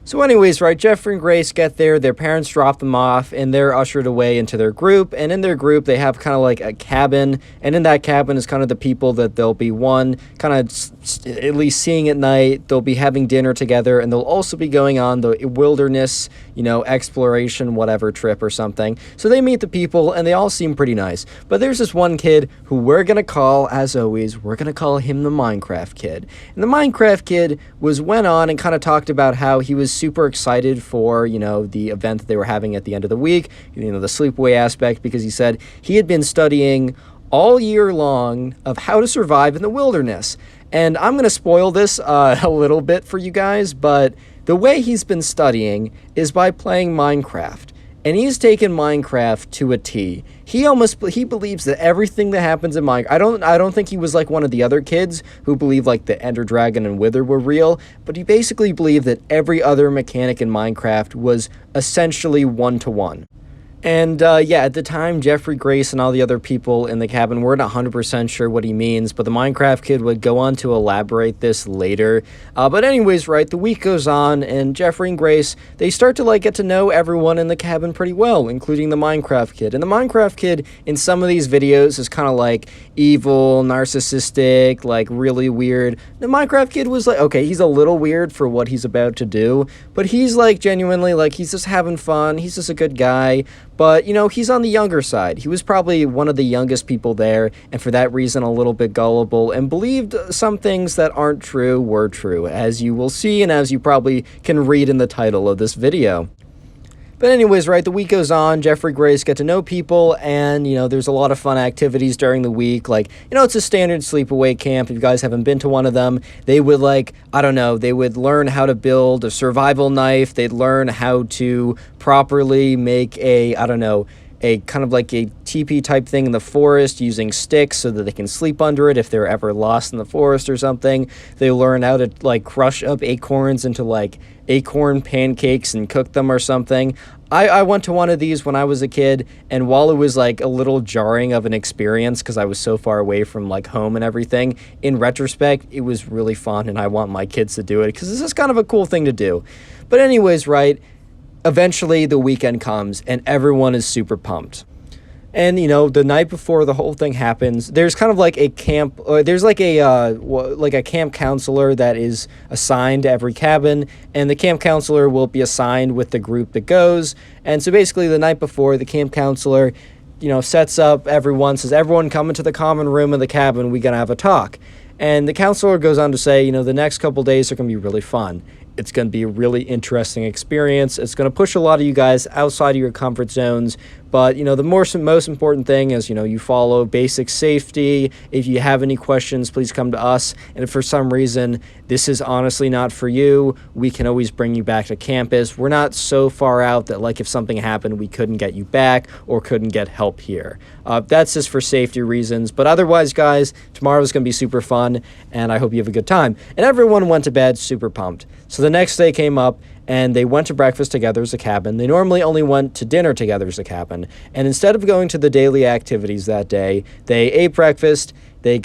So anyways, right, Jeffrey and Grace get there, their parents drop them off, and they're ushered away into their group, and in their group, they have kind of like a cabin, and in that cabin is kind of the people that they'll be kind of at least seeing at night, they'll be having dinner together, and they'll also be going on the wilderness, you know, exploration, whatever trip or something. So they meet the people, and they all seem pretty nice. But there's this one kid who we're going to call, as always, we're going to call him the Minecraft Kid. And the Minecraft Kid went on and kind of talked about how he was super excited for, you know, the event that they were having at the end of the week, you know, the sleepaway aspect, because he said he had been studying all year long of how to survive in the wilderness. And I'm going to spoil this a little bit for you guys, but the way he's been studying is by playing Minecraft. And he's taken Minecraft to a T. He believes that everything that happens in Minecraft, I don't think he was like one of the other kids who believed like the Ender Dragon and Wither were real, but he basically believed that every other mechanic in Minecraft was essentially one-to-one. And yeah, at the time, Jeffrey Grace and all the other people in the cabin weren't 100% sure what he means, but the Minecraft kid would go on to elaborate this later. But anyways, right, the week goes on, and Jeffrey and Grace, they start to like get to know everyone in the cabin pretty well, including the Minecraft kid. And the Minecraft kid in some of these videos is kind of like evil, narcissistic, like really weird. The Minecraft kid was like, okay, he's a little weird for what he's about to do, but he's like genuinely like he's just having fun. He's just a good guy. But, you know, he's on the younger side. He was probably one of the youngest people there, and for that reason, a little bit gullible, and believed some things that aren't true were true, as you will see, and as you probably can read in the title of this video. But anyways, right, the week goes on, Jeffrey Grace get to know people, and, you know, there's a lot of fun activities during the week, like, you know, it's a standard sleepaway camp. If you guys haven't been to one of them, they would, like, I don't know, they would learn how to build a survival knife, they'd learn how to properly make a, I don't know, a kind of like a teepee type thing in the forest using sticks so that they can sleep under it if they're ever lost in the forest or something. They learn how to like crush up acorns into like acorn pancakes and cook them or something. I went to one of these when I was a kid, and while it was like a little jarring of an experience because I was so far away from like home and everything, in retrospect, it was really fun, and I want my kids to do it because this is kind of a cool thing to do. But anyways, right, eventually the weekend comes and everyone is super pumped. And, you know, the night before the whole thing happens, there's kind of like a camp, or there's like a camp counselor that is assigned to every cabin, and the camp counselor will be assigned with the group that goes. And so basically the night before, the camp counselor, you know, sets up everyone, says, everyone come into the common room of the cabin, we gotta have a talk. And the counselor goes on to say, you know, the next couple days are gonna be really fun. It's going to be a really interesting experience. It's going to push a lot of you guys outside of your comfort zones. But, you know, the most important thing is, you know, you follow basic safety. If you have any questions, please come to us. And if for some reason this is honestly not for you, we can always bring you back to campus. We're not so far out that, like, if something happened, we couldn't get you back or couldn't get help here. That's just for safety reasons. But otherwise, guys, tomorrow's going to be super fun, and I hope you have a good time. And everyone went to bed super pumped. So the next day came up, and they went to breakfast together as a cabin. They normally only went to dinner together as a cabin. And instead of going to the daily activities that day, they ate breakfast. They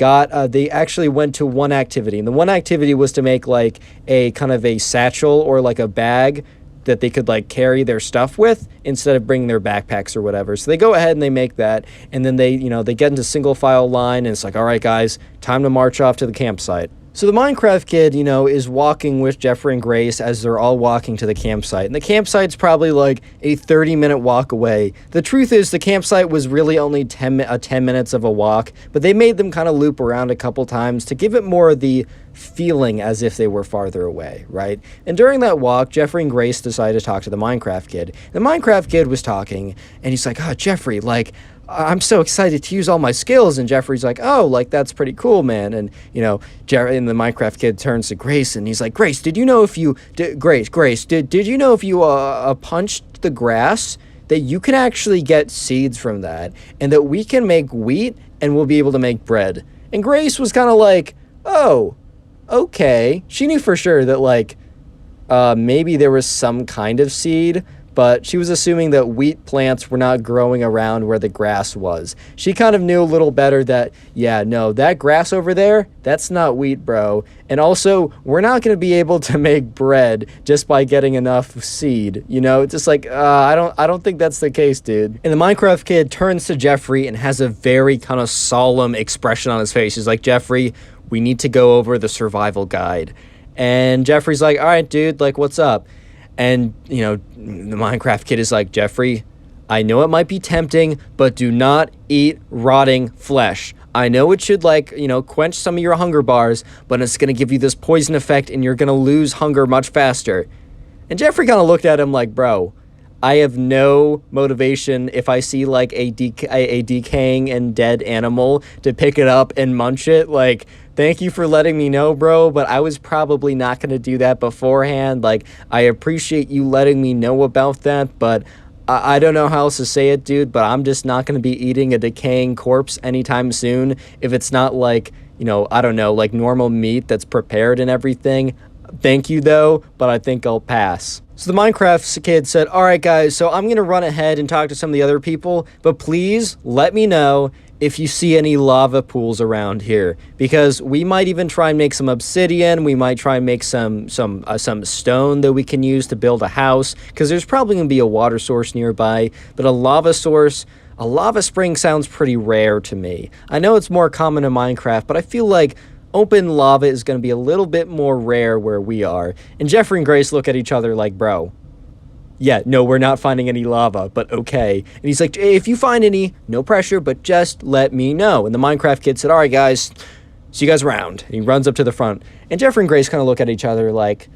actually went to one activity. And the one activity was to make like a kind of a satchel or like a bag that they could like carry their stuff with instead of bringing their backpacks or whatever. So they go ahead and they make that. And then they get into single file line, and it's like, all right, guys, time to march off to the campsite. So the Minecraft kid, you know, is walking with Jeffrey and Grace as they're all walking to the campsite. And the campsite's probably like a 30-minute walk away. The truth is the campsite was really only 10 minutes of a walk, but they made them kind of loop around a couple times to give it more of the feeling as if they were farther away, right? And during that walk, Jeffrey and Grace decided to talk to the Minecraft kid. The Minecraft kid was talking, and he's like, oh, Jeffrey, like, I'm so excited to use all my skills. And Jeffrey's like, oh, like, that's pretty cool, man. And, you know, and the Minecraft kid turns to Grace, and he's like, Grace, did you know if you, Grace, did you know if you punched the grass, that you can actually get seeds from that, and that we can make wheat, and we'll be able to make bread? And Grace was kind of like, oh, okay. She knew for sure that, like, maybe there was some kind of seed, but she was assuming that wheat plants were not growing around where the grass was. She kind of knew a little better that, yeah, no, that grass over there, that's not wheat, bro. And also, we're not going to be able to make bread just by getting enough seed. You know, it's just like, I don't think that's the case, dude. And the Minecraft kid turns to Jeffrey and has a very kind of solemn expression on his face. He's like, Jeffrey, we need to go over the survival guide. And Jeffrey's like, all right, dude, like, what's up? And, you know, the Minecraft kid is like, Jeffrey, I know it might be tempting, but do not eat rotting flesh. I know it should, like, you know, quench some of your hunger bars, but it's going to give you this poison effect, and you're going to lose hunger much faster. And Jeffrey kind of looked at him like, bro, I have no motivation if I see, like, a decaying and dead animal to pick it up and munch it. Like, thank you for letting me know, bro, but I was probably not going to do that beforehand. Like, I appreciate you letting me know about that, but I don't know how else to say it, dude, but I'm just not going to be eating a decaying corpse anytime soon if it's not, like, you know, I don't know, like normal meat that's prepared and everything. Thank you, though, but I think I'll pass. So the Minecraft kid said, all right, guys, so I'm going to run ahead and talk to some of the other people, but please let me know if you see any lava pools around here, because we might even try and make some obsidian. We might try and make some stone that we can use to build a house, because there's probably going to be a water source nearby, but a lava spring sounds pretty rare to me. I know it's more common in Minecraft, but I feel like open lava is going to be a little bit more rare where we are. And Jeffrey and Grace look at each other like, bro, yeah, no, we're not finding any lava, but okay. And he's like, if you find any, no pressure, but just let me know. And the Minecraft kid said, all right, guys, see you guys around. And he runs up to the front. And Jeffrey and Grace kind of look at each other like,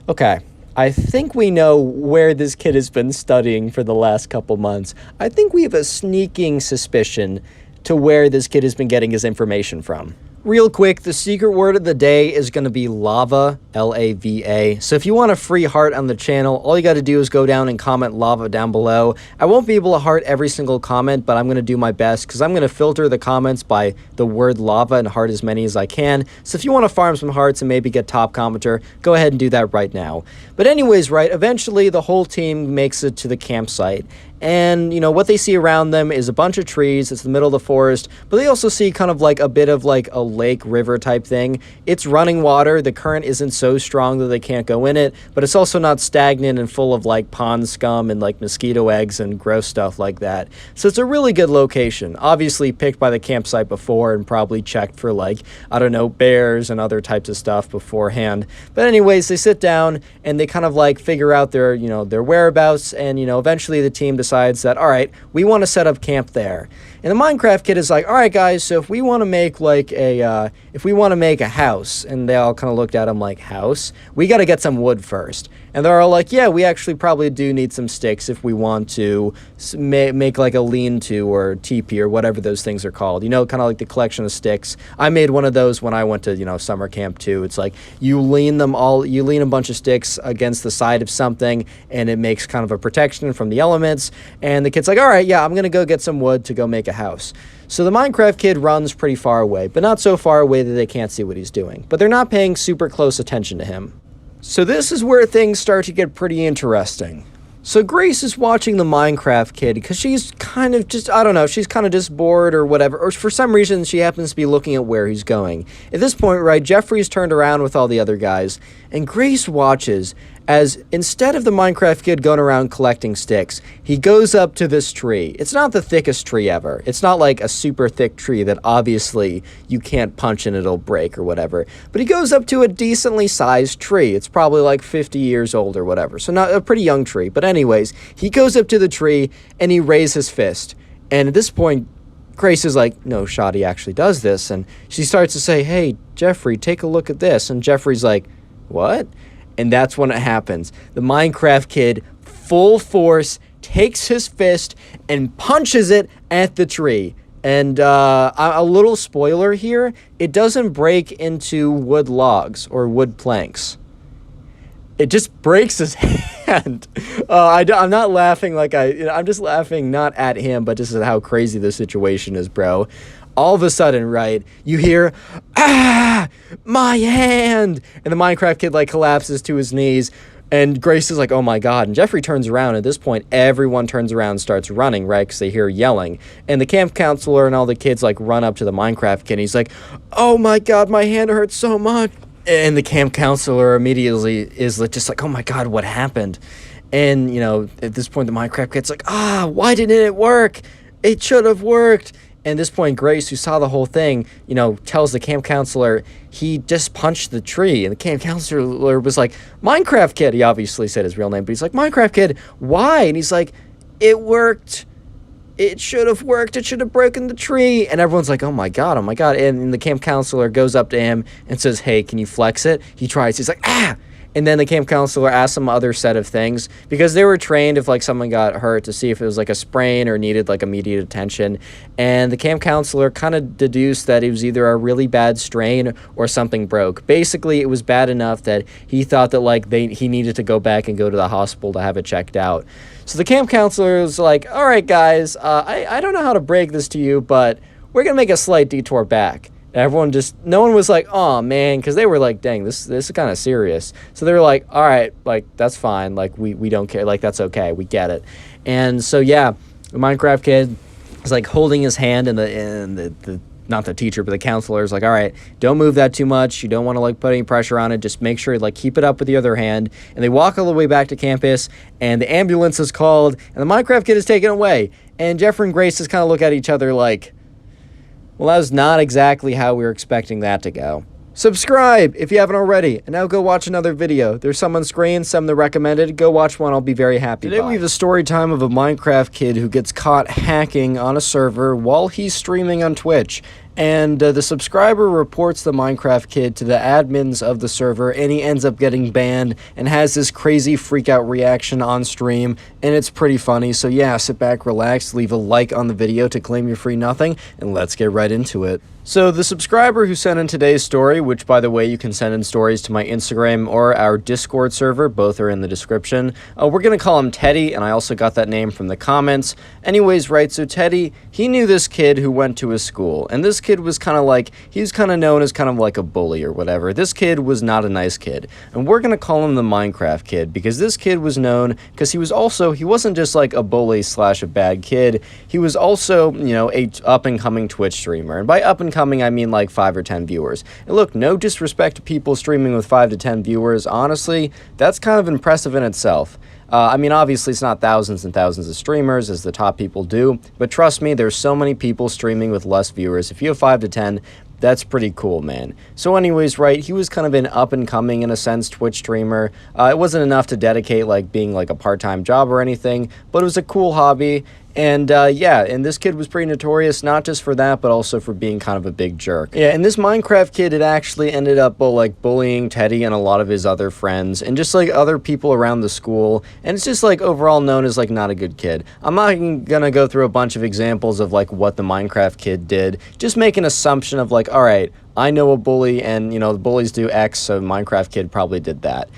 okay, I think we know where this kid has been studying for the last couple months. I think we have a sneaking suspicion to where this kid has been getting his information from. Real quick, the secret word of the day is going to be lava, L-A-V-A. So if you want a free heart on the channel, all you got to do is go down and comment lava down below. I won't be able to heart every single comment, but I'm going to do my best because I'm going to filter the comments by the word lava and heart as many as I can. So if you want to farm some hearts and maybe get top commenter, go ahead and do that right now. But anyways, right, eventually the whole team makes it to the campsite. And, you know, what they see around them is a bunch of trees. It's the middle of the forest. But they also see kind of like a bit of like a lake, river type thing. It's running water. The current isn't so strong that they can't go in it. But it's also not stagnant and full of like pond scum and like mosquito eggs and gross stuff like that. So it's a really good location. Obviously picked by the campsite before and probably checked for like, I don't know, bears and other types of stuff beforehand. But anyways, they sit down and they kind of like figure out their, you know, their whereabouts. And, you know, eventually the team decides that, all right, we want to set up camp there. And the Minecraft kid is like, all right, guys, so if we want to make like a, house, and they all kind of looked at him like, house? We got to get some wood first. And they're all like, yeah, we actually probably do need some sticks if we want to make like a lean-to or teepee or whatever those things are called. You know, kind of like the collection of sticks. I made one of those when I went to, you know, summer camp too. It's like you lean a bunch of sticks against the side of something, and it makes kind of a protection from the elements. And the kid's like, all right, yeah, I'm going to go get some wood to go make a house. So the Minecraft kid runs pretty far away, but not so far away that they can't see what he's doing. But they're not paying super close attention to him. So this is where things start to get pretty interesting. So Grace is watching the Minecraft kid because she's kind of just, I don't know, she's kind of just bored or whatever. Or for some reason, she happens to be looking at where he's going. At this point, right, Jeffrey's turned around with all the other guys. And Grace watches as instead of the Minecraft kid going around collecting sticks, he goes up to this tree. It's not the thickest tree ever. It's not like a super thick tree that obviously you can't punch and it'll break or whatever. But he goes up to a decently sized tree. It's probably like 50 years old or whatever. So not a pretty young tree. But anyways, he goes up to the tree and he raises his fist. And at this point, Grace is like, no shot he actually does this. And she starts to say, hey, Jeffrey, take a look at this. And Jeffrey's like, what? And that's when it happens. The Minecraft kid, full force, takes his fist and punches it at the tree. And a little spoiler here, it doesn't break into wood logs or wood planks. It just breaks his hand. I'm not laughing like I'm just laughing not at him, but just at how crazy the situation is, bro. All of a sudden, right, you hear, ah, my hand! And the Minecraft kid, like, collapses to his knees, and Grace is like, oh my god. And Jeffrey turns around. At this point, everyone turns around and starts running, right, because they hear yelling. And the camp counselor and all the kids, like, run up to the Minecraft kid, and he's like, oh my god, my hand hurts so much. And the camp counselor immediately is just like, oh my god, what happened? And, you know, at this point, the Minecraft kid's like, why didn't it work? It should have worked. And at this point, Grace, who saw the whole thing, you know, tells the camp counselor he just punched the tree. And the camp counselor was like, Minecraft kid. He obviously said his real name, but he's like, Minecraft kid, why? And he's like, it worked. It should have worked. It should have broken the tree. And everyone's like, oh my god, oh my god. And the camp counselor goes up to him and says, hey, can you flex it? He tries. He's like, ah! And then the camp counselor asked some other set of things because they were trained if like someone got hurt to see if it was like a sprain or needed like immediate attention. And the camp counselor kind of deduced that it was either a really bad strain or something broke. Basically, it was bad enough that he thought that like he needed to go back and go to the hospital to have it checked out. So the camp counselor was like, all right, guys, I don't know how to break this to you, but we're going to make a slight detour back. Everyone just, no one was like, oh man, because they were like, dang, this is kind of serious. So they were like, all right, like, that's fine. Like, we don't care. Like, that's okay. We get it. And so, yeah, the Minecraft kid is like holding his hand, and the not the teacher, but the counselor is like, all right, don't move that too much. You don't want to like put any pressure on it. Just make sure like keep it up with the other hand. And they walk all the way back to campus, and the ambulance is called, and the Minecraft kid is taken away. And Jeffrey and Grace just kind of look at each other like, well, that was not exactly how we were expecting that to go. Subscribe if you haven't already, and now go watch another video. There's some on screen, some that recommended. Go watch one, I'll be very happy. Today we have a story time of a Minecraft kid who gets caught hacking on a server while he's streaming on Twitch. And the subscriber reports the Minecraft kid to the admins of the server, and he ends up getting banned and has this crazy freak-out reaction on stream, and it's pretty funny. So yeah, sit back, relax, leave a like on the video to claim your free nothing, and let's get right into it. So the subscriber who sent in today's story, which by the way, you can send in stories to my Instagram or our Discord server, both are in the description. We're going to call him Teddy, and I also got that name from the comments. Anyways, right, so Teddy, he knew this kid who went to his school, and this kid was kind of like, he was kind of known as kind of like a bully or whatever. This kid was not a nice kid, and we're going to call him the Minecraft kid, because this kid was known, because he wasn't just like a bully slash a bad kid, he was also, you know, a up-and-coming Twitch streamer, and by up-and-coming, I mean like 5 or 10 viewers. And look, no disrespect to people streaming with 5 to 10 viewers, honestly, that's kind of impressive in itself. I mean, obviously, it's not thousands and thousands of streamers, as the top people do, but trust me, there's so many people streaming with less viewers. If you have 5 to 10, that's pretty cool, man. So anyways, right, he was kind of an up-and-coming, in a sense, Twitch streamer. It wasn't enough to dedicate, like, being, like, a part-time job or anything, but it was a cool hobby. And, yeah, and this kid was pretty notorious, not just for that, but also for being kind of a big jerk. Yeah, and this Minecraft kid had actually ended up, like, bullying Teddy and a lot of his other friends, and just, like, other people around the school, and it's just, like, overall known as, like, not a good kid. I'm not gonna go through a bunch of examples of, like, what the Minecraft kid did, just make an assumption of, like, alright, I know a bully, and, you know, the bullies do X, so Minecraft kid probably did that.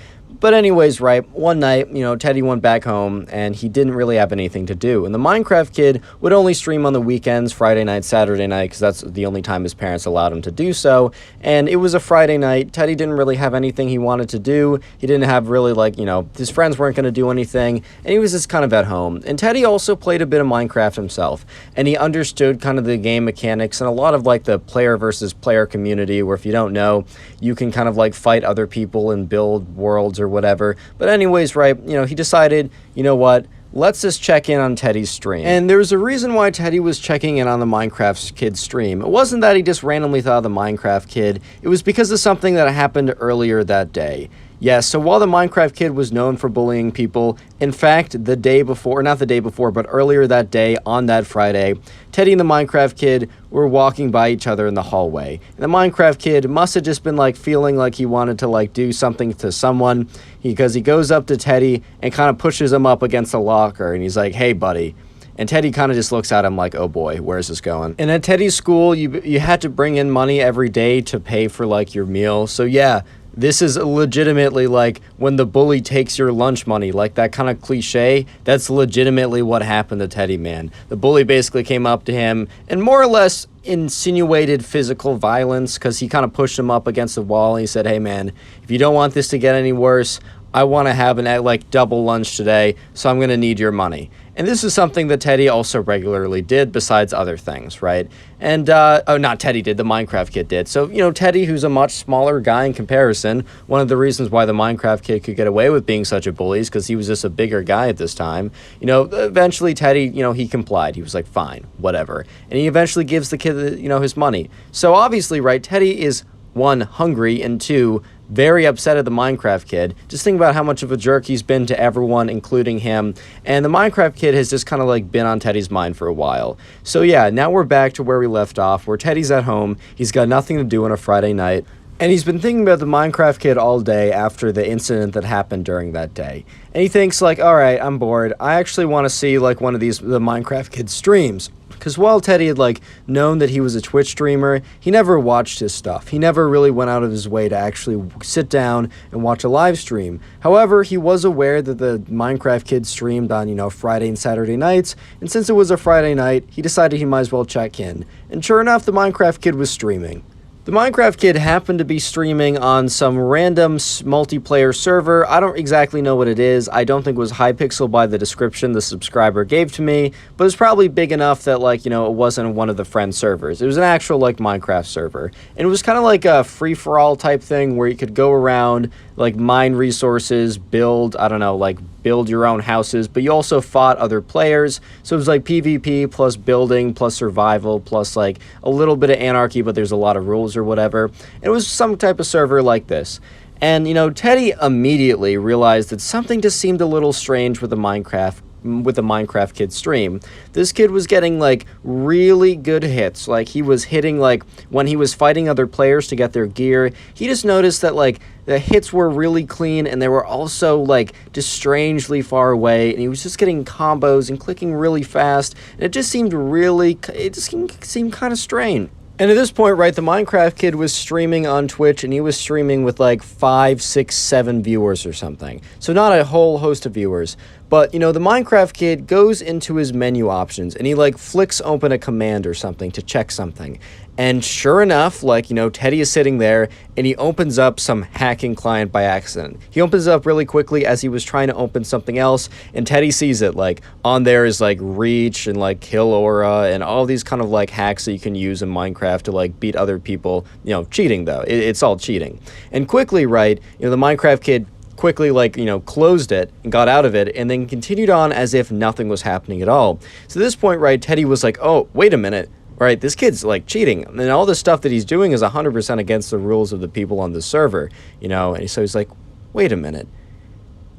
But anyways, right, one night, you know, Teddy went back home, and he didn't really have anything to do. And the Minecraft kid would only stream on the weekends, Friday night, Saturday night, because that's the only time his parents allowed him to do so. And it was a Friday night. Teddy didn't really have anything he wanted to do. He didn't have really, like, you know, his friends weren't going to do anything, and he was just kind of at home. And Teddy also played a bit of Minecraft himself, and he understood kind of the game mechanics and a lot of, like, the player versus player community, where if you don't know, you can kind of, like, fight other people and build worlds or whatever. But anyways, right, you know, he decided, you know what, let's just check in on Teddy's stream. And there's a reason why Teddy was checking in on the Minecraft kid's stream. It wasn't that he just randomly thought of the Minecraft kid, it was because of something that happened earlier that day. Yes, so while the Minecraft kid was known for bullying people, in fact, the day before, not the day before, but earlier that day, on that Friday, Teddy and the Minecraft kid were walking by each other in the hallway. And the Minecraft kid must have just been, like, feeling like he wanted to, like, do something to someone, because he goes up to Teddy and kind of pushes him up against a locker, and he's like, hey, buddy. And Teddy kind of just looks at him like, oh boy, where's this going? And at Teddy's school, you had to bring in money every day to pay for, like, your meal. So yeah, this is legitimately like when the bully takes your lunch money, like that kind of cliche. That's legitimately what happened to Teddy, man. The bully basically came up to him and more or less insinuated physical violence, because he kind of pushed him up against the wall and he said, hey man, if you don't want this to get any worse, I want to have an, like, double lunch today, so I'm going to need your money. And this is something that Teddy also regularly did, besides other things, right? And, oh, not Teddy did, the Minecraft kid did. So, you know, Teddy, who's a much smaller guy in comparison, one of the reasons why the Minecraft kid could get away with being such a bully is because he was just a bigger guy at this time. You know, eventually Teddy, you know, he complied. He was like, fine, whatever. And he eventually gives the kid, you know, his money. So obviously, right, Teddy is, 1, hungry, and 2, very upset at the Minecraft kid. Just think about how much of a jerk he's been to everyone, including him. And the Minecraft kid has just kind of, like, been on Teddy's mind for a while. So yeah, now we're back to where we left off, where Teddy's at home. He's got nothing to do on a Friday night. And he's been thinking about the Minecraft kid all day after the incident that happened during that day. And he thinks, like, alright, I'm bored. I actually want to see, like, one of the Minecraft kid's streams. Because while Teddy had, like, known that he was a Twitch streamer, he never watched his stuff. He never really went out of his way to actually sit down and watch a live stream. However, he was aware that the Minecraft kid streamed on, you know, Friday and Saturday nights, and since it was a Friday night, he decided he might as well check in. And sure enough, the Minecraft kid was streaming. The Minecraft kid happened to be streaming on some random multiplayer server. I don't exactly know what it is. I don't think it was Hypixel by the description the subscriber gave to me, but it was probably big enough that, like, you know, it wasn't one of the friend servers. It was an actual, like, Minecraft server. And it was kind of like a free-for-all type thing where you could go around, like, mine resources, build, I don't know, like, build your own houses, but you also fought other players. So it was like PvP plus building plus survival plus like a little bit of anarchy, but there's a lot of rules or whatever. And it was some type of server like this. And, you know, Teddy immediately realized that something just seemed a little strange with the Minecraft kid stream. This kid was getting like really good hits. Like he was hitting, like when he was fighting other players to get their gear, he just noticed that like the hits were really clean and they were also like just strangely far away, and he was just getting combos and clicking really fast, and it just seemed kind of strange. And at this point, right, the Minecraft kid was streaming on Twitch, and he was streaming with like 5, 6, 7 viewers or something. So not a whole host of viewers. But, you know, the Minecraft kid goes into his menu options, and he like flicks open a command or something to check something. And sure enough, like, you know, Teddy is sitting there, and he opens up some hacking client by accident. He opens it up really quickly as he was trying to open something else, and Teddy sees it. Like, on there is, like, reach and, like, kill aura and all these kind of, like, hacks that you can use in Minecraft to, like, beat other people. You know, cheating, though. It's all cheating. And quickly, right, you know, the Minecraft kid quickly, like, you know, closed it and got out of it and then continued on as if nothing was happening at all. So at this point, right, Teddy was like, oh, wait a minute. Right, this kid's like cheating, and all the stuff that he's doing is 100% against the rules of the people on the server, you know. And so he's like, wait a minute,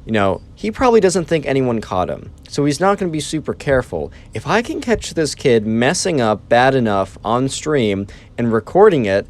you know, he probably doesn't think anyone caught him, so he's not going to be super careful. If I can catch this kid messing up bad enough on stream and recording it,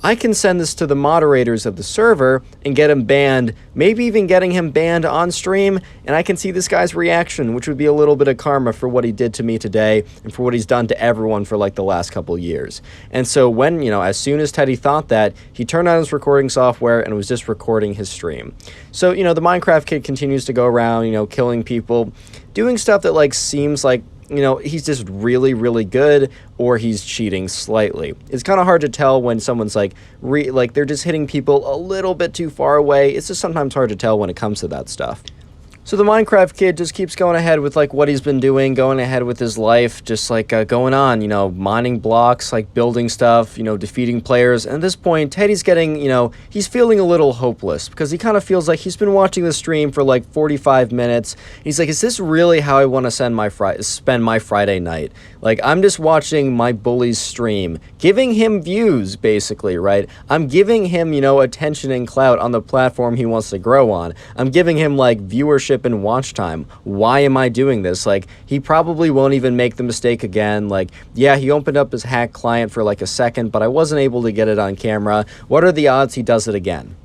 I can send this to the moderators of the server and get him banned, maybe even getting him banned on stream, and I can see this guy's reaction, which would be a little bit of karma for what he did to me today and for what he's done to everyone for like the last couple years. And so when, you know, as soon as Teddy thought that, he turned on his recording software and was just recording his stream. So, you know, the Minecraft kid continues to go around, you know, killing people, doing stuff that like seems like, you know, he's just really, really good, or he's cheating slightly. It's kind of hard to tell when someone's like, they're just hitting people a little bit too far away. It's just sometimes hard to tell when it comes to that stuff. So the Minecraft kid just keeps going ahead with like what he's been doing, going ahead with his life, just like going on, you know, mining blocks, like building stuff, you know, defeating players. And at this point, Teddy's getting, you know, he's feeling a little hopeless because he kind of feels like he's been watching the stream for like 45 minutes. He's like, is this really how I want to spend my Friday night? Like, I'm just watching my bully's stream, giving him views, basically, right? I'm giving him, you know, attention and clout on the platform he wants to grow on. I'm giving him like viewership and watch time. Why am I doing this? Like, he probably won't even make the mistake again. Like, yeah, he opened up his hack client for like a second, but I wasn't able to get it on camera. What are the odds he does it again?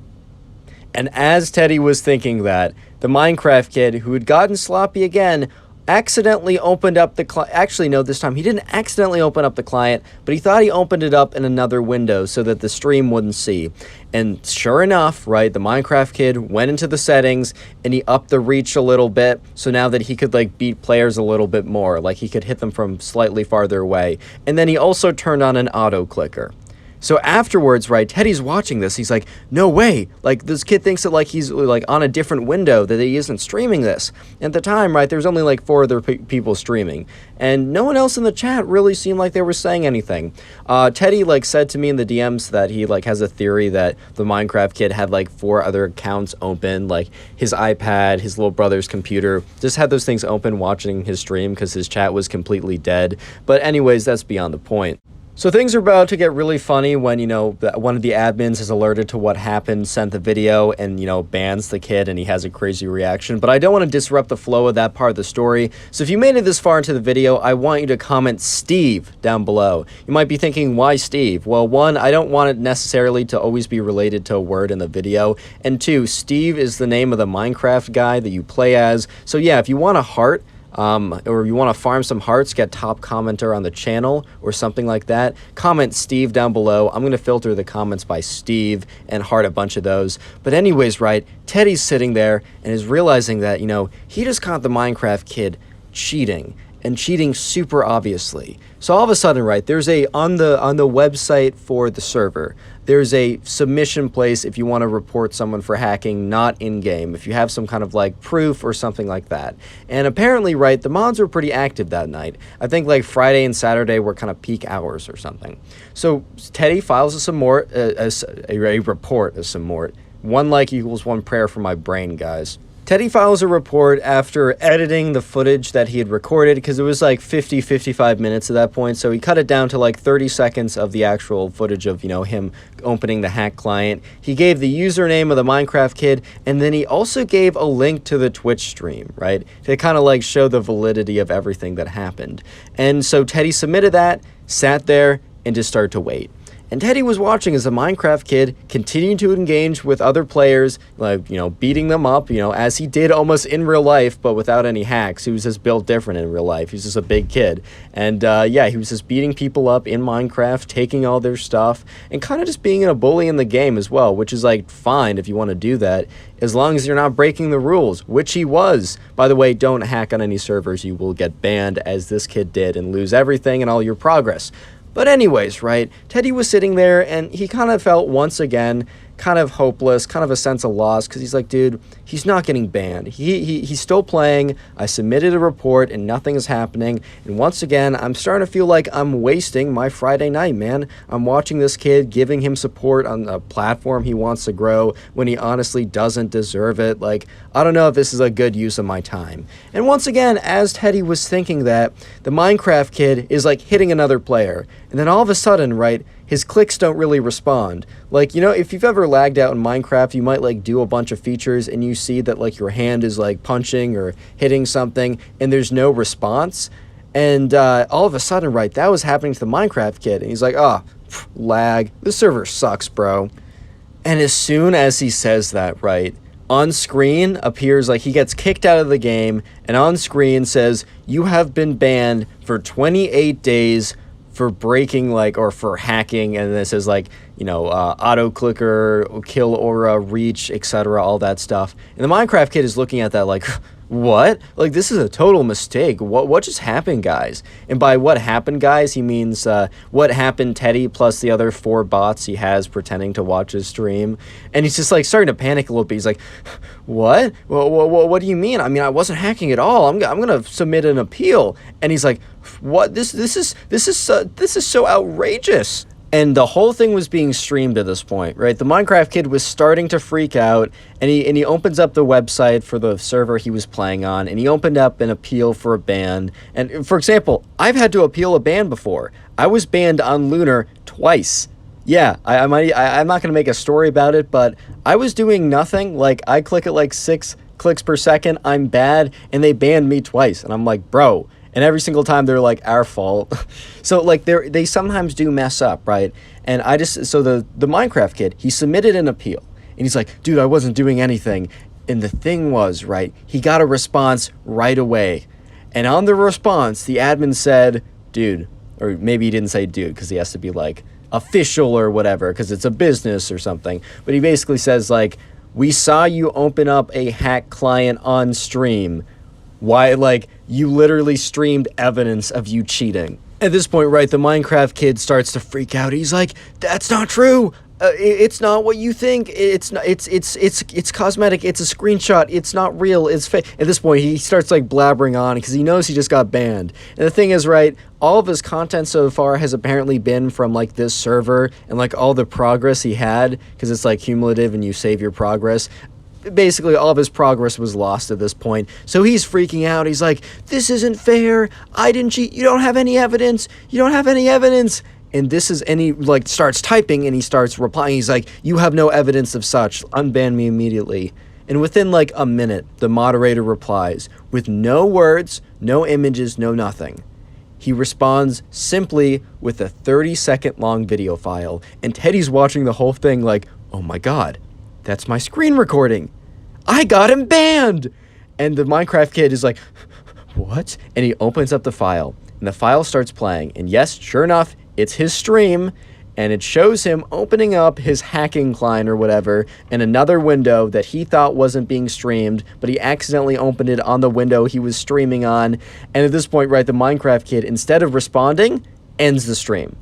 And as Teddy was thinking that, the Minecraft kid, who had gotten sloppy again, accidentally opened up the client. Actually, no, this time he didn't accidentally open up the client, but he thought he opened it up in another window so that the stream wouldn't see. And sure enough, right, the Minecraft kid went into the settings and he upped the reach a little bit, so now that he could like beat players a little bit more, like he could hit them from slightly farther away. And then he also turned on an auto clicker. So afterwards, right, Teddy's watching this. He's like, no way. Like, this kid thinks that, like, he's, like, on a different window, that he isn't streaming this. And at the time, right, there's only, like, 4 other people streaming. And no one else in the chat really seemed like they were saying anything. Teddy, like, said to me in the DMs that he, like, has a theory that the Minecraft kid had, like, 4 other accounts open. Like, his iPad, his little brother's computer, just had those things open watching his stream because his chat was completely dead. But anyways, that's beyond the point. So things are about to get really funny when, you know, one of the admins is alerted to what happened, sent the video, and, you know, bans the kid, and he has a crazy reaction. But I don't want to disrupt the flow of that part of the story. So if you made it this far into the video, I want you to comment Steve down below. You might be thinking, why Steve? Well, 1, I don't want it necessarily to always be related to a word in the video. And 2, Steve is the name of the Minecraft guy that you play as. So yeah, if you want a heart, or you want to farm some hearts, get top commenter on the channel or something like that, comment Steve down below. I'm going to filter the comments by Steve and heart a bunch of those. But anyways, right, Teddy's sitting there and is realizing that, you know, he just caught the Minecraft kid cheating. and cheating super obviously. So all of a sudden, right, there's on the website for the server, there's a submission place if you want to report someone for hacking not in-game, if you have some kind of like proof or something like that. And apparently, right, the mods were pretty active that night. I think like Friday and Saturday were kind of peak hours or something. So Teddy files a report of some more. One like equals one prayer for my brain, guys. Teddy files a report after editing the footage that he had recorded, because it was like 55 minutes at that point, so he cut it down to like 30 seconds of the actual footage of, him opening the hack client. He gave the username of the Minecraft kid, and then he also gave a link to the Twitch stream, right? To kind of like show the validity of everything that happened. And so Teddy submitted that, sat there, and just started to wait. And Teddy was watching as a Minecraft kid continued to engage with other players, like, beating them up, as he did almost in real life, but without any hacks. He was just built different in real life. He was just a big kid. And he was just beating people up in Minecraft, taking all their stuff, and kind of just being a bully in the game as well, which is like fine if you want to do that, as long as you're not breaking the rules, which he was. By the way, don't hack on any servers. You will get banned, as this kid did, and lose everything and all your progress. But anyways, right, Teddy was sitting there, and he kind of felt once again kind of hopeless, kind of a sense of loss, because he's like, dude, he's not getting banned. He's still playing. I submitted a report, and nothing is happening. And once again, I'm starting to feel like I'm wasting my Friday night, man. I'm watching this kid, giving him support on a platform he wants to grow when he honestly doesn't deserve it. Like, I don't know if this is a good use of my time. And once again, as Teddy was thinking that, the Minecraft kid is like hitting another player. And then all of a sudden, right, his clicks don't really respond. Like, if you've ever lagged out in Minecraft, you might like do a bunch of features and you see that like your hand is like punching or hitting something and there's no response. And all of a sudden, right, that was happening to the Minecraft kid. And he's like, lag. This server sucks, bro. And as soon as he says that, right, on screen appears like he gets kicked out of the game, and on screen says, you have been banned for 28 days for breaking or for hacking, and this is auto clicker, kill aura, reach, etc., all that stuff. And the Minecraft kid is looking at that like, what? Like, this is a total mistake. What just happened, guys? And by what happened, guys, he means what happened Teddy plus the other 4 bots he has pretending to watch his stream. And he's just starting to panic a little bit. He's like, what? What do you mean? I mean, I wasn't hacking at all. I'm gonna submit an appeal. And he's like, what? This is so outrageous. And the whole thing was being streamed at this point, right? The Minecraft kid was starting to freak out, and he opens up the website for the server he was playing on, and he opened up an appeal for a ban. And for example, I've had to appeal a ban before. I was banned on Lunar twice. Yeah, I'm not going to make a story about it, but I was doing nothing. Like, I click at 6 clicks per second, I'm bad, and they banned me twice. And I'm like, bro. And every single time they're like, our fault. So they sometimes do mess up, right? And so the Minecraft kid, he submitted an appeal. And he's like, dude, I wasn't doing anything. And the thing was, right, he got a response right away. And on the response, the admin said, dude, or maybe he didn't say dude, because he has to be official or whatever, because it's a business or something. But he basically says we saw you open up a hack client on stream. Why, you literally streamed evidence of you cheating. At this point, right, the Minecraft kid starts to freak out. He's like, that's not true. It's not what you think. It's cosmetic. It's a screenshot. It's not real. It's fake. At this point, he starts blabbering on because he knows he just got banned. And the thing is, right, all of his content so far has apparently been from this server and all the progress he had, because it's cumulative and you save your progress. Basically, all of his progress was lost at this point. So he's freaking out. He's like, this isn't fair. I didn't cheat. You don't have any evidence. You don't have any evidence. And he starts typing and he starts replying. He's like, you have no evidence of such. Unban me immediately. And within a minute, the moderator replies with no words, no images, no nothing. He responds simply with a 30-second long video file. And Teddy's watching the whole thing oh my God, that's my screen recording. I got him banned. And the Minecraft kid is like, what? And he opens up the file, and the file starts playing. And yes, sure enough, it's his stream. and it shows him opening up his hacking client or whatever in another window that he thought wasn't being streamed, but he accidentally opened it on the window he was streaming on. And at this point, right, the Minecraft kid, instead of responding, ends the stream.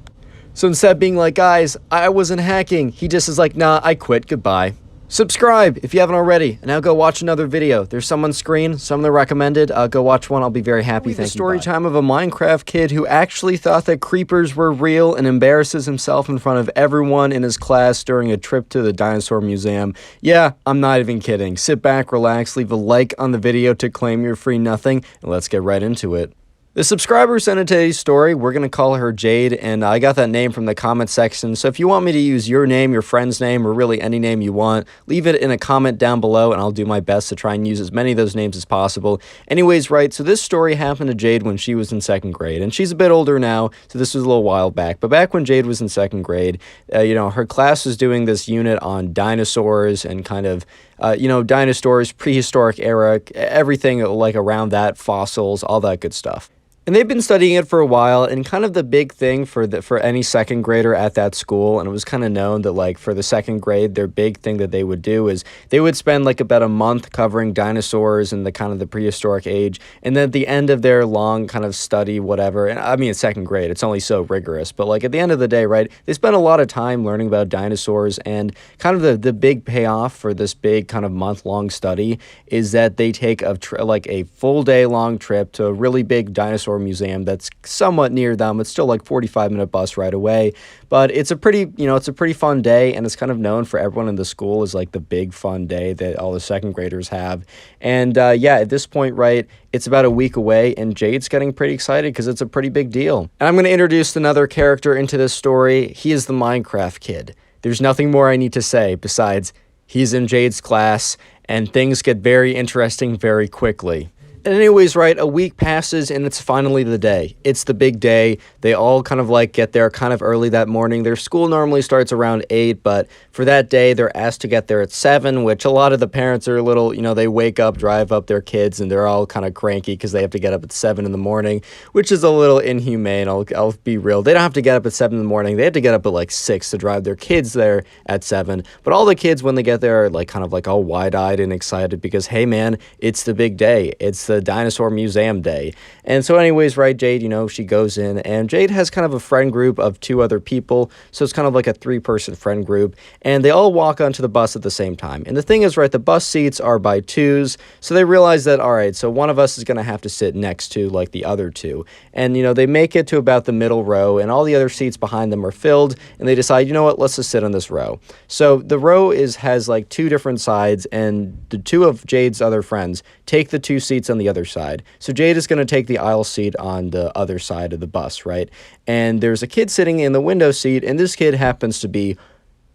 So instead of being like, guys, I wasn't hacking, he just is like, nah, I quit, goodbye. Subscribe if you haven't already, and now go watch another video. There's some on screen, some that are recommended. Go watch one, I'll be very happy. Thank you. Story time of a Minecraft kid who actually thought that creepers were real and embarrasses himself in front of everyone in his class during a trip to the Dinosaur Museum. Yeah, I'm not even kidding. Sit back, relax, leave a like on the video to claim your free nothing, and let's get right into it. The subscriber sent in today's story. We're going to call her Jade, and I got that name from the comment section. So if you want me to use your name, your friend's name, or really any name you want, leave it in a comment down below, and I'll do my best to try and use as many of those names as possible. Anyways, right, so this story happened to Jade when she was in 2nd grade, and she's a bit older now, so this was a little while back. But back when Jade was in 2nd grade, her class was doing this unit on dinosaurs and kind of dinosaurs, prehistoric era, everything like around that, fossils, all that good stuff. And they've been studying it for a while, and kind of the big thing for any 2nd grader at that school, and it was kind of known that like for the 2nd grade, their big thing that they would do is they would spend like about a month covering dinosaurs and the kind of the prehistoric age, and then at the end of their long kind of study, whatever, and I mean it's 2nd grade, it's only so rigorous, but like at the end of the day, right, they spend a lot of time learning about dinosaurs, and kind of the big payoff for this big kind of month-long study is that they take a full day-long trip to a really big dinosaur museum that's somewhat near them. It's still like 45-minute bus ride away, but it's a pretty fun day, and it's kind of known for everyone in the school as like the big fun day that all the 2nd graders have. And yeah, at this point, right, it's about a week away, and Jade's getting pretty excited because it's a pretty big deal. And I'm going to introduce another character into this story. He is the Minecraft kid. There's nothing more I need to say besides he's in Jade's class, and things get very interesting very quickly. And anyways, right, a week passes, and it's finally the day. It's the big day. They all kind of like get there kind of early that morning. Their school normally starts around 8, but for that day, they're asked to get there at 7, which a lot of the parents are a little, they wake up, drive up their kids, and they're all kind of cranky because they have to get up at 7 in the morning, which is a little inhumane. I'll be real. They don't have to get up at 7 in the morning. They have to get up at like 6 to drive their kids there at 7. But all the kids, when they get there, are like kind of like all wide-eyed and excited because, hey, man, it's the big day. It's the Dinosaur Museum day. And so anyways, right, Jade, she goes in, and Jade has kind of a friend group of 2 other people, so it's kind of like a 3-person friend group, and they all walk onto the bus at the same time. And the thing is, right, the bus seats are by 2s, so they realize that, all right, so one of us is going to have to sit next to like the other 2. And they make it to about the middle row, and all the other seats behind them are filled, and they decide, you know what, let's just sit on this row. So the row has like 2 different sides, and the 2 of Jade's other friends take the 2 seats on the other side. So Jade is going to take the aisle seat on the other side of the bus, right? And there's a kid sitting in the window seat, and this kid happens to be,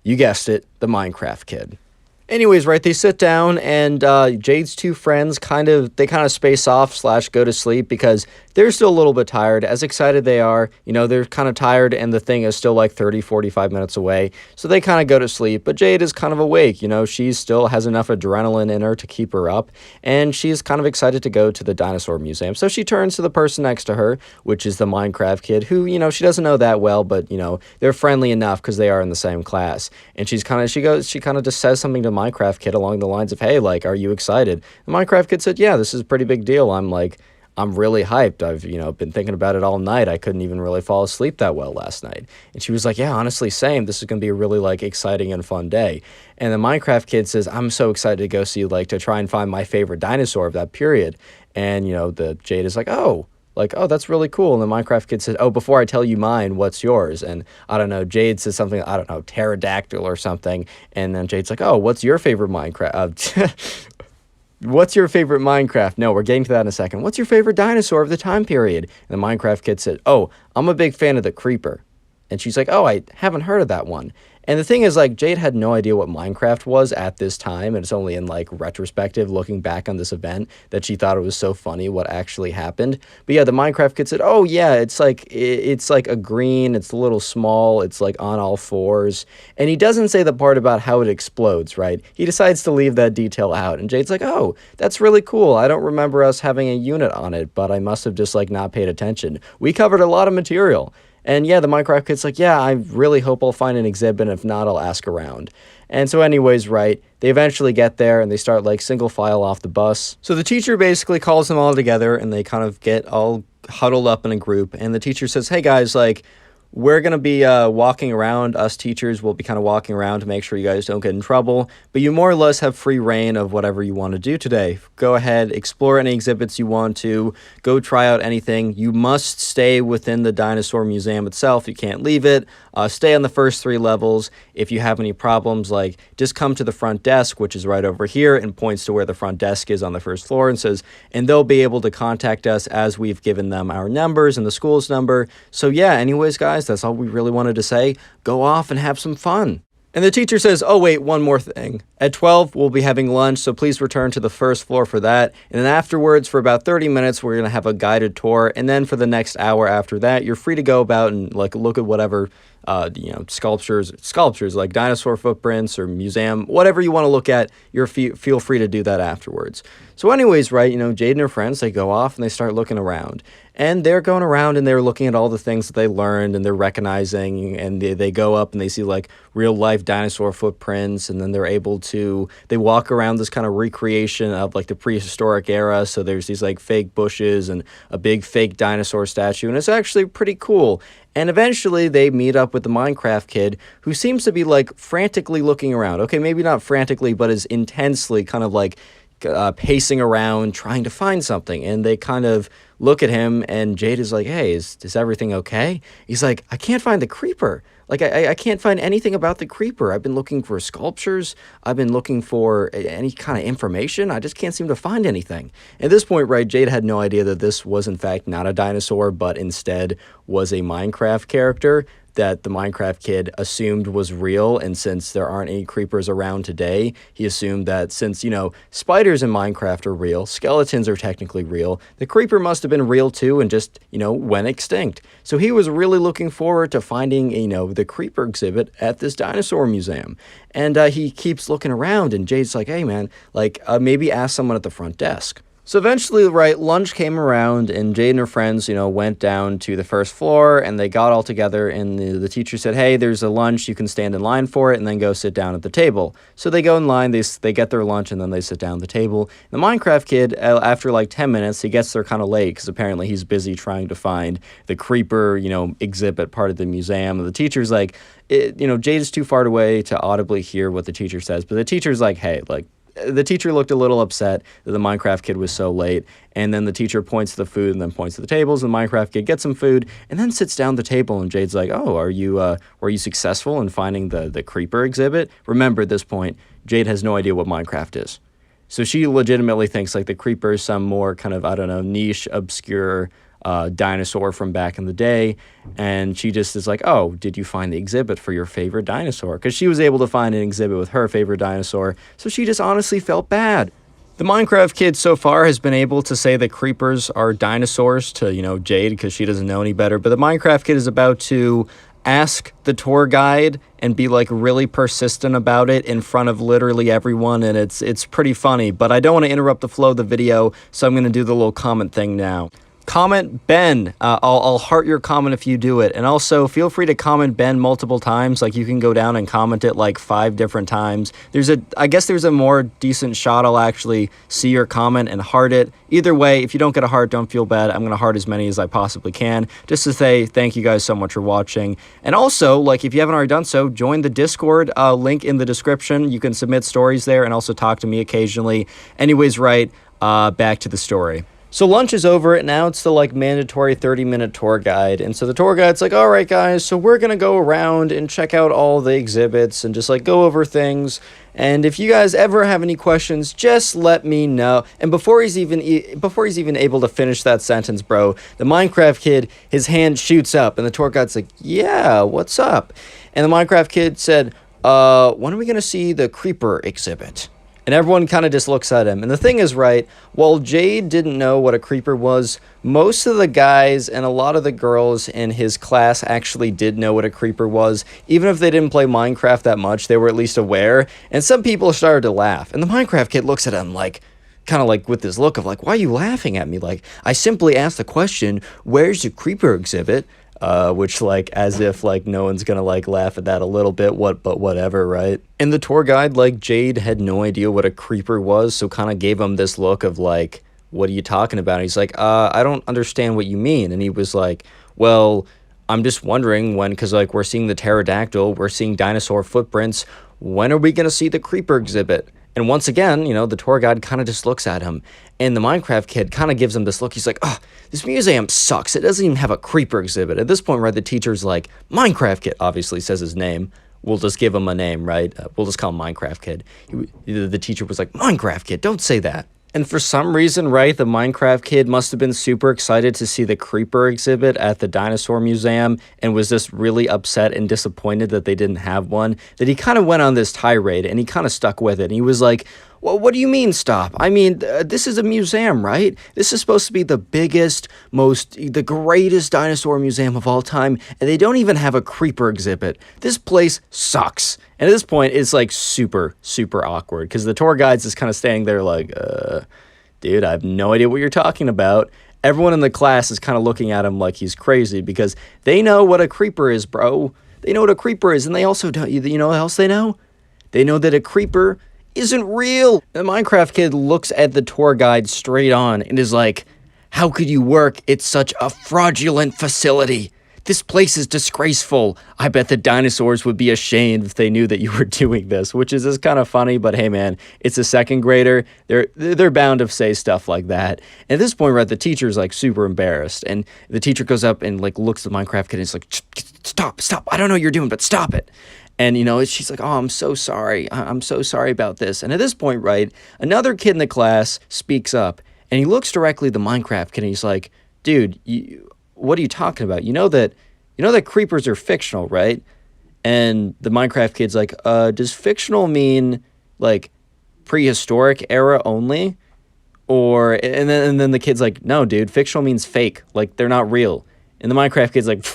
you guessed it, the Minecraft kid. Anyways, right, they sit down, and Jade's 2 friends kind of space off / go to sleep because they're still a little bit tired. As excited they are, they're kind of tired, and the thing is still like 30-45 minutes away, so they kind of go to sleep. But Jade is kind of awake, she still has enough adrenaline in her to keep her up, and she's kind of excited to go to the Dinosaur Museum. So she turns to the person next to her, which is the Minecraft kid, who, she doesn't know that well, but, they're friendly enough because they are in the same class. And she kind of just says something to Minecraft kid along the lines of, hey, like, are you excited? The Minecraft kid said, yeah, this is a pretty big deal. I'm really hyped. I've been thinking about it all night. I couldn't even really fall asleep that well last night. And she was like, yeah, honestly, same. This is going to be a really like exciting and fun day. And the Minecraft kid says, I'm so excited to go see, like, to try and find my favorite dinosaur of that period. And, the Jade is like, oh, that's really cool. And the Minecraft kid said, oh, before I tell you mine, what's yours? And I don't know, Jade says something, I don't know, pterodactyl or something. And then Jade's like, oh, what's your favorite Minecraft? What's your favorite Minecraft? No, we're getting to that in a second. What's your favorite dinosaur of the time period? And the Minecraft kid said, oh, I'm a big fan of the creeper. And she's like, oh, I haven't heard of that one. And the thing is, like, Jade had no idea what Minecraft was at this time, and it's only in, like, retrospective, looking back on this event, that she thought it was so funny what actually happened. But yeah, the Minecraft kid said, oh, yeah, it's like a green, it's a little small, it's, like, on all fours. And he doesn't say the part about how it explodes, right? He decides to leave that detail out, and Jade's like, oh, that's really cool. I don't remember us having a unit on it, but I must have just, like, not paid attention. We covered a lot of material. And yeah, the Minecraft kid's like, yeah, I really hope I'll find an exhibit, and if not, I'll ask around. And so anyways, right, they eventually get there and they start like single file off the bus. So the teacher basically calls them all together and they kind of get all huddled up in a group. And the teacher says, hey guys, like, we're going to be walking around. Us teachers will be kind of walking around to make sure you guys don't get in trouble. But you more or less have free reign of whatever you want to do today. Go ahead, explore any exhibits you want to. Go try out anything. You must stay within the Dinosaur Museum itself. You can't leave it. Stay on the first 3 levels. If you have any problems, like, just come to the front desk, which is right over here, and points to where the front desk is on the first floor and says, and they'll be able to contact us as we've given them our numbers and the school's number. So yeah, anyways, guys, that's all we really wanted to say. Go off and have some fun. And the teacher says, oh wait, one more thing. At 12, we'll be having lunch, so please return to the first floor for that. And then afterwards, for about 30 minutes, we're going to have a guided tour. And then for the next hour after that, you're free to go about and like look at whatever, sculptures like dinosaur footprints or museum, whatever you want to look at, feel free to do that afterwards. So anyways, right, Jade and her friends, they go off and they start looking around. And they're going around and they're looking at all the things that they learned and they're recognizing, and they go up and they see like real life dinosaur footprints, and then they walk around this kind of recreation of like the prehistoric era. So there's these like fake bushes and a big fake dinosaur statue, and it's actually pretty cool. And eventually they meet up with the Minecraft kid, who seems to be like frantically looking around. Okay, maybe not frantically, but is intensely kind of like pacing around trying to find something. And they kind of look at him, and Jade is like, hey, is everything okay? He's like, I can't find the creeper. Like, I can't find anything about the creeper. I've been looking for sculptures. I've been looking for any kind of information. I just can't seem to find anything. At this point, right, Jade had no idea that this was, in fact, not a dinosaur, but instead was a Minecraft character that the Minecraft kid assumed was real. And since there aren't any creepers around today, he assumed that since, spiders in Minecraft are real, skeletons are technically real, the creeper must have been real too and just, went extinct. So he was really looking forward to finding, the creeper exhibit at this dinosaur museum. And he keeps looking around, and Jade's like, hey man, like maybe ask someone at the front desk. So eventually, right, lunch came around, and Jade and her friends, went down to the first floor, and they got all together, and the teacher said, hey, there's a lunch, you can stand in line for it, and then go sit down at the table. So they go in line, they get their lunch, and then they sit down at the table. The Minecraft kid, after like 10 minutes, he gets there kind of late, because apparently he's busy trying to find the creeper, exhibit part of the museum. And the teacher's like, Jade is too far away to audibly hear what the teacher says, but the teacher's like, hey, like, the teacher looked a little upset that the Minecraft kid was so late, and then the teacher points to the food and then points to the tables, and the Minecraft kid gets some food and then sits down at the table, and Jade's like, oh, were you successful in finding the creeper exhibit? Remember, at this point, Jade has no idea what Minecraft is. So she legitimately thinks like the creeper is some more kind of, I don't know, niche, obscure dinosaur from back in the day, and she just is like, oh, did you find the exhibit for your favorite dinosaur? Because she was able to find an exhibit with her favorite dinosaur, so she just honestly felt bad. The Minecraft kid so far has been able to say that creepers are dinosaurs to, Jade, because she doesn't know any better, but the Minecraft kid is about to ask the tour guide and be like really persistent about it in front of literally everyone, and it's pretty funny, but I don't want to interrupt the flow of the video, so I'm going to do the little comment thing now. Comment Ben. I'll heart your comment if you do it. And also, feel free to comment Ben multiple times. Like, you can go down and comment it like 5 different times. I guess there's a more decent shot I'll actually see your comment and heart it. Either way, if you don't get a heart, don't feel bad. I'm going to heart as many as I possibly can, just to say thank you guys so much for watching. And also, like, if you haven't already done so, join the Discord, link in the description. You can submit stories there and also talk to me occasionally. Anyways, right, back to the story. So lunch is over, and now it's the like mandatory 30-minute tour guide. And so the tour guide's like, all right, guys, so we're going to go around and check out all the exhibits and just like go over things. And if you guys ever have any questions, just let me know. And before he's even able to finish that sentence, bro, the Minecraft kid, his hand shoots up, and the tour guide's like, yeah, what's up? And the Minecraft kid said, when are we going to see the creeper exhibit? And everyone kind of just looks at him. And the thing is, right, while Jade didn't know what a creeper was, most of the guys and a lot of the girls in his class actually did know what a creeper was. Even if they didn't play Minecraft that much, they were at least aware. And some people started to laugh. And the Minecraft kid looks at him like, kind of like with this look of like, why are you laughing at me? Like, I simply asked the question, where's the creeper exhibit? which like as if like no one's gonna like laugh at that a little bit, but whatever, right? And the tour guide, like Jade, had no idea what a creeper was, so kind of gave him this look of like, what are you talking about? And he's like, I don't understand what you mean. And he was like, well, I'm just wondering when, because like we're seeing the pterodactyl, we're seeing dinosaur footprints, when are we gonna see the creeper exhibit? And once again, you know, the tour guide kind of just looks at him, and the Minecraft kid kind of gives him this look. He's like, oh, this museum sucks. It doesn't even have a creeper exhibit. At this point, right, the teacher's like, Minecraft kid, obviously says his name. We'll just give him a name, right? We'll just call him Minecraft kid. The teacher was like, Minecraft kid, don't say that. And for some reason, right, the Minecraft kid must have been super excited to see the creeper exhibit at the dinosaur museum and was just really upset and disappointed that they didn't have one, that he kind of went on this tirade and he kind of stuck with it. And he was like, well, what do you mean stop? I mean, this is a museum, right? This is supposed to be the biggest, the greatest dinosaur museum of all time, and they don't even have a creeper exhibit. This place sucks. And at this point, it's like super, super awkward because the tour guide's just kind of standing there like, dude, I have no idea what you're talking about. Everyone in the class is kind of looking at him like he's crazy because they know what a creeper is, bro. They know what a creeper is, and they also don't, you know what else they know? They know that a creeper isn't real. The Minecraft kid looks at the tour guide straight on and is like, how could you work at such a fraudulent facility? This place is disgraceful. I bet the dinosaurs would be ashamed if they knew that you were doing this, which is just kind of funny, but hey man, it's a second grader. They're bound to say stuff like that. And at this point, right, the teacher's like super embarrassed, and the teacher goes up and like looks at the Minecraft kid and is like, stop, I don't know what you're doing, but stop it. And, you know, she's like, oh, I'm so sorry. I'm so sorry about this. And at this point, right, another kid in the class speaks up, and he looks directly at the Minecraft kid, and he's like, dude, what are you talking about? You know that creepers are fictional, right? And the Minecraft kid's like, does fictional mean, like, prehistoric era only? And then the kid's like, no, dude, fictional means fake. Like, they're not real. And the Minecraft kid's like,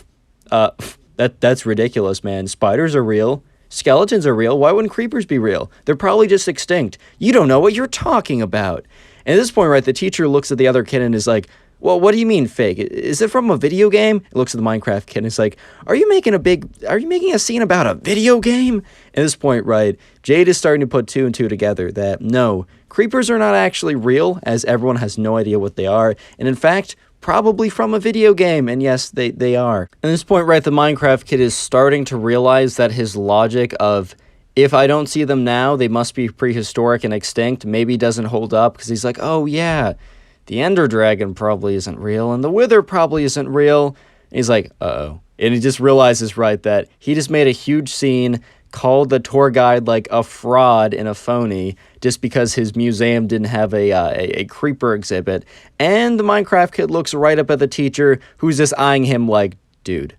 That's ridiculous, man. Spiders are real. Skeletons are real. Why wouldn't creepers be real? They're probably just extinct. You don't know what you're talking about. And at this point, right, the teacher looks at the other kid and is like, well, what do you mean fake? Is it from a video game? It looks at the Minecraft kid and is like, are you making a scene about a video game? At this point, right, Jade is starting to put two and two together that no, creepers are not actually real, as everyone has no idea what they are. And in fact, probably from a video game, and yes, they are. At this point, right, the Minecraft kid is starting to realize that his logic of, if I don't see them now, they must be prehistoric and extinct, maybe doesn't hold up, because he's like, oh yeah, the Ender Dragon probably isn't real, and the Wither probably isn't real. And he's like, uh-oh. And he just realizes, right, that he just made a huge scene, called the tour guide like a fraud and a phony just because his museum didn't have a creeper exhibit. And the Minecraft kid looks right up at the teacher, who's just eyeing him like, dude,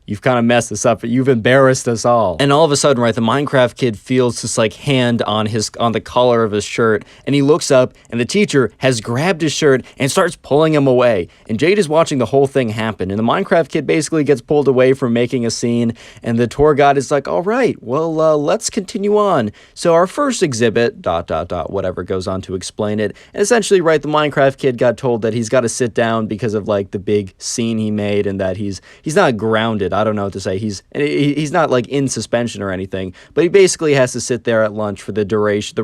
you've kind of messed this up. You've embarrassed us all. And all of a sudden, right, the Minecraft kid feels this like hand on the collar of his shirt, and he looks up, and the teacher has grabbed his shirt and starts pulling him away. And Jade is watching the whole thing happen, and the Minecraft kid basically gets pulled away from making a scene, and the tour guide is like, all right, well, let's continue on. So our first exhibit, ... whatever goes on to explain it. And essentially, right, the Minecraft kid got told that he's got to sit down because of like the big scene he made, and that he's not grounded. I don't know what to say. He's not like in suspension or anything, but he basically has to sit there at lunch for the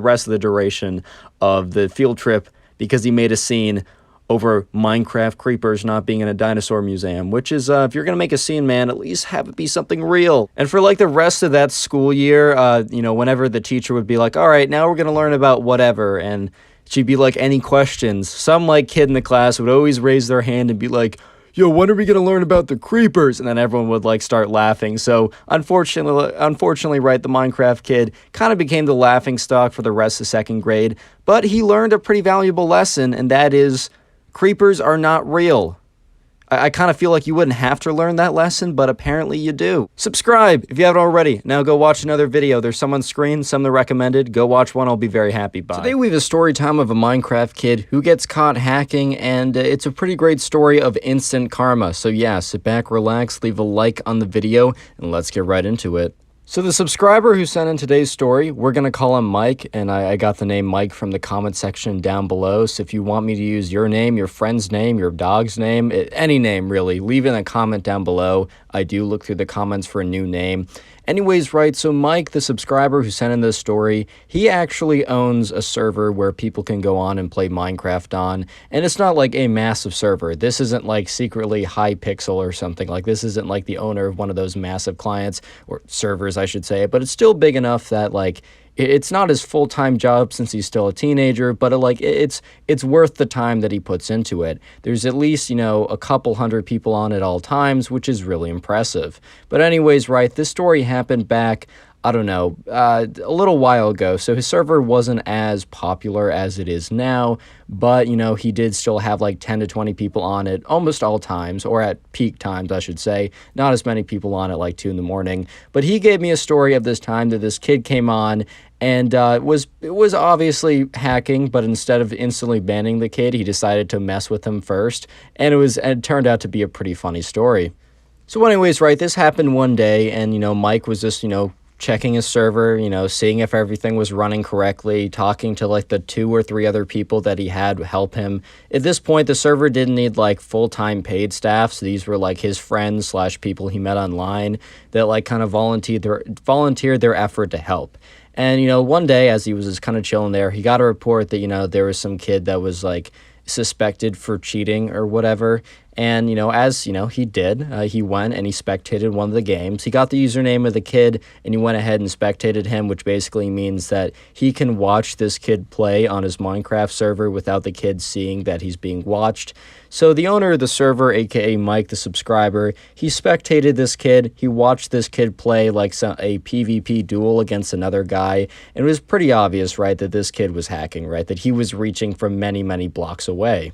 rest of the duration of the field trip because he made a scene over Minecraft creepers not being in a dinosaur museum, which is, if you're going to make a scene, man, at least have it be something real. And for like the rest of that school year, you know, whenever the teacher would be like, all right, now we're going to learn about whatever, and she'd be like, any questions? Some like kid in the class would always raise their hand and be like, yo, when are we going to learn about the creepers? And then everyone would like start laughing. So unfortunately, right, the Minecraft kid kind of became the laughing stock for the rest of second grade, but he learned a pretty valuable lesson, and that is creepers are not real. I kind of feel like you wouldn't have to learn that lesson, but apparently you do. Subscribe if you haven't already. Now go watch another video. There's some on screen, some that are recommended. Go watch one. I'll be very happy. Bye. Today we have a story time of a Minecraft kid who gets caught hacking, and it's a pretty great story of instant karma. So yeah, sit back, relax, leave a like on the video, and let's get right into it. So the subscriber who sent in today's story, we're going to call him Mike, and I got the name Mike from the comment section down below. So if you want me to use your name, your friend's name, your dog's name, any name really, leave it in a comment down below. I do look through the comments for a new name. Anyways, right, so Mike, the subscriber who sent in this story, he actually owns a server where people can go on and play Minecraft on, and it's not like a massive server. This isn't like secretly Hypixel or something. Like, this isn't like the owner of one of those massive clients, or servers, I should say, but it's still big enough that, like, it's not his full-time job since he's still a teenager, but it's worth the time that he puts into it. There's at least, a couple hundred people on at all times, which is really impressive. But anyways, right, this story happened back, I don't know, a little while ago, so his server wasn't as popular as it is now, but, he did still have like 10 to 20 people on it almost all times, or at peak times, I should say. Not as many people on at like 2 in the morning, but he gave me a story of this time that this kid came on, and it was obviously hacking, but instead of instantly banning the kid, he decided to mess with him first, and it turned out to be a pretty funny story. So anyways, right, this happened one day, and, Mike was just, checking his server, seeing if everything was running correctly, talking to like the 2 or 3 other people that he had help him. At this point, the server didn't need like full-time paid staff, so these were like his friends / people he met online that like kind of volunteered their effort to help. And, one day as he was just kind of chilling there, he got a report that, there was some kid that was like suspected for cheating or whatever. And, as, he did, he went and he spectated one of the games. He got the username of the kid and he went ahead and spectated him, which basically means that he can watch this kid play on his Minecraft server without the kid seeing that he's being watched. So the owner of the server, aka Mike, the subscriber, he spectated this kid. He watched this kid play like a PvP duel against another guy. And it was pretty obvious, right, that this kid was hacking, right, that he was reaching from many, many blocks away.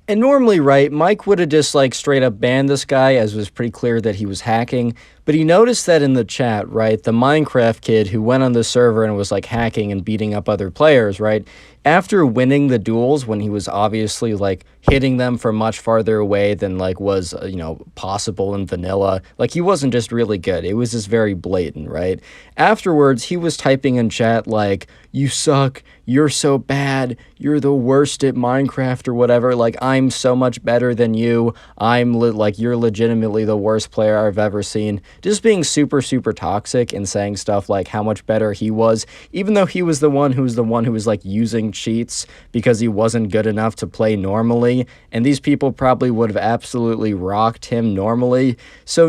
And normally, right, Mike would have just like straight up banned this guy, as it was pretty clear that he was hacking. But he noticed that in the chat, right, the Minecraft kid who went on the server and was like hacking and beating up other players, right, after winning the duels when he was obviously like hitting them from much farther away than like was, possible in vanilla, like he wasn't just really good. It was just very blatant, right? Afterwards, he was typing in chat like, "You suck, you're so bad, you're the worst at Minecraft," or whatever, like, "I'm so much better than you, you're legitimately the worst player I've ever seen." Just being super, super toxic and saying stuff like how much better he was, even though he was the one who was like using cheats because he wasn't good enough to play normally, and these people probably would have absolutely rocked him normally. So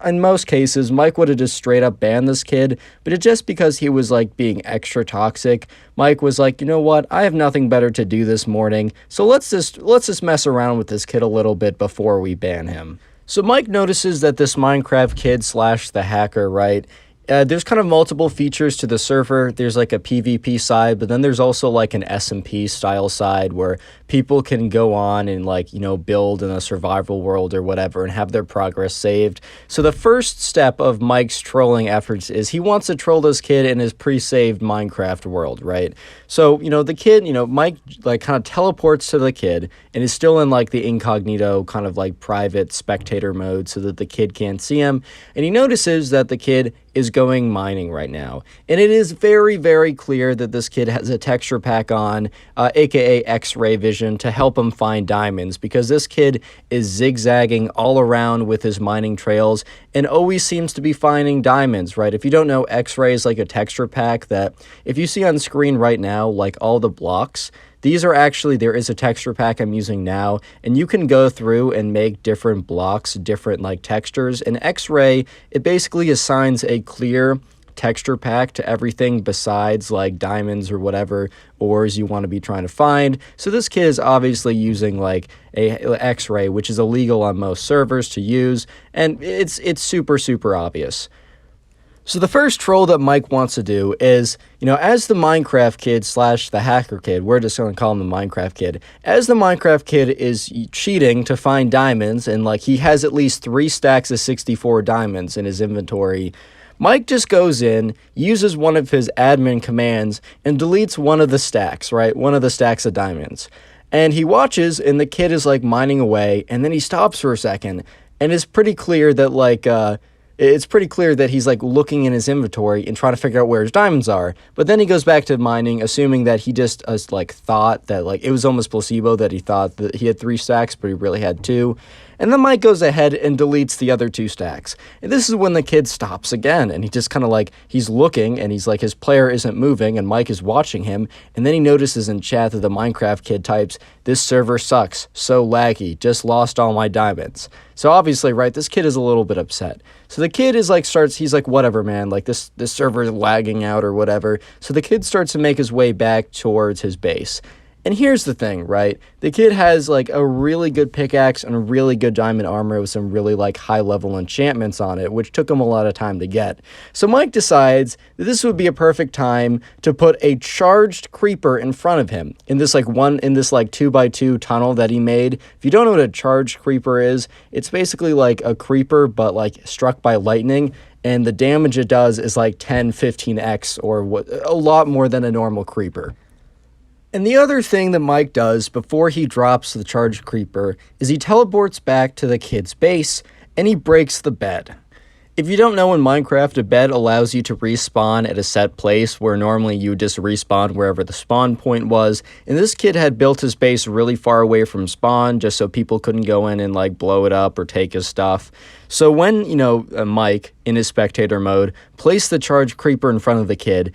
in most cases, Mike would have just straight up banned this kid, but it's just because he was like being extra toxic. Mike was like, "You know what, I have nothing better to do this morning, so let's just mess around with this kid a little bit before we ban him." So Mike notices that this Minecraft kid / the hacker, right, there's kind of multiple features to the server. There's like a PvP side, but then there's also like an SMP style side where people can go on and like, build in a survival world or whatever and have their progress saved. So the first step of Mike's trolling efforts is he wants to troll this kid in his pre-saved Minecraft world, right? So, the kid, Mike like kind of teleports to the kid and is still in like the incognito kind of like private spectator mode so that the kid can't see him. And he notices that the kid is going mining right now. And it is very, very clear that this kid has a texture pack on, aka X-ray vision, to help him find diamonds, because this kid is zigzagging all around with his mining trails and always seems to be finding diamonds, right? If you don't know, X-ray is like a texture pack that if you see on screen right now, like all the blocks, these are actually, there is a texture pack I'm using now, and you can go through and make different blocks, different like textures. And X-ray, it basically assigns a clear texture pack to everything besides like diamonds or whatever ores you want to be trying to find. So this kid is obviously using like a X-ray, which is illegal on most servers to use, and it's super, super obvious. So the first troll that Mike wants to do is, as the Minecraft kid / the hacker kid, we're just going to call him the Minecraft kid, as the Minecraft kid is cheating to find diamonds, and like he has at least 3 stacks of 64 diamonds in his inventory, Mike just goes in, uses one of his admin commands, and deletes one of the stacks, right? One of the stacks of diamonds. And he watches, and the kid is like mining away, and then he stops for a second, and it's pretty clear that like, It's pretty clear that he's like looking in his inventory and trying to figure out where his diamonds are. But then he goes back to mining, assuming that he just like thought that like it was almost placebo, that he thought that he had 3 stacks, but he really had 2. And then Mike goes ahead and deletes the other 2 stacks. And this is when the kid stops again, and he just kind of like, he's looking, and he's like, his player isn't moving, and Mike is watching him. And then he notices in chat that the Minecraft kid types, "This server sucks, so laggy, just lost all my diamonds." So obviously, right, this kid is a little bit upset. So the kid is like, he's like, whatever, man, like this server is lagging out or whatever. So the kid starts to make his way back towards his base. And here's the thing, right? The kid has like a really good pickaxe and a really good diamond armor with some really like high level enchantments on it, which took him a lot of time to get. So Mike decides that this would be a perfect time to put a charged creeper in front of him in this like 2x2 tunnel that he made. If you don't know what a charged creeper is, it's basically like a creeper but like struck by lightning. And the damage it does is like 10-15x or a lot more than a normal creeper. And the other thing that Mike does before he drops the charged creeper is he teleports back to the kid's base and he breaks the bed. If you don't know, in Minecraft, a bed allows you to respawn at a set place where normally you would just respawn wherever the spawn point was. And this kid had built his base really far away from spawn just so people couldn't go in and like blow it up or take his stuff. So when, Mike, in his spectator mode, placed the charged creeper in front of the kid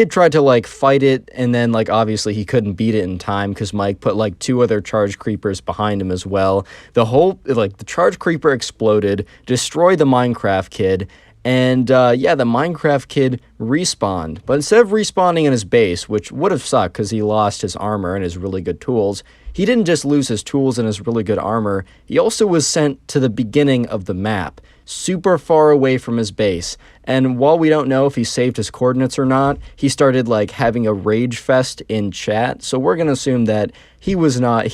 tried to like fight it, and then like obviously he couldn't beat it in time because Mike put like 2 other charged creepers behind him as well. The charged creeper exploded, destroyed the Minecraft kid, and the Minecraft kid respawned. But instead of respawning in his base, which would have sucked because he lost his armor and his really good tools, he didn't just lose his tools and his really good armor, he also was sent to the beginning of the map, super far away from his base. And while we don't know if he saved his coordinates or not, he started like having a rage fest in chat. So we're going to assume that he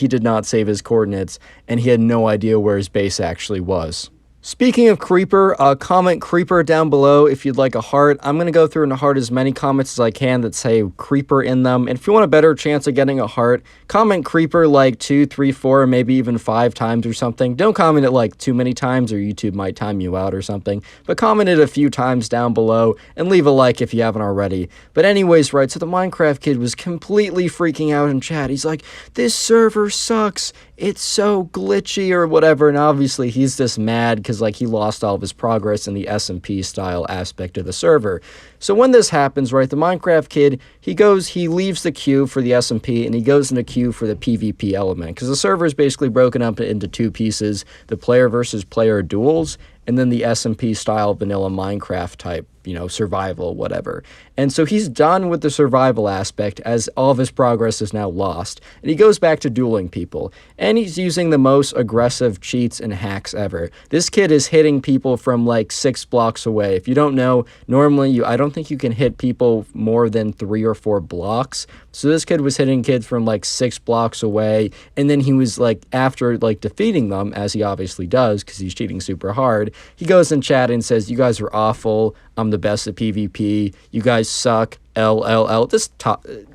did not save his coordinates and he had no idea where his base actually was. Speaking of creeper, comment creeper down below if you'd like a heart. I'm going to go through and heart as many comments as I can that say creeper in them. And if you want a better chance of getting a heart, comment creeper like 2, 3, 4, maybe even 5 times or something. Don't comment it like too many times or YouTube might time you out or something. But comment it a few times down below and leave a like if you haven't already. But anyways, right, so the Minecraft kid was completely freaking out in chat. He's like, "This server sucks. It's so glitchy," or whatever. And obviously he's just mad because like he lost all of his progress in the SMP style aspect of the server. So when this happens, right, the Minecraft kid, he leaves the queue for the SMP and he goes in the queue for the PvP element, because the server is basically broken up into 2 pieces: the player versus player duels, and then the SMP style vanilla Minecraft type, survival, whatever. And so he's done with the survival aspect as all of his progress is now lost. And he goes back to dueling people. And he's using the most aggressive cheats and hacks ever. This kid is hitting people from like 6 blocks away. If you don't know, normally I don't think you can hit people more than 3 or 4 blocks. So this kid was hitting kids from like 6 blocks away. And then he was like, after like defeating them, as he obviously does because he's cheating super hard, he goes in chat and says, "You guys are awful. I'm the best at PvP. You guys suck. LLL." This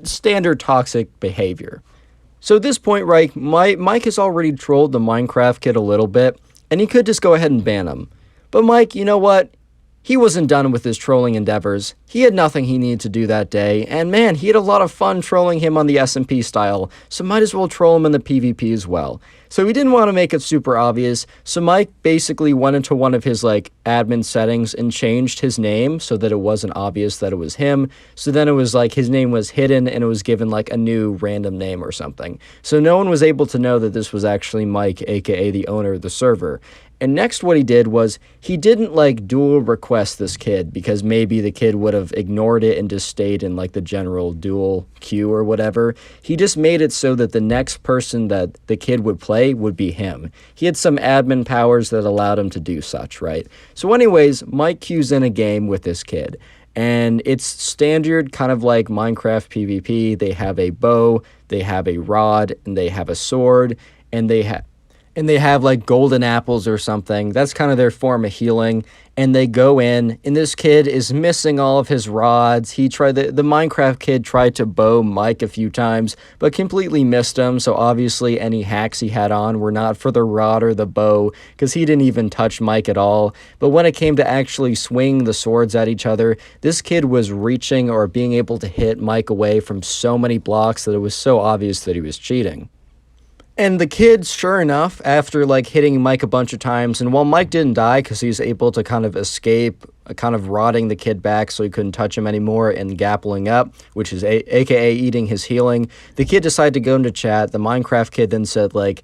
standard toxic behavior. So at this point, right, Mike has already trolled the Minecraft kid a little bit, and he could just go ahead and ban him. But Mike, you know what? He wasn't done with his trolling endeavors. He had nothing he needed to do that day, and man, he had a lot of fun trolling him on the SMP style, so might as well troll him in the PvP as well. So he didn't want to make it super obvious, so Mike basically went into one of his like admin settings and changed his name so that it wasn't obvious that it was him. So then it was like his name was hidden and it was given like a new random name or something. So no one was able to know that this was actually Mike, aka the owner of the server. And next what he did was he didn't like duel request this kid because maybe the kid would have ignored it and just stayed in like the general duel queue or whatever. He just made it so that the next person that the kid would play would be him. He had some admin powers that allowed him to do such, right? So anyways, Mike queues in a game with this kid. And it's standard, kind of like Minecraft PvP. They have a bow, they have a rod, and they have a sword, and they have and they have like golden apples or something. That's kind of their form of healing. And they go in, and this kid is missing all of his rods. The Minecraft kid tried to bow Mike a few times, but completely missed him. So obviously any hacks he had on were not for the rod or the bow, because he didn't even touch Mike at all. But when it came to actually swing the swords at each other, this kid was reaching or being able to hit Mike away from so many blocks that it was so obvious that he was cheating. And the kid, sure enough, after like hitting Mike a bunch of times, and while Mike didn't die because he was able to kind of escape, kind of rotting the kid back so he couldn't touch him anymore and gappling up, which is aka eating his healing, the kid decided to go into chat. The Minecraft kid then said like,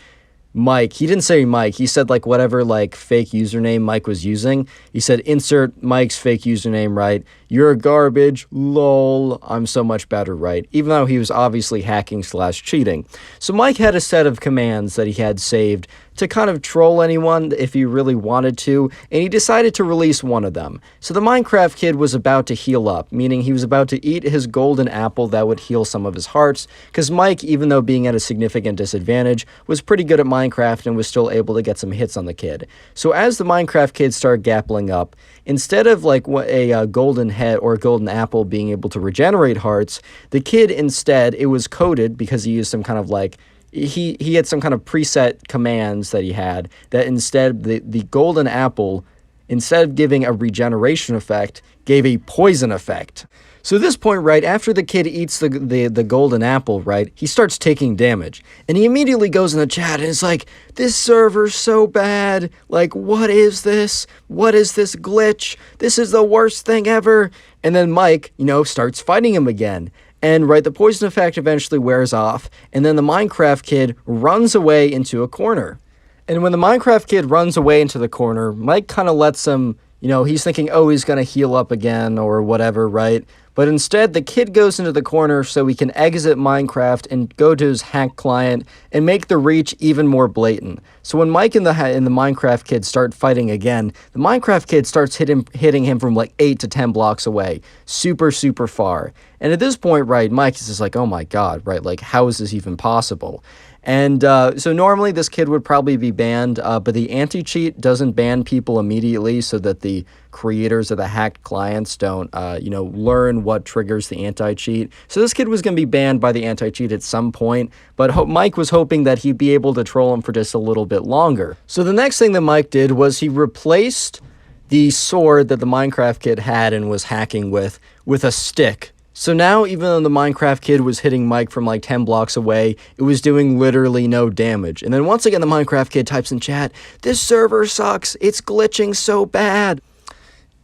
Mike, he didn't say Mike, he said like whatever like fake username Mike was using. He said insert Mike's fake username, right? You're garbage, lol, I'm so much better, right? Even though he was obviously hacking / cheating. So Mike had a set of commands that he had saved to kind of troll anyone if he really wanted to, and he decided to release one of them. So the Minecraft kid was about to heal up, meaning he was about to eat his golden apple that would heal some of his hearts, because Mike, even though being at a significant disadvantage, was pretty good at Minecraft and was still able to get some hits on the kid. So as the Minecraft kid started gappling up, instead of like a golden head or a golden apple being able to regenerate hearts, the kid instead, it was coded because he used some kind of like, he had some kind of preset commands that he had that instead the golden apple, instead of giving a regeneration effect, gave a poison effect. So at this point, right, after the kid eats the golden apple, right, he starts taking damage. And he immediately goes in the chat and is like, this server's so bad. Like, what is this? What is this glitch? This is the worst thing ever. And then Mike, starts fighting him again. And, right, the poison effect eventually wears off. And then the Minecraft kid runs away into a corner. And when the Minecraft kid runs away into the corner, Mike kind of lets him, he's thinking, oh, he's going to heal up again or whatever, right? But instead, the kid goes into the corner so he can exit Minecraft and go to his hack client and make the reach even more blatant. So when Mike and the Minecraft kid start fighting again, the Minecraft kid starts hitting him from like 8 to 10 blocks away, super, super far. And at this point, right, Mike is just like, oh my god, right, like how is this even possible? And so normally this kid would probably be banned, but the anti-cheat doesn't ban people immediately so that the creators of the hacked clients don't, learn what triggers the anti-cheat. So this kid was going to be banned by the anti-cheat at some point, but Mike was hoping that he'd be able to troll him for just a little bit longer. So the next thing that Mike did was he replaced the sword that the Minecraft kid had and was hacking with a stick. So now, even though the Minecraft kid was hitting Mike from like 10 blocks away, it was doing literally no damage. And then once again, the Minecraft kid types in chat, this server sucks, it's glitching so bad.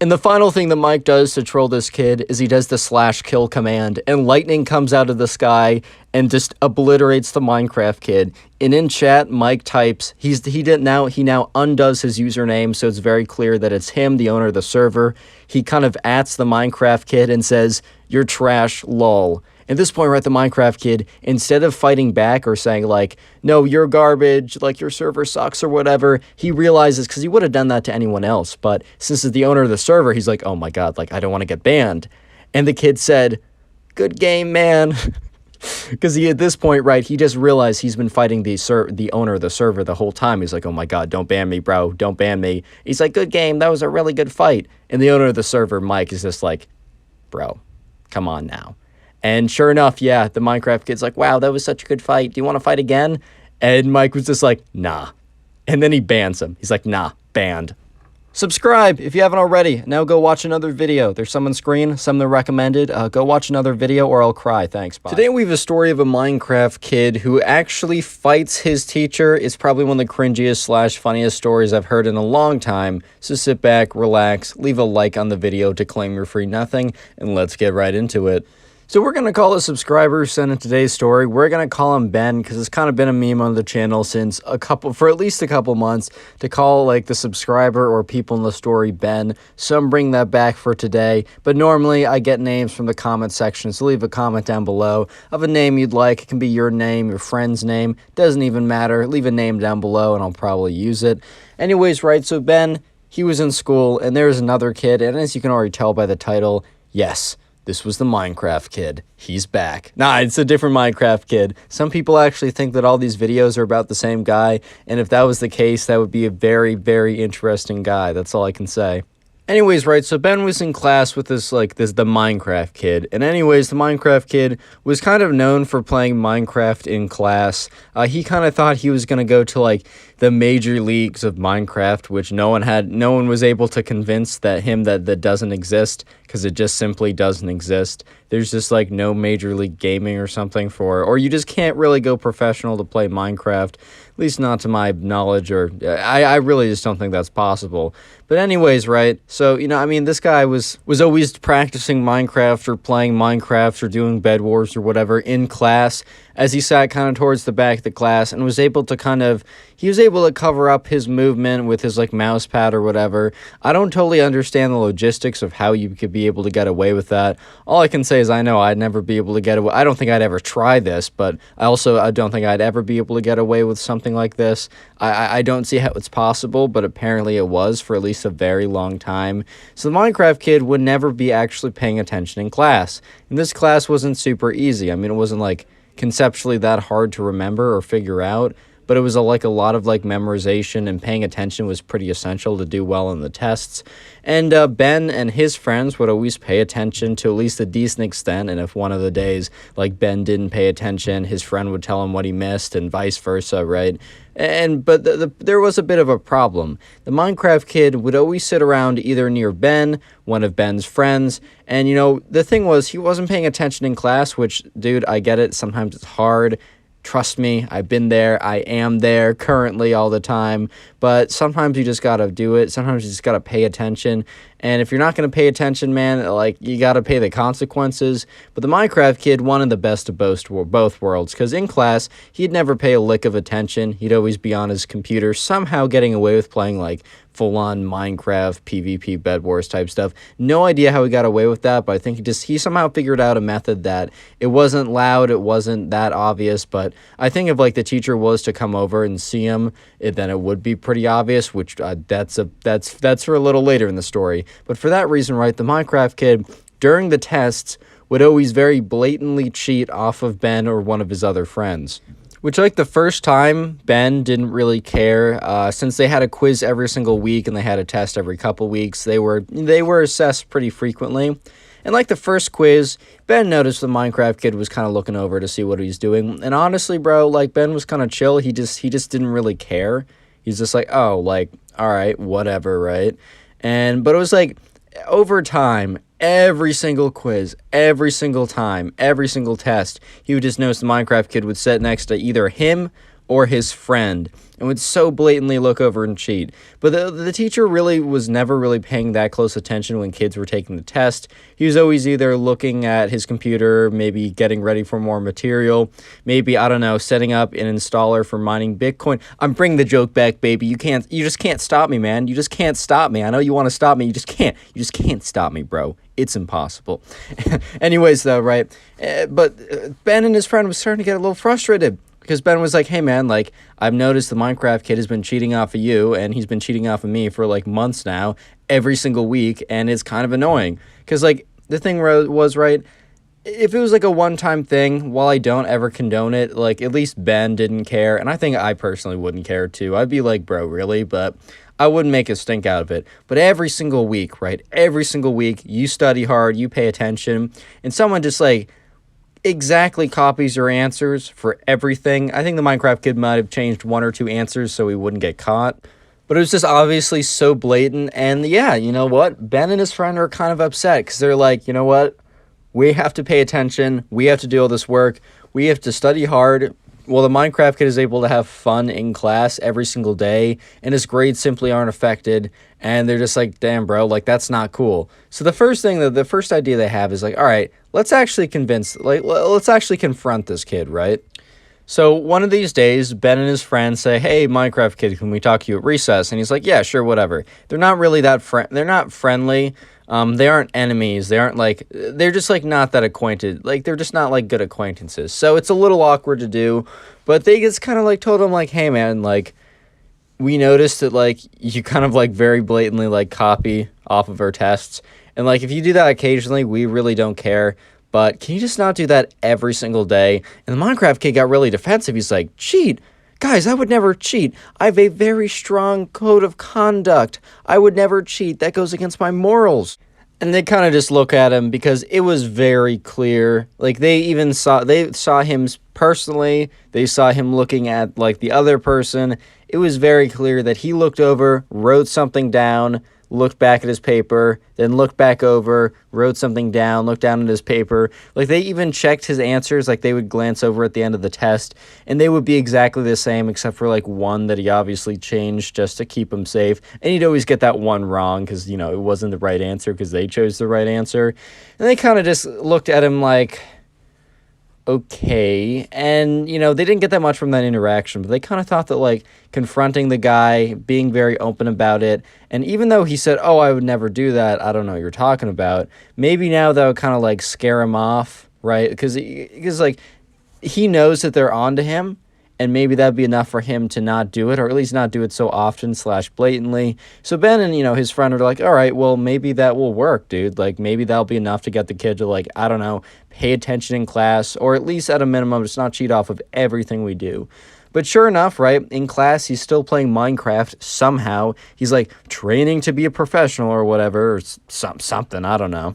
And the final thing that Mike does to troll this kid is he does the /kill command, and lightning comes out of the sky and just obliterates the Minecraft kid. And in chat, Mike types, he now undoes his username, so it's very clear that it's him, the owner of the server. He kind of ats the Minecraft kid and says, "You're trash, lol." At this point, right, the Minecraft kid, instead of fighting back or saying, like, no, you're garbage, like, your server sucks or whatever, he realizes, because he would have done that to anyone else, but since it's the owner of the server, he's like, oh my god, like, I don't want to get banned. And the kid said, good game, man. Because at this point, right, he just realized he's been fighting the owner of the server the whole time. He's like, oh my god, don't ban me, bro, don't ban me. He's like, good game, that was a really good fight. And the owner of the server, Mike, is just like, bro, come on now. And sure enough, yeah, the Minecraft kid's like, wow, that was such a good fight. Do you want to fight again? And Mike was just like, nah. And then he bans him. He's like, nah, banned. Subscribe if you haven't already. Now go watch another video. There's some on screen, some that are recommended. Go watch another video or I'll cry. Thanks, bye. Today we have a story of a Minecraft kid who actually fights his teacher. It's probably one of the cringiest / funniest stories I've heard in a long time. So sit back, relax, leave a like on the video to claim your free nothing, and let's get right into it. So we're going to call a subscriber who sent in today's story. We're going to call him Ben because it's kind of been a meme on the channel for at least a couple months to call like the subscriber or people in the story Ben. So I'm bringing that back for today. But normally I get names from the comment section. So leave a comment down below of a name you'd like. It can be your name, your friend's name. Doesn't even matter. Leave a name down below and I'll probably use it. Anyways, right, so Ben, he was in school and there was another kid. And as you can already tell by the title, yes, this was the Minecraft kid. He's back. Nah, it's a different Minecraft kid. Some people actually think that all these videos are about the same guy, and if that was the case, that would be a very, very interesting guy. That's all I can say. Anyways, right, so Ben was in class with the Minecraft kid. And anyways, the Minecraft kid was kind of known for playing Minecraft in class. He kind of thought he was going to go to, like, the major leagues of Minecraft, which no one was able to convince that doesn't exist, because it just simply doesn't exist. There's just, like, no major league gaming or something or you just can't really go professional to play Minecraft, at least not to my knowledge, or I really just don't think that's possible. But anyways, right, so, I mean, this guy was always practicing Minecraft or playing Minecraft or doing Bed Wars or whatever in class, as he sat kind of towards the back of the class and was able to cover up his movement with his, like, mouse pad or whatever. I don't totally understand the logistics of how you could be able to get away with that. All I can say is I know I'd never be able to get away. I don't think I'd ever try this, but I don't think I'd ever be able to get away with something like this. I don't see how it's possible, but apparently it was for at least a very long time. So the Minecraft kid would never be actually paying attention in class. And this class wasn't super easy. I mean, it wasn't, like, conceptually that hard to remember or figure out, but it was a lot of memorization, and paying attention was pretty essential to do well in the tests. And Ben and his friends would always pay attention to at least a decent extent, and if one of the days, like, Ben didn't pay attention, his friend would tell him what he missed, and vice versa, right? But there was a bit of a problem. The Minecraft kid would always sit around either near Ben, one of Ben's friends, and, the thing was, he wasn't paying attention in class, which, dude, I get it, sometimes it's hard. Trust me, I've been there. I am there currently all the time. But sometimes you just got to do it. Sometimes you just got to pay attention. And if you're not going to pay attention, man, you got to pay the consequences. But the Minecraft kid wanted the best of both worlds. Because in class, he'd never pay a lick of attention. He'd always be on his computer, somehow getting away with playing, full-on Minecraft, PvP, Bed Wars type stuff. No idea how he got away with that, but I think he somehow figured out a method that it wasn't loud, it wasn't that obvious, but I think if, the teacher was to come over and see him, then it would be pretty obvious, which that's for a little later in the story. But for that reason, right, the Minecraft kid, during the tests, would always very blatantly cheat off of Ben or one of his other friends. Which, the first time, Ben didn't really care. Since they had a quiz every single week and they had a test every couple weeks, they were assessed pretty frequently. And, the first quiz, Ben noticed the Minecraft kid was kind of looking over to see what he's doing. And honestly, bro, Ben was kind of chill. He just didn't really care. He's just all right, whatever, right? But it was over time, every single quiz, every single time, every single test, he would just notice the Minecraft kid would sit next to either him or his friend and would so blatantly look over and cheat. But the teacher really was never really paying that close attention when kids were taking the test. He was always either looking at his computer, maybe getting ready for more material, maybe, I don't know, setting up an installer for mining Bitcoin. I'm bringing the joke back, baby. You just can't stop me, man. You just can't stop me. I know you want to stop me. You just can't stop me, bro. It's impossible. Anyways, though, right? But Ben and his friend was starting to get a little frustrated. Because Ben was like, hey, man, I've noticed the Minecraft kid has been cheating off of you, and he's been cheating off of me for, months now, every single week, and it's kind of annoying. Because, the thing was, right, if it was, a one-time thing, while I don't ever condone it, at least Ben didn't care, and I think I personally wouldn't care, too. I'd be like, bro, really? But I wouldn't make a stink out of it. But every single week, right, every single week, you study hard, you pay attention, and someone just, exactly copies your answers for everything. I think the Minecraft kid might have changed one or two answers so he wouldn't get caught. But it was just obviously so blatant. And yeah, you know what? Ben and his friend are kind of upset because they're like, you know what? We have to pay attention. We have to do all this work. We have to study hard. Well, the Minecraft kid is able to have fun in class every single day, and his grades simply aren't affected, and they're just like, damn, bro, that's not cool. So the first idea they have is all right, let's actually confront this kid, right? So one of these days, Ben and his friends say, hey, Minecraft kid, can we talk to you at recess? And he's like, yeah, sure, whatever. They're not really they're not friendly. They aren't enemies. They aren't they're just not that acquainted. They're just not good acquaintances. So it's a little awkward to do, but they just kind of told him hey man, we noticed that like you kind of like very blatantly like copy off of our tests. And like if you do that occasionally, we really don't care. But can you just not do that every single day? And the Minecraft kid got really defensive. He's like, cheat. Guys, I would never cheat. I have a very strong code of conduct. I would never cheat. That goes against my morals. And they kind of just look at him because it was very clear. Like they saw him personally. They saw him looking at like the other person. It was very clear that he looked over, wrote something down, looked back at his paper, then looked back over, wrote something down, looked down at his paper. Like they even checked his answers, like they would glance over at the end of the test, and they would be exactly the same except for like one that he obviously changed just to keep him safe. And he'd always get that one wrong because, you know, it wasn't the right answer because they chose the right answer. And they kind of just looked at him like, okay. And, you know, they didn't get that much from that interaction, but they kind of thought that, like, confronting the guy, being very open about it, and even though he said, oh, I would never do that, I don't know what you're talking about, maybe now that would kind of, like, scare him off, right? Because, like, he knows that they're onto him, and maybe that'd be enough for him to not do it, or at least not do it so often / blatantly. So Ben and, you know, his friend are like, all right, well, maybe that will work, dude. Like, maybe that'll be enough to get the kid to, like, I don't know, pay attention in class, or at least at a minimum, just not cheat off of everything we do. But sure enough, right, in class, he's still playing Minecraft somehow. He's, like, training to be a professional or whatever, or something, I don't know.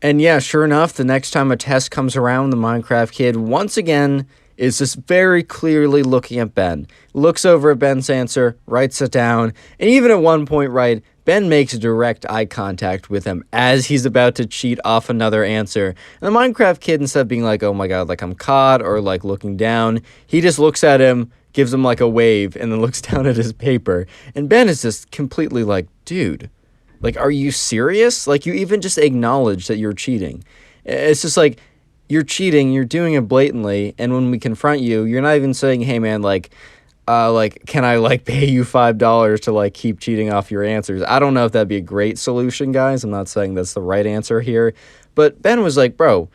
And yeah, sure enough, the next time a test comes around, the Minecraft kid, once again, is just very clearly looking at Ben. Looks over at Ben's answer, writes it down, and even at one point, right, Ben makes direct eye contact with him as he's about to cheat off another answer. And the Minecraft kid, instead of being like, oh my god, like I'm caught, or like looking down, he just looks at him, gives him like a wave, and then looks down at his paper. And Ben is just completely like, dude, like, are you serious? Like, you even just acknowledge that you're cheating. It's just like, you're cheating, you're doing it blatantly, and when we confront you, you're not even saying, hey man, like, can I, like, pay you $5 to, like, keep cheating off your answers? I don't know if that'd be a great solution, guys. I'm not saying that's the right answer here. But Ben was like, bro,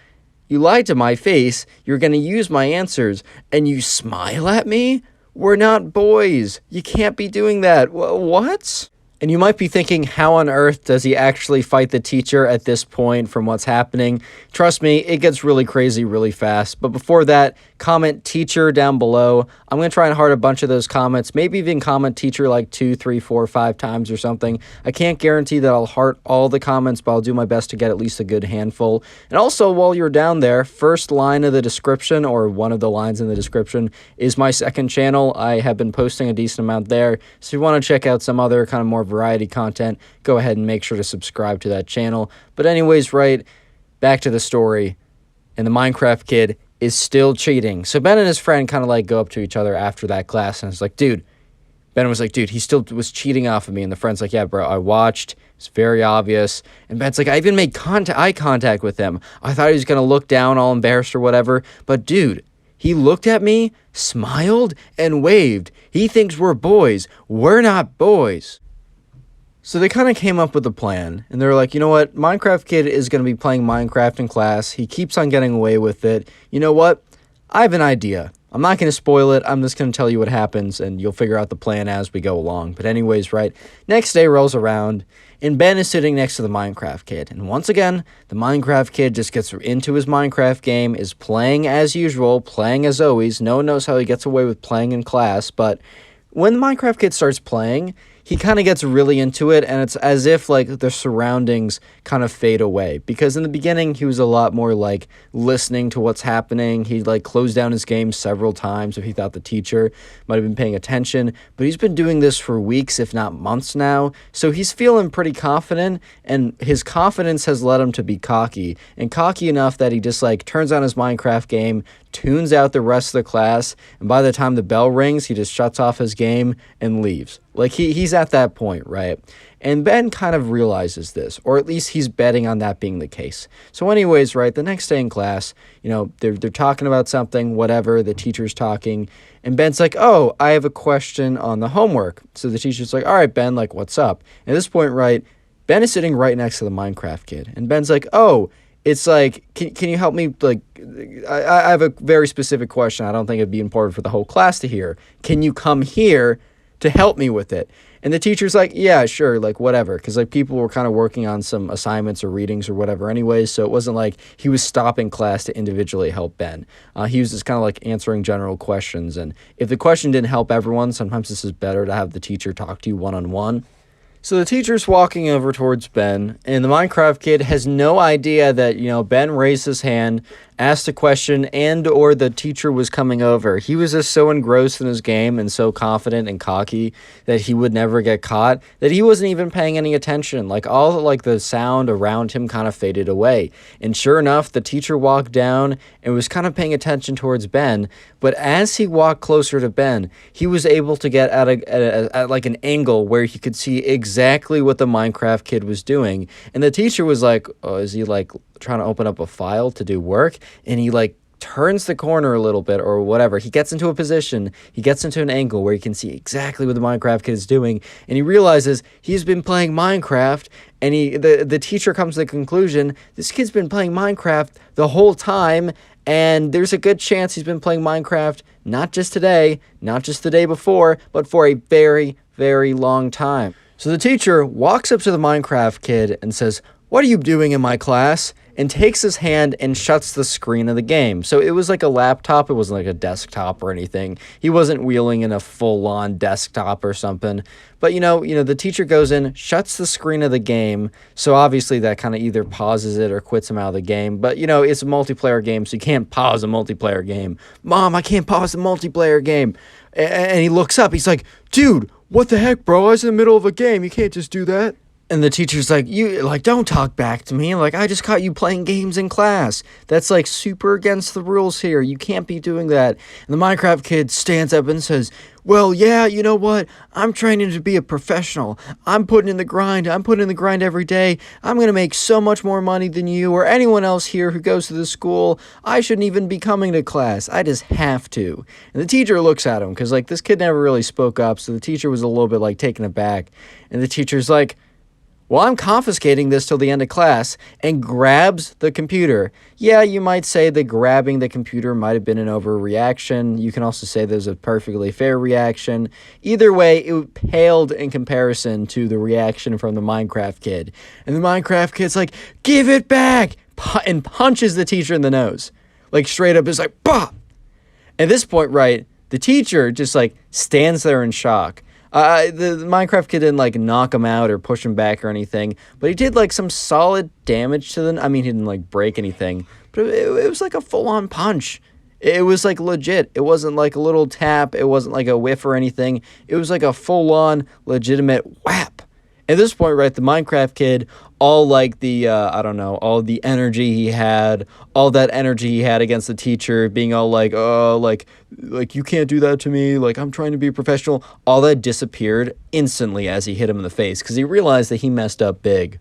you lied to my face, you're gonna use my answers, and you smile at me? We're not boys. You can't be doing that. What? And you might be thinking, how on earth does he actually fight the teacher at this point from what's happening? Trust me, it gets really crazy really fast. But before that, comment teacher down below. I'm going to try and heart a bunch of those comments, maybe even comment teacher like 2, 3, 4, 5 times or something. I can't guarantee that I'll heart all the comments, but I'll do my best to get at least a good handful. And also, while you're down there, first line of the description, or one of the lines in the description, is my second channel. I have been posting a decent amount there. So if you want to check out some other kind of more variety content, go ahead and make sure to subscribe to that channel. But anyways, right, back to the story. And the Minecraft kid is still cheating. So Ben and his friend kind of like go up to each other after that class, and it's like, dude, Ben was like, dude, he still was cheating off of me. And the friend's like, yeah, bro, I watched. It's very obvious. And Ben's like, I even made eye contact with him. I thought he was going to look down all embarrassed or whatever. But dude, he looked at me, smiled, and waved. He thinks we're boys. We're not boys. So they kind of came up with a plan, and they were like, you know what, Minecraft kid is going to be playing Minecraft in class. He keeps on getting away with it. You know what? I have an idea. I'm not going to spoil it. I'm just going to tell you what happens, and you'll figure out the plan as we go along. But anyways, right, next day rolls around, and Ben is sitting next to the Minecraft kid. And once again, the Minecraft kid just gets into his Minecraft game, is playing as usual, playing as always. No one knows how he gets away with playing in class, but when the Minecraft kid starts playing, he kind of gets really into it, and it's as if, like, the surroundings kind of fade away. Because in the beginning, he was a lot more, like, listening to what's happening. He, like, closed down his game several times if he thought the teacher might have been paying attention. But he's been doing this for weeks, if not months now. So he's feeling pretty confident, and his confidence has led him to be cocky. And cocky enough that he just, like, turns on his Minecraft game, tunes out the rest of the class, and by the time the bell rings, he just shuts off his game and leaves. Like, he's at that point, right? And Ben kind of realizes this, or at least he's betting on that being the case. So anyways, right, the next day in class, you know, they're talking about something, whatever, the teacher's talking, and Ben's like, oh, I have a question on the homework. So the teacher's like, all right, Ben, like, what's up? At this point, right, Ben is sitting right next to the Minecraft kid, and Ben's like, oh, it's like, can you help me, like, I have a very specific question. I don't think it'd be important for the whole class to hear. Can you come here to help me with it. And the teacher's like, yeah, sure, like whatever. Because like people were kind of working on some assignments or readings or whatever anyways. So it wasn't like he was stopping class to individually help Ben. He was just kind of like answering general questions. And if the question didn't help everyone, sometimes this is better to have the teacher talk to you one-on-one. So the teacher's walking over towards Ben, and the Minecraft kid has no idea that, Ben raised his hand, asked a question, and or the teacher was coming over. He was just so engrossed in his game and so confident and cocky that he would never get caught that he wasn't even paying any attention. Like all like the sound around him kind of faded away. And sure enough, the teacher walked down and was kind of paying attention towards Ben. But as he walked closer to Ben, he was able to get at like an angle where he could see exactly what the Minecraft kid was doing. And the teacher was like, oh, is he like trying to open up a file to do work? And he like turns the corner a little bit or whatever. He gets into a position, he gets into an angle where he can see exactly what the Minecraft kid is doing, and he realizes he's been playing Minecraft. And the teacher comes to the conclusion, this kid's been playing Minecraft the whole time, and there's a good chance he's been playing Minecraft not just today, not just the day before, but for a very, very long time. So the teacher walks up to the Minecraft kid and says, "What are you doing in my class?" and takes his hand and shuts the screen of the game. So it was like a laptop. It wasn't like a desktop or anything. He wasn't wheeling in a full-on desktop or something. But, the teacher goes in, shuts the screen of the game. So obviously that kind of either pauses it or quits him out of the game. But, it's a multiplayer game, so you can't pause a multiplayer game. Mom, I can't pause the multiplayer game. And he looks up. He's like, dude, what the heck, bro? I was in the middle of a game. You can't just do that. And the teacher's like, don't talk back to me. Like, I just caught you playing games in class. That's, like, super against the rules here. You can't be doing that. And the Minecraft kid stands up and says, well, yeah, you know what? I'm training to be a professional. I'm putting in the grind. I'm putting in the grind every day. I'm going to make so much more money than you or anyone else here who goes to the school. I shouldn't even be coming to class. I just have to. And the teacher looks at him because, like, this kid never really spoke up. So the teacher was a little bit, like, taken aback. And the teacher's like, well, I'm confiscating this till the end of class, and grabs the computer. Yeah, you might say that grabbing the computer might have been an overreaction. You can also say there's a perfectly fair reaction. Either way, it paled in comparison to the reaction from the Minecraft kid. And the Minecraft kid's like, give it back! And punches the teacher in the nose. Like, straight up is like, bah! At this point, right, the teacher just, like, stands there in shock. The Minecraft kid didn't, like, knock him out or push him back or anything, but he did, like, some solid damage to them. I mean, he didn't, like, break anything, but it was, like, a full-on punch. It was, like, legit. It wasn't, like, a little tap. It wasn't, like, a whiff or anything. It was, like, a full-on, legitimate whap. At this point, right, the Minecraft kid, all, like, the, all the energy he had, all that energy he had against the teacher, being all, like, oh, like, you can't do that to me, like, I'm trying to be a professional, all that disappeared instantly as he hit him in the face, because he realized that he messed up big.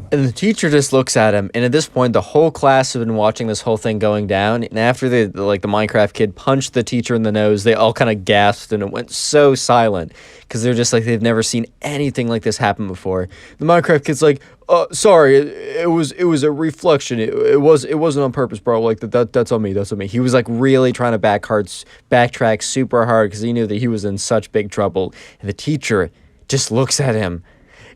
And the teacher just looks at him, and at this point, the whole class have been watching this whole thing going down, and after the Minecraft kid punched the teacher in the nose, they all kind of gasped, and it went so silent, because they're just like, they've never seen anything like this happen before. The Minecraft kid's like, sorry, it was a reflection, it wasn't on purpose, bro, like, that's on me, He was, like, really trying to backtrack super hard, because he knew that he was in such big trouble, and the teacher just looks at him,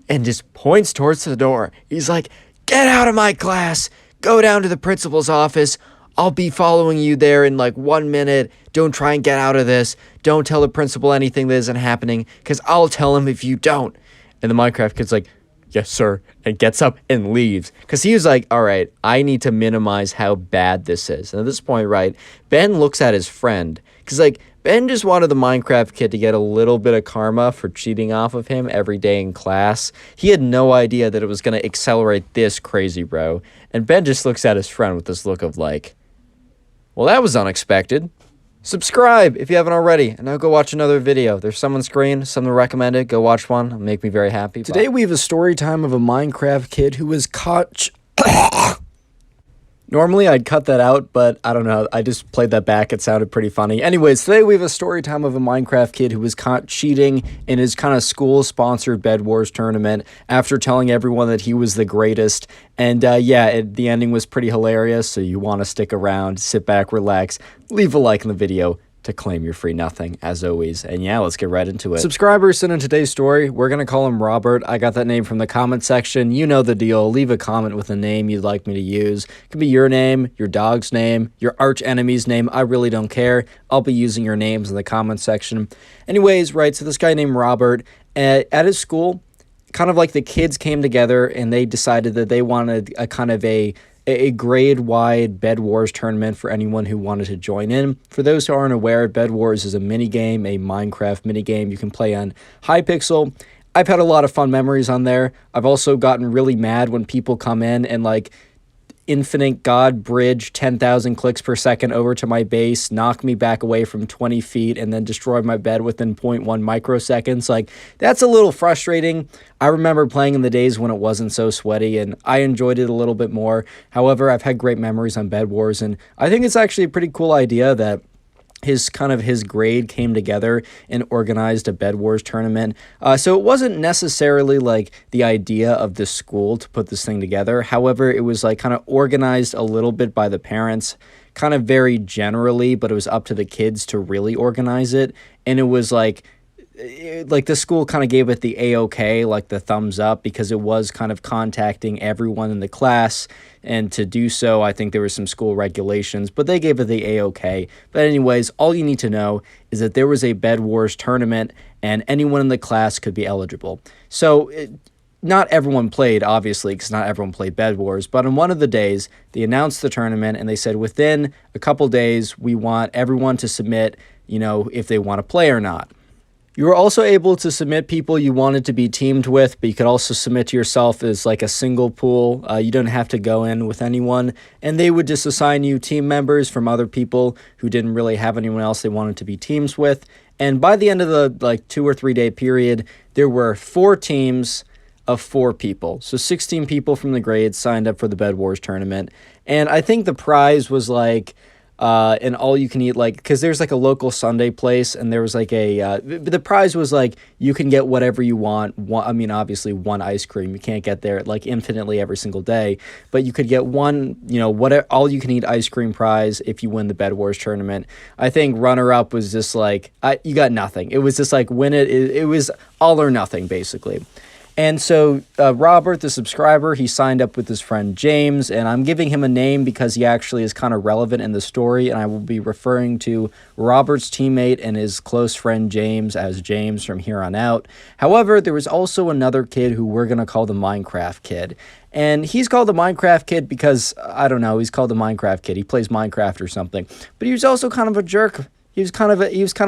and just points towards the door. He's like, get out of my class. Go down to the principal's office. I'll be following you there in like 1 minute. Don't try and get out of this. Don't tell the principal anything that isn't happening, because I'll tell him if you don't. And the Minecraft kid's like, yes, sir. And gets up and leaves. Because he was like, all right, I need to minimize how bad this is. And at this point, right, Ben looks at his friend. Because, like, Ben just wanted the Minecraft kid to get a little bit of karma for cheating off of him every day in class. He had no idea that it was going to accelerate this crazy, bro. And Ben just looks at his friend with this look of like, well, that was unexpected. Subscribe if you haven't already, and now go watch another video. There's some on screen, some recommended. Go watch one. It'll make me very happy. Today we have a story time of a Minecraft kid who was caught... Normally, I'd cut that out, but I don't know. I just played that back. It sounded pretty funny. Anyways, today we have a story time of a Minecraft kid who was caught cheating in his kind of school-sponsored Bed Wars tournament after telling everyone that he was the greatest. And the ending was pretty hilarious, so you want to stick around, sit back, relax, leave a like in the video. to claim your free nothing, as always. And yeah, let's get right into it. Subscribers sent in today's story. We're going to call him Robert. I got that name from the comment section. You know the deal. Leave a comment with a name you'd like me to use. It could be your name, your dog's name, your arch enemy's name. I really don't care. I'll be using your names in the comment section. Anyways, right, so this guy named Robert, at his school, kind of like the kids came together and they decided that they wanted a kind of a grade-wide Bed Wars tournament for anyone who wanted to join in. For those who aren't aware, Bed Wars is a minigame, a Minecraft minigame you can play on Hypixel. I've had a lot of fun memories on there. I've also gotten really mad when people come in and like infinite god bridge 10,000 clicks per second over to my base, knock me back away from 20 feet, and then destroy my bed within 0.1 microseconds. Like, that's a little frustrating. I remember playing in the days when it wasn't so sweaty, and I enjoyed it a little bit more. However, I've had great memories on Bed Wars, and I think it's actually a pretty cool idea that his grade came together and organized a Bed Wars tournament. So it wasn't necessarily like the idea of the school to put this thing together. However, it was like kind of organized a little bit by the parents, kind of very generally, but it was up to the kids to really organize it. And it was like the school kind of gave it the A-OK, like the thumbs up, because it was kind of contacting everyone in the class, and to do so, I think there were some school regulations, but they gave it the A-OK. But anyways, all you need to know is that there was a Bed Wars tournament, and anyone in the class could be eligible. So not everyone played, obviously, because not everyone played Bed Wars, but on one of the days, they announced the tournament, and they said within a couple days, we want everyone to submit, if they want to play or not. You were also able to submit people you wanted to be teamed with, but you could also submit to yourself as like a single pool. You don't have to go in with anyone, and they would just assign you team members from other people who didn't really have anyone else they wanted to be teams with. And by the end of the 2 or 3 day period, there were 4 teams of 4 people. So 16 people from the grades signed up for the Bed Wars tournament. And I think the prize was like and all you can eat, because there's like a local Sunday place, and there was like the prize was like you can get whatever you want. Obviously one ice cream. You can't get there like infinitely every single day, but you could get one, whatever, all you can eat ice cream prize if you win the Bed Wars tournament. I think runner up was just like you got nothing. It was just like win it. It was all or nothing basically. And so Robert, the subscriber, he signed up with his friend James, and I'm giving him a name because he actually is kind of relevant in the story, and I will be referring to Robert's teammate and his close friend James as James from here on out. However, there was also another kid who we're going to call the Minecraft Kid. And he's called the Minecraft Kid because, I don't know, he's called the Minecraft Kid. He plays Minecraft or something. But he was also kind of a jerk. He was kind of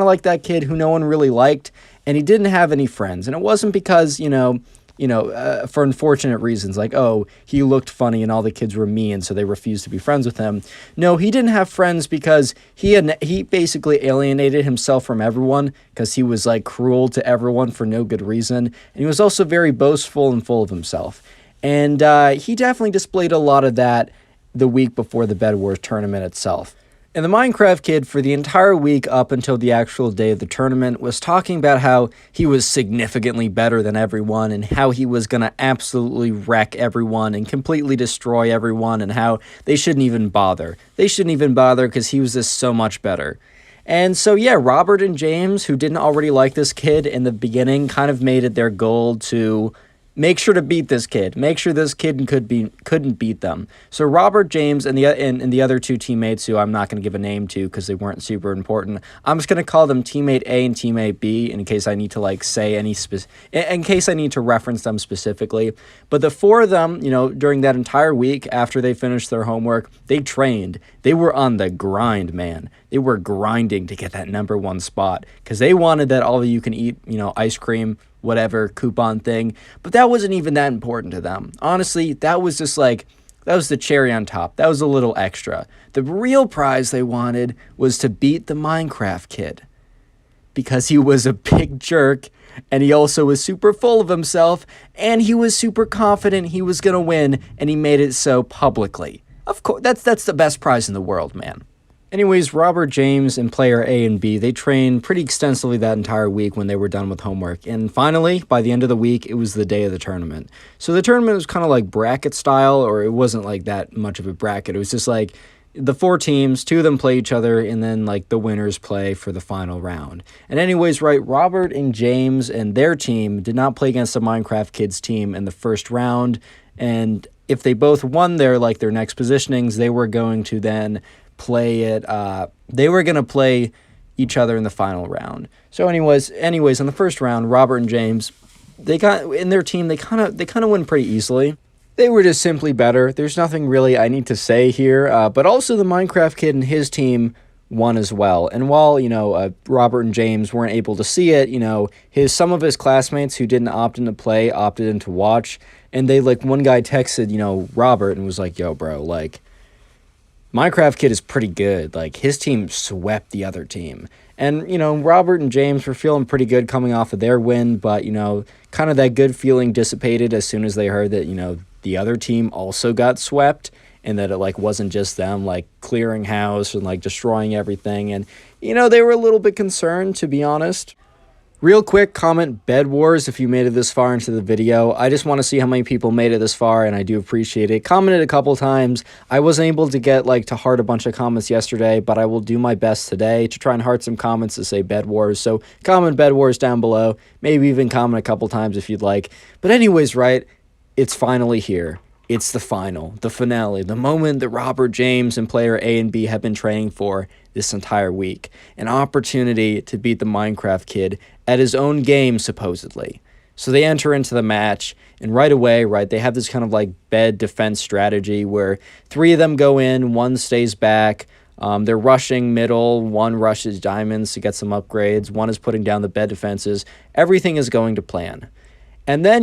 like that kid who no one really liked, and he didn't have any friends. And it wasn't because, for unfortunate reasons, like, oh, he looked funny and all the kids were mean, so they refused to be friends with him. No, he didn't have friends because he basically alienated himself from everyone because he was like cruel to everyone for no good reason. And he was also very boastful and full of himself. And he definitely displayed a lot of that the week before the Bed Wars tournament itself. And the Minecraft Kid, for the entire week up until the actual day of the tournament, was talking about how he was significantly better than everyone and how he was going to absolutely wreck everyone and completely destroy everyone and how they shouldn't even bother. They shouldn't even bother because he was just so much better. And so, yeah, Robert and James, who didn't already like this kid in the beginning, kind of made it their goal to make sure to beat this kid. Make sure this kid couldn't beat them. So Robert, James, and the other 2 teammates, who I'm not going to give a name to because they weren't super important, I'm just going to call them Teammate A and Teammate B in case I need to in case I need to reference them specifically. But the 4 of them, during that entire week after they finished their homework, they trained. They were on the grind, man. They were grinding to get that number 1 spot because they wanted that all you can eat, ice cream, whatever coupon thing, but that wasn't even that important to them. Honestly, that was just that was the cherry on top. That was a little extra. The real prize they wanted was to beat the Minecraft Kid because he was a big jerk, and he also was super full of himself, and he was super confident he was going to win, and he made it so publicly. Of course, that's the best prize in the world, man. Anyways, Robert, James, and player A and B, they trained pretty extensively that entire week when they were done with homework. And finally, by the end of the week, it was the day of the tournament. So the tournament was kind of like bracket style, or it wasn't like that much of a bracket. It was just like the 4 teams, 2 of them play each other, and then like the winners play for the final round. And anyways, right, Robert and James and their team did not play against the Minecraft Kids team in the first round, and if they both won their next positionings, they were going to then play it. They were going to play each other in the final round. So anyways, in the first round, Robert and James, they got in their team. They kind of win pretty easily. They were just simply better. There's nothing really I need to say here. But also the Minecraft Kid and his team won as well. And while, Robert and James weren't able to see it, some of his classmates who didn't opt in to play opted in to watch. And they, one guy texted, Robert and was like, yo, bro, Minecraft Kid is pretty good. His team swept the other team. And, Robert and James were feeling pretty good coming off of their win, but, kind of that good feeling dissipated as soon as they heard that, the other team also got swept, and that it wasn't just them clearing house and destroying everything. And they were a little bit concerned, to be honest. Real quick, comment Bed Wars if you made it this far into the video. I just want to see how many people made it this far, and I do appreciate it. Commented a couple times. I wasn't able to get to heart a bunch of comments yesterday, but I will do my best today to try and heart some comments to say Bed Wars. So comment Bed Wars down below. Maybe even comment a couple times if you'd like. But anyways, right, it's finally here. It's the final, the finale, the moment that Robert James and player A and B have been training for this entire week. An opportunity to beat the Minecraft Kid at his own game, supposedly. So they enter into the match, and right away, right, they have this kind of bed defense strategy where 3 of them go in, 1 stays back. They're rushing middle, 1 rushes diamonds to get some upgrades, 1 is putting down the bed defenses. Everything is going to plan. And then,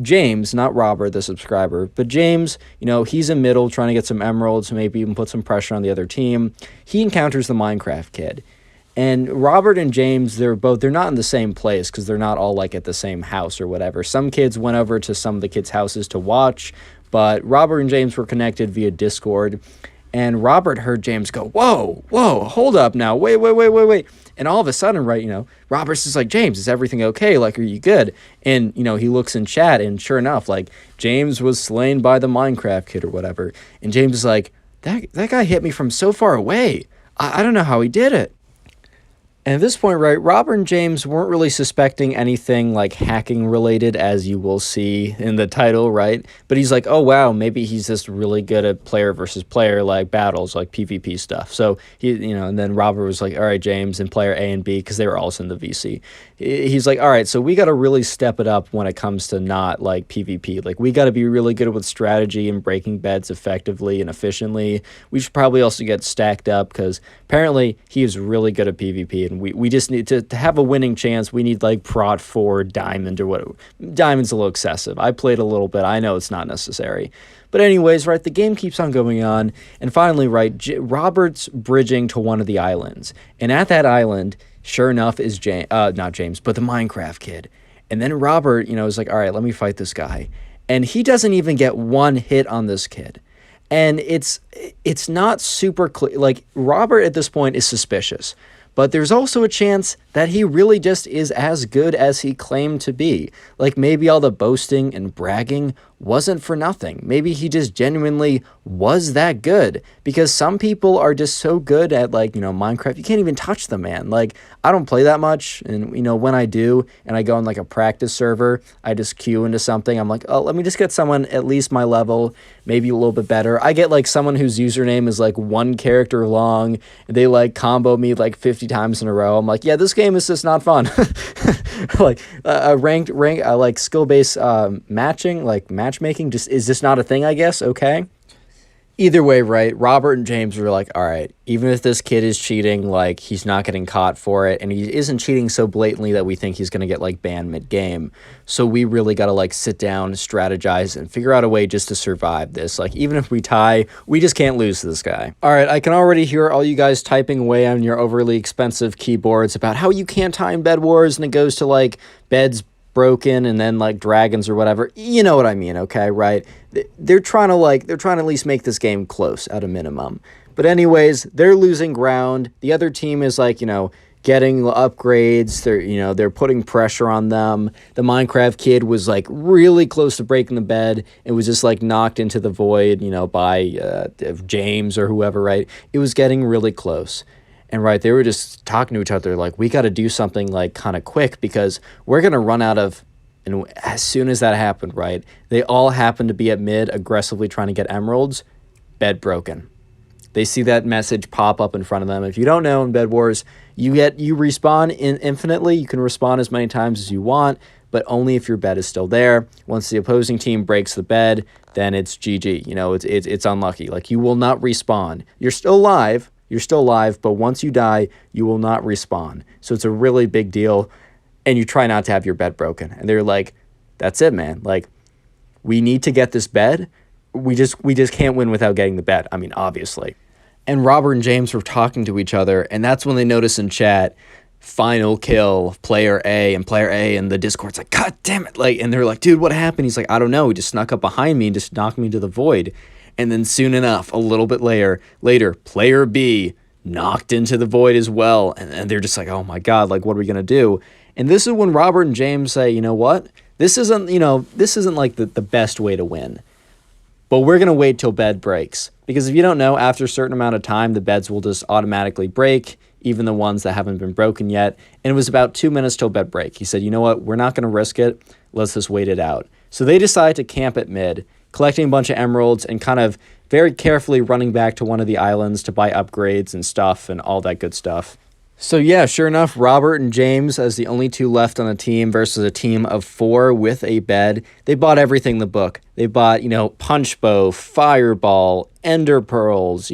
James, not Robert, the subscriber, but James, he's in middle trying to get some emeralds, maybe even put some pressure on the other team. He encounters the Minecraft Kid. And Robert and James, they're not in the same place because they're not all at the same house or whatever. Some kids went over to some of the kids' houses to watch, but Robert and James were connected via Discord. And Robert heard James go, whoa, hold up now, wait. And all of a sudden, right, Robert's just like, James, is everything okay? Are you good? And, he looks in chat, and sure enough, James was slain by the Minecraft Kid or whatever. And James is like, that guy hit me from so far away. I don't know how he did it. And at this point, right, Robert and James weren't really suspecting anything hacking related, as you will see in the title, right? But he's like, oh, wow, maybe he's just really good at player versus player, battles, PvP stuff. So, and then Robert was like, all right, James, and player A and B, because they were also in the VC. He's like, all right, so we got to really step it up when it comes to not, PvP. We got to be really good with strategy and breaking beds effectively and efficiently. We should probably also get stacked up, because apparently he is really good at PvP, and we just need to have a winning chance. We need Prot 4 Diamond or whatever. Diamond's a little excessive. I played a little bit. I know it's not necessary. But anyways, right, the game keeps on going on. And finally, right, Robert's bridging to one of the islands. And at that island, sure enough, is not James, but the Minecraft Kid. And then Robert, is like, all right, let me fight this guy. And he doesn't even get 1 hit on this kid. And it's not super clear. Robert at this point is suspicious. But there's also a chance that he really just is as good as he claimed to be. Maybe all the boasting and bragging wasn't for nothing. Maybe he just genuinely was that good. Because some people are just so good at, Minecraft, you can't even touch them, man. I don't play that much, and, when I do, and I go on, a practice server, I just queue into something. I'm like, oh, let me just get someone at least my level, maybe a little bit better. I get, someone whose username is, 1 character long, and they, combo me, 50 times in a row. I'm like, yeah, this game is just not fun. Ranked, skill-based matching, matchmaking is just not a thing, I guess. Okay. Either way, right, Robert and James were like, all right, even if this kid is cheating, he's not getting caught for it, and he isn't cheating so blatantly that we think he's going to get, banned mid-game. So we really got to, sit down, strategize, and figure out a way just to survive this. Even if we tie, we just can't lose to this guy. All right, I can already hear all you guys typing away on your overly expensive keyboards about how you can't tie in Bed Wars, and it goes to, beds broken and then dragons or whatever. You know what I mean, okay, right? They're trying to at least make this game close at a minimum. But anyways, they're losing ground. The other team is getting upgrades. They're putting pressure on them. The Minecraft kid was like really close to breaking the bed. It was just like knocked into the void, by James or whoever, right? It was getting really close. And right, they were just talking to each other like, we got to do something like kind of quick because we're going to run out of. And as soon as that happened, right, they all happened to be at mid aggressively trying to get emeralds. Bed broken. They see that message pop up in front of them. If you don't know, in Bed Wars, you respawn infinitely. You can respawn as many times as you want, but only if your bed is still there. Once the opposing team breaks the bed, then it's GG. It's unlucky. Like, you will not respawn. You're still alive. But once you die, you will not respawn. So it's a really big deal, and you try not to have your bed broken. And they're like, that's it, man. Like, we need to get this bed. We just can't win without getting the bed. I mean, obviously. And Robert and James were talking to each other, and that's when they notice in chat, final kill, player A, and the Discord's like, God damn it. Like, and they're like, dude, what happened? He's like, I don't know. He just snuck up behind me and just knocked me to the void. And then soon enough, a little bit later, player B knocked into the void as well. And they're just like, oh my God, like, what are we going to do? And this is when Robert and James say, you know what? This isn't like the best way to win. But we're going to wait till bed breaks. Because if you don't know, after a certain amount of time, the beds will just automatically break, even the ones that haven't been broken yet. And it was about 2 minutes till bed break. He said, you know what? We're not going to risk it. Let's just wait it out. So they decide to camp at mid, collecting a bunch of emeralds and kind of very carefully running back to one of the islands to buy upgrades and stuff and all that good stuff. So yeah, sure enough, Robert and James, as the only two left on the team versus a team of 4 with a bed, they bought everything in the book. They bought, punch bow, fireball, ender pearls,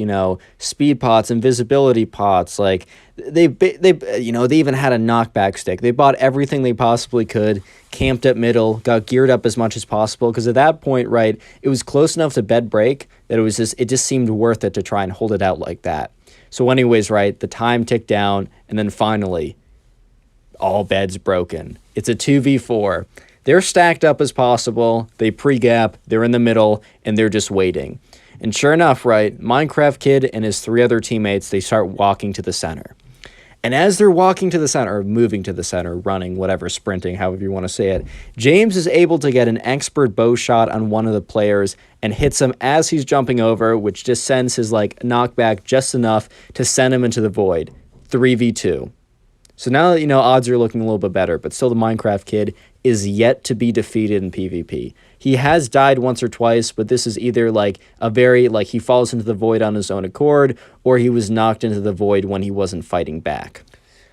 speed pots, invisibility pots. Like, they even had a knockback stick. They bought everything they possibly could, camped at middle, got geared up as much as possible, because at that point, right, it was close enough to bed break that it just seemed worth it to try and hold it out like that. So anyways, right, the time ticked down, and then finally, all beds broken. It's a 2v4. They're stacked up as possible. They pre-gap, they're in the middle, and they're just waiting. And sure enough, right, Minecraft Kid and his 3 other teammates, they start walking to the center. And as they're walking to the center, or moving to the center, running, whatever, sprinting, however you want to say it, James is able to get an expert bow shot on one of the players and hits him as he's jumping over, which just sends his knockback just enough to send him into the void. 3v2. So now that odds are looking a little bit better, but still the Minecraft Kid is yet to be defeated in PvP. He has died once or twice, but this is either he falls into the void on his own accord, or he was knocked into the void when he wasn't fighting back.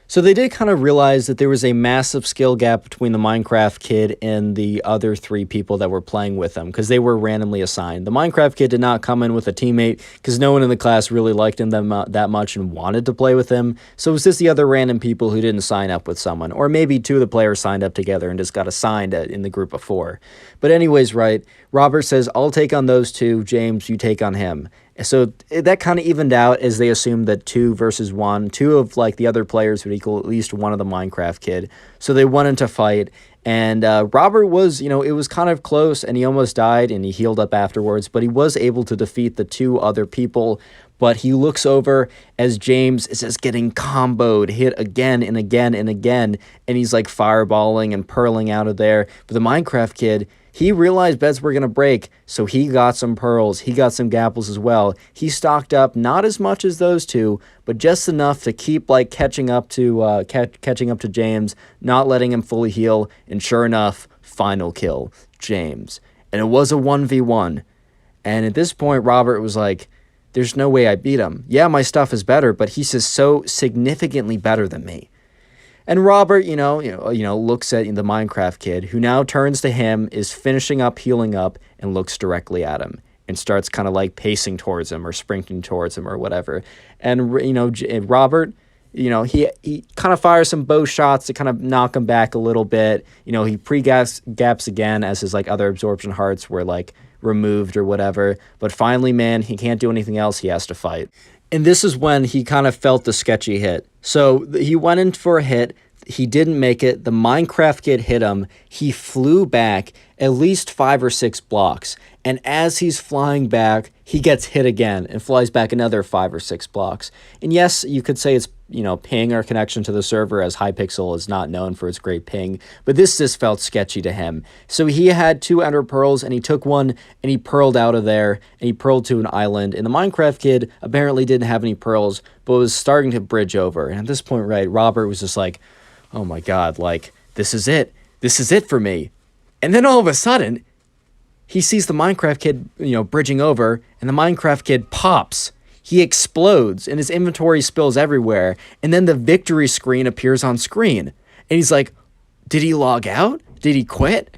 So they did kind of realize that there was a massive skill gap between the Minecraft Kid and the other 3 people that were playing with him, because they were randomly assigned. The Minecraft Kid did not come in with a teammate, because no one in the class really liked him that much and wanted to play with him. So it was just the other random people who didn't sign up with someone. Or maybe 2 of the players signed up together and just got assigned in the group of 4. But anyways, right, Robert says, I'll take on those 2, James, you take on him. So that kind of evened out as they assumed that 2 versus 1, 2 of the other players would equal at least one of the Minecraft Kid. So they went into fight, and Robert was, it was kind of close, and he almost died, and he healed up afterwards, but he was able to defeat the 2 other people. But he looks over as James is just getting comboed, hit again and again and again, and he's fireballing and pearling out of there. But the Minecraft Kid, he realized beds were going to break, so he got some pearls. He got some gapples as well. He stocked up, not as much as those 2, but just enough to keep catching up to James, not letting him fully heal. And sure enough, final kill, James. And it was a 1v1. And at this point, Robert was like, there's no way I beat him. Yeah, my stuff is better, but he's just so significantly better than me. And Robert, looks at the Minecraft Kid, who now turns to him, is finishing up, healing up, and looks directly at him and starts kind of pacing towards him or sprinting towards him or whatever. And, Robert, he kind of fires some bow shots to kind of knock him back a little bit. He pre-gaps again as his other absorption hearts were removed or whatever. But finally, man, he can't do anything else. He has to fight. And this is when he kind of felt the sketchy hit. So he went in for a hit. He didn't make it. The Minecraft Kid hit him. He flew back. at least 5 or 6 blocks. And as he's flying back, he gets hit again and flies back another 5 or 6 blocks. And yes, you could say it's, ping or connection to the server, as Hypixel is not known for its great ping, but this just felt sketchy to him. So he had 2 ender pearls, and he took one, and he pearled out of there, and he pearled to an island, and the Minecraft kid apparently didn't have any pearls, but was starting to bridge over. And at this point, right, Robert was just like, oh my god, like, this is it. This is it for me. And then all of a sudden, he sees the Minecraft kid, bridging over, and the Minecraft kid pops. He explodes, and his inventory spills everywhere, and then the victory screen appears on screen. And he's like, did he log out? Did he quit?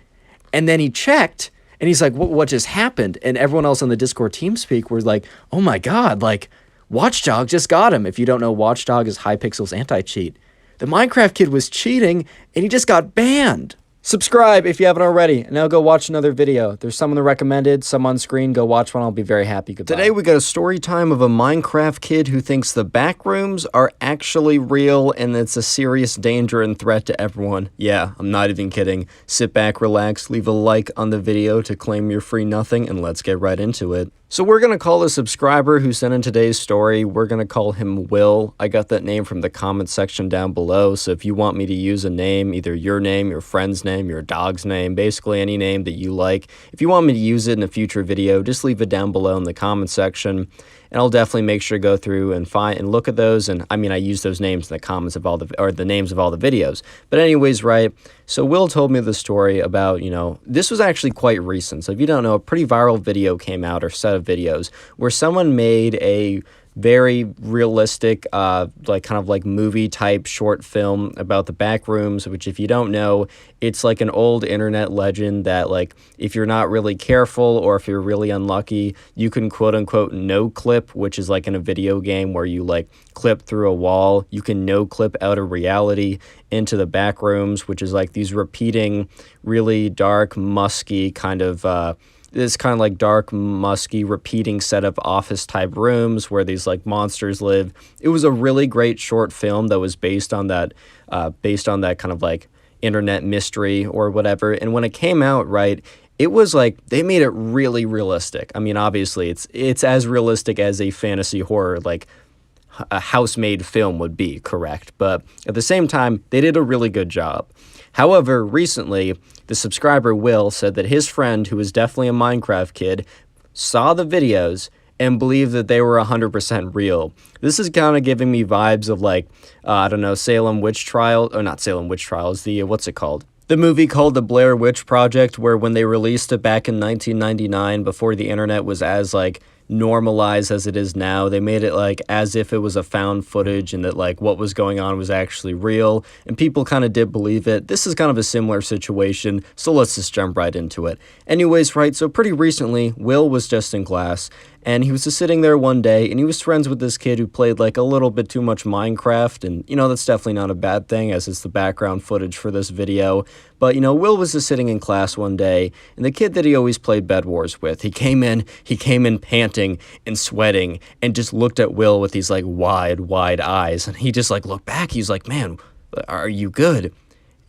And then he checked, and he's like, what just happened? And everyone else on the Discord TeamSpeak was like, oh my god, like, Watchdog just got him. If you don't know, Watchdog is Hypixel's anti-cheat. The Minecraft kid was cheating, and he just got banned. Subscribe if you haven't already, and now go watch another video. There's some in the recommended, some on screen. Go watch one. I'll be very happy. Goodbye. Today we got a story time of a Minecraft kid who thinks the backrooms are actually real and it's a serious danger and threat to everyone. Yeah, I'm not even kidding. Sit back, relax, leave a like on the video to claim your free nothing, and let's get right into it. So we're going to call a subscriber who sent in today's story, we're going to call him Will. I got that name from the comment section down below, so if you want me to use a name, either your name, your friend's name, your dog's name, basically any name that you like, if you want me to use it in a future video, just leave it down below in the comment section, and I'll definitely make sure to go through and find and look at those. And I mean, I use those names in the comments of all the names of all the videos. But anyways, right, so Will told me the story about, this was actually quite recent. So if you don't know, a pretty viral video came out, or set of videos, where someone made a very realistic, like movie type short film about the backrooms, which if you don't know, it's like an old internet legend that, like, if you're not really careful or if you're really unlucky, you can quote unquote no clip, which is like in a video game where you like clip through a wall. You can no clip out of reality into the backrooms, which is like these repeating, really dark, musky kind of, this kind of like dark, musky, repeating set of office-type rooms where these like monsters live. It was a really great short film that was based on that kind of like internet mystery or whatever. And when it came out, right, it was like they made it really realistic. I mean, obviously, it's as realistic as a fantasy horror, like a house-made film would be, correct? But at the same time, they did a really good job. However, recently, the subscriber Will said that his friend, who was definitely a Minecraft kid, saw the videos and believed that they were 100% real. This is kind of giving me vibes of like, I don't know, Salem Witch Trial, or not Salem Witch Trials, what's it called? The movie called The Blair Witch Project, where when they released it back in 1999, before the internet was as like normalized as it is now, they made it like as if it was a found footage and that like what was going on was actually real, and people kind of did believe it. This is kind of a similar situation, so let's just jump right into it. Anyways, right, so pretty recently, Will was just in class, and he was just sitting there one day, and he was friends with this kid who played like a little bit too much Minecraft, and that's definitely not a bad thing, as it's the background footage for this video. But Will was just sitting in class one day, and the kid that he always played Bed Wars with, he came in panting and sweating, and just looked at Will with these like wide eyes, and he just like looked back. He's like, man, are you good?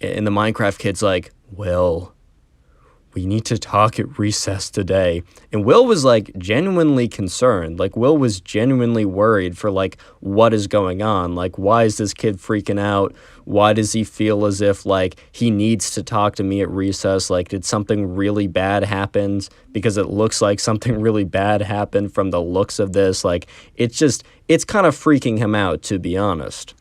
And the Minecraft kid's like, Will, we need to talk at recess today. And Will was like genuinely concerned. Like Will was genuinely worried for like what is going on. Like, why is this kid freaking out? Why does he feel as if like he needs to talk to me at recess? Like, did something really bad happen? Because it looks like something really bad happened from the looks of this. Like, it's kind of freaking him out, to be honest.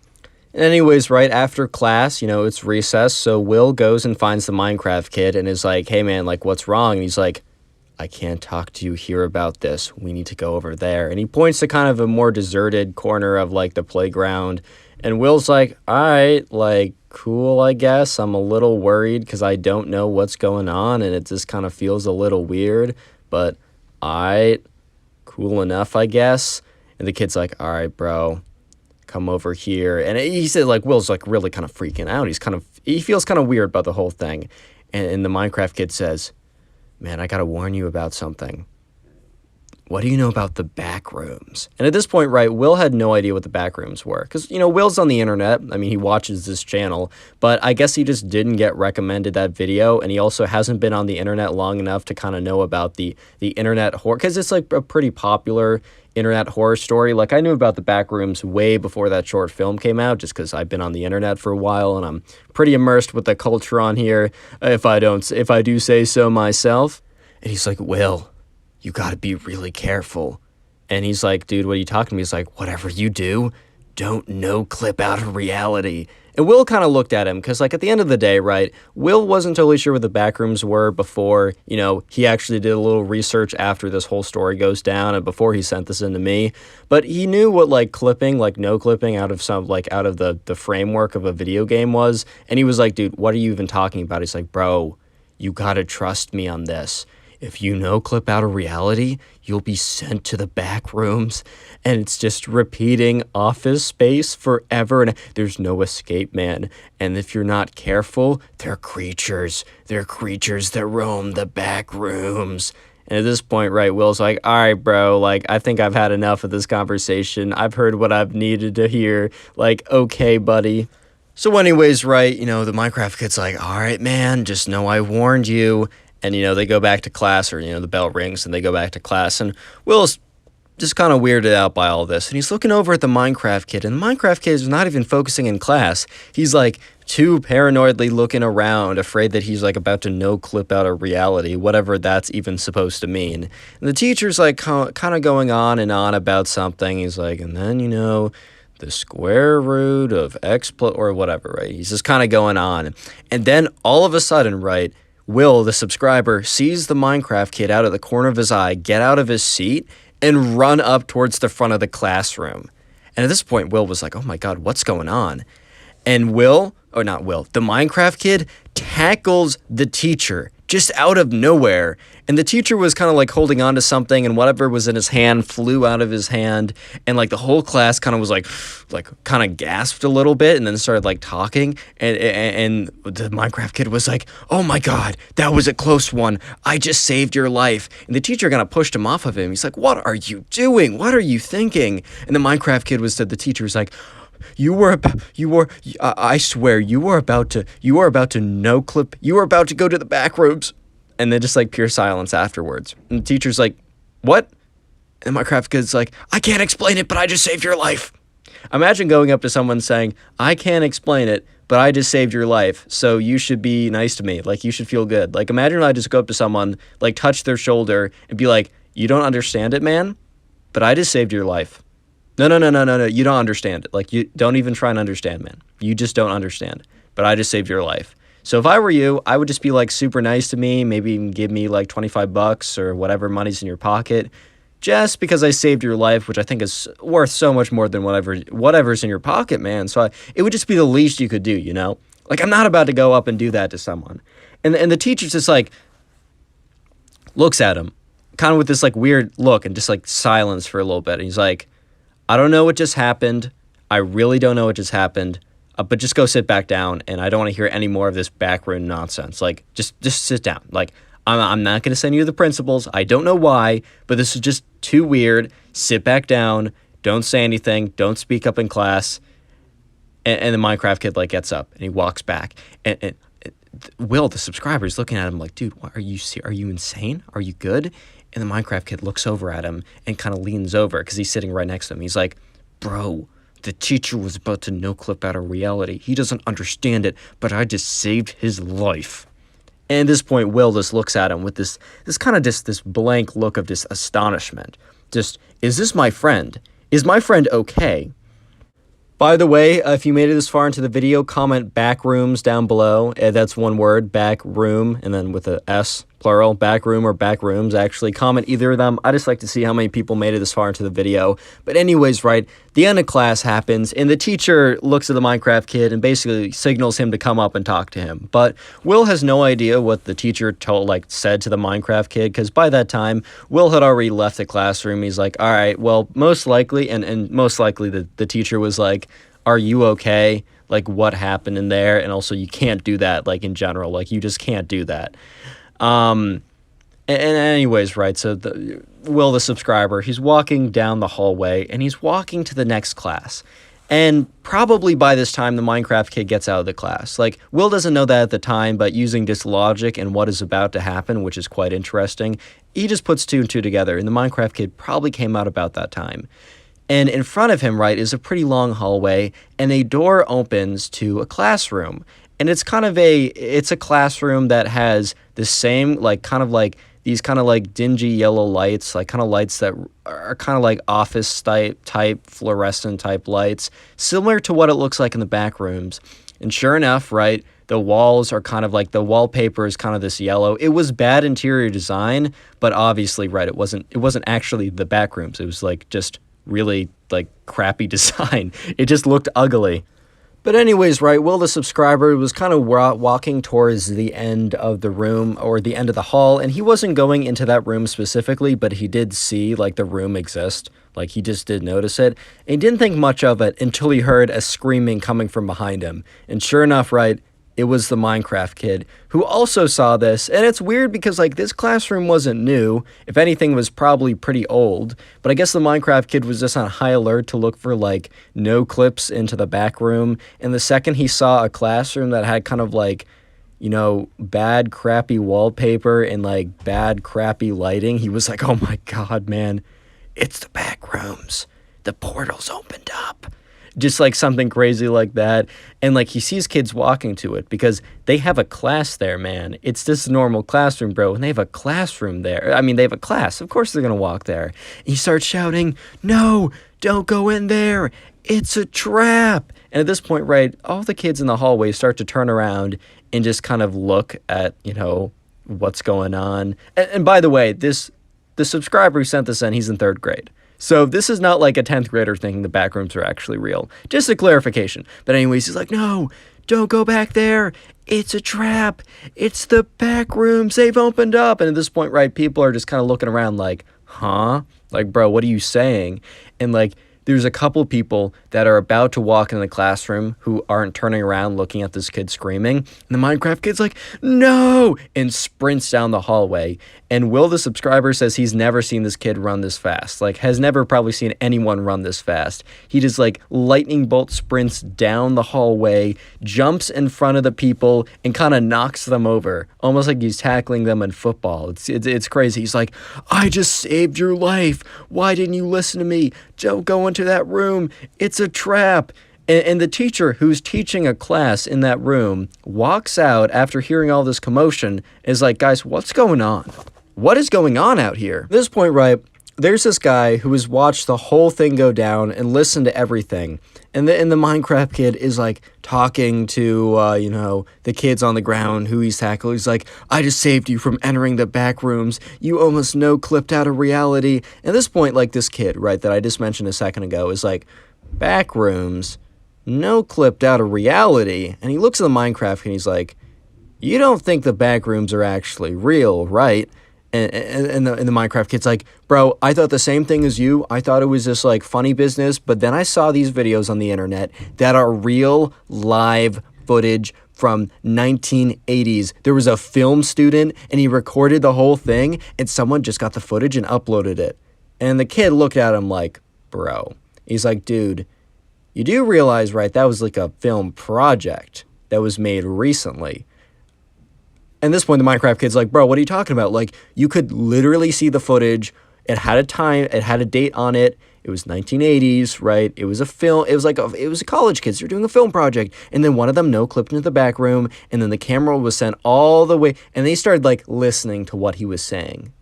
Anyways, right after class, it's recess, so Will goes and finds the Minecraft kid and is like, hey man, like, what's wrong? And he's like, I can't talk to you here about this. We need to go over there. And he points to kind of a more deserted corner of like the playground. And Will's like, all right, like, cool, I guess. I'm a little worried because I don't know what's going on and it just kind of feels a little weird, but all right, cool enough, I guess. And the kid's like, all right, bro, come over here. And he said, like, Will's like really kind of freaking out. He feels kind of weird about the whole thing. And the Minecraft kid says, man, I gotta warn you about something. what do you know about the backrooms? And at this point, right, Will had no idea what the backrooms were. Because, Will's on the internet. I mean, he watches this channel. But I guess he just didn't get recommended that video. And he also hasn't been on the internet long enough to kind of know about the internet horror. Because it's like a pretty popular internet horror story. Like, I knew about the backrooms way before that short film came out, just because I've been on the internet for a while. And I'm pretty immersed with the culture on here, if I do say so myself. And he's like, Will, you gotta be really careful. And he's like, dude, what are you talking to me? He's like, whatever you do, don't no clip out of reality. And Will kind of looked at him because, like, at the end of the day, right, Will wasn't totally sure what the backrooms were before, he actually did a little research after this whole story goes down and before he sent this in to me. But he knew what, like, clipping, like, no clipping out of the framework of a video game was. And he was like, dude, what are you even talking about? He's like, bro, you gotta trust me on this. If you no clip out of reality, you'll be sent to the back rooms, and it's just repeating Office Space forever, and there's no escape, man. And if you're not careful, they're creatures. They're creatures that roam the back rooms. And at this point, right, Will's like, all right, bro, like, I think I've had enough of this conversation. I've heard what I've needed to hear. Like, okay, buddy. So anyways, right, the Minecraft kid's like, all right, man, just know I warned you. And, they go back to class, or, the bell rings and they go back to class. And Will's just kind of weirded out by all this. And he's looking over at the Minecraft kid. And the Minecraft kid is not even focusing in class. He's like too paranoidly looking around, afraid that he's like about to no clip out of reality, whatever that's even supposed to mean. And the teacher's like kind of going on and on about something. He's like, and then, the square root of x plus, or whatever, right? He's just kind of going on. And then all of a sudden, right, Will, the subscriber, sees the Minecraft kid out of the corner of his eye, get out of his seat, and run up towards the front of the classroom. And at this point, Will was like, oh my god, what's going on? And the Minecraft kid tackles the teacher just out of nowhere. And the teacher was kind of like holding on to something, and whatever was in his hand flew out of his hand. And like the whole class kind of was like kind of gasped a little bit and then started like talking. And the Minecraft kid was like, oh my god, that was a close one. I just saved your life. And the teacher kind of pushed him off of him. He's like, what are you doing? What are you thinking? And the Minecraft kid said, the teacher was like, I swear, you were about to no clip, you were about to go to the back rooms. And then just like pure silence afterwards. And the teacher's like, what? And my craft kid's like, I can't explain it, but I just saved your life. Imagine going up to someone saying, I can't explain it, but I just saved your life, so you should be nice to me. Like, you should feel good. Like, imagine I just go up to someone, like, touch their shoulder and be like, you don't understand it, man, but I just saved your life. No, you don't understand it. Like, you don't even try and understand, man. You just don't understand. But I just saved your life. So if I were you, I would just be, like, super nice to me, maybe even give me, like, $25 or whatever money's in your pocket, just because I saved your life, which I think is worth so much more than whatever's in your pocket, man. So it would just be the least you could do, you know? Like, I'm not about to go up and do that to someone. And the teacher's just, like, looks at him, kind of with this, like, weird look and just, like, silence for a little bit. And he's like, I don't know what just happened. I really don't know what just happened. But just go sit back down, and I don't want to hear any more of this backroom nonsense. Like, just sit down. Like, I'm not going to send you the principals. I don't know why, but this is just too weird. Sit back down. Don't say anything. Don't speak up in class. And the Minecraft kid, like, gets up, and he walks back. And Will, the subscriber, is looking at him like, dude, what, are you insane? Are you good? And the Minecraft kid looks over at him and kind of leans over because he's sitting right next to him. He's like, bro, the teacher was about to no-clip out of reality. He doesn't understand it, but I just saved his life. And at this point, Will just looks at him with this kind of just this blank look of just astonishment. Just, is this my friend? Is my friend okay? By the way, if you made it this far into the video, comment backrooms down below. That's one word, back room, and then with a S, plural, backroom or backrooms. Actually, comment either of them. I just like to see how many people made it this far into the video. But anyways, right, the end of class happens, and the teacher looks at the Minecraft kid and basically signals him to come up and talk to him. But Will has no idea what the teacher said to the Minecraft kid, because by that time, Will had already left the classroom. He's like, all right, well, most likely, and most likely the teacher was like, are you okay? Like, what happened in there? And also, you can't do that, like, in general. Like, you just can't do that. And anyways, right, so Will the subscriber, he's walking down the hallway and he's walking to the next class. And probably by this time, the Minecraft kid gets out of the class. Like, Will doesn't know that at the time, but using this logic and what is about to happen, which is quite interesting, he just puts two and two together, and the Minecraft kid probably came out about that time. And in front of him, right, is a pretty long hallway, and a door opens to a classroom. And it's a classroom that has the same, like, kind of like, these kind of like dingy yellow lights, like kind of lights that are kind of like office type fluorescent type lights, similar to what it looks like in the back rooms. And sure enough, right, the walls are kind of like, the wallpaper is kind of this yellow. It was bad interior design, but obviously, right, it wasn't actually the back rooms. It was like just really like crappy design. It just looked ugly. But anyways, right, Will the subscriber was kind of walking towards the end of the room or the end of the hall, and he wasn't going into that room specifically, but he did see, like, the room exist. Like, he just did notice it. And he didn't think much of it until he heard a screaming coming from behind him. And sure enough, right, it was the Minecraft kid who also saw this. And it's weird because, like, this classroom wasn't new. If anything, it was probably pretty old. But I guess the Minecraft kid was just on high alert to look for, like, no clips into the back room. And the second he saw a classroom that had kind of, like, you know, bad, crappy wallpaper and, like, bad, crappy lighting, he was like, oh my God, man, it's the back rooms. The portal's opened up. Just like something crazy like that. And like he sees kids walking to it because they have a class there, man. It's this normal classroom, bro. And they have a classroom there. I mean, they have a class. Of course they're going to walk there. And he starts shouting, no, don't go in there. It's a trap. And at this point, right, all the kids in the hallway start to turn around and just kind of look at, you know, what's going on. And by the way, the subscriber who sent this in, he's in 3rd grade. So this is not like a 10th grader thinking the backrooms are actually real. Just a clarification. But anyways, he's like, no, don't go back there. It's a trap. It's the backrooms. They've opened up. And at this point, right, people are just kind of looking around like, huh? Like, bro, what are you saying? And like, there's a couple people that are about to walk in the classroom who aren't turning around looking at this kid screaming. And the Minecraft kid's like, no, and sprints down the hallway. And Will the subscriber says he's never seen this kid run this fast. Like, has never probably seen anyone run this fast. He just like lightning bolt sprints down the hallway, jumps in front of the people, and kind of knocks them over. Almost like he's tackling them in football. It's crazy. He's like, I just saved your life. Why didn't you listen to me? Don't go into that room. It's a trap. And the teacher who's teaching a class in that room walks out after hearing all this commotion, is like, guys, what's going on? What is going on out here? At this point, right, there's this guy who has watched the whole thing go down and listened to everything. And the Minecraft kid is like talking to, you know, the kids on the ground who he's tackled. He's like, I just saved you from entering the back rooms. You almost clipped out of reality. And at this point, like this kid, right, that I just mentioned a second ago is like, back rooms? No clipped out of reality. And he looks at the Minecraft and he's like, you don't think the back rooms are actually real, right? And the Minecraft kid's like, bro, I thought the same thing as you. I thought it was just like funny business, but then I saw these videos on the internet that are real live footage from 1980s. There was a film student and he recorded the whole thing and someone just got the footage and uploaded it. And the kid looked at him like, bro. He's like, dude, you do realize, right, that was like a film project that was made recently. And at this point, the Minecraft kid's like, bro, what are you talking about? Like, you could literally see the footage. It had a time, it had a date on it. It was 1980s, right? It was a film. It was like it was a college kids. They're doing a film project. And then one of them clipped into the back room. And then the camera was sent all the way. And they started like listening to what he was saying.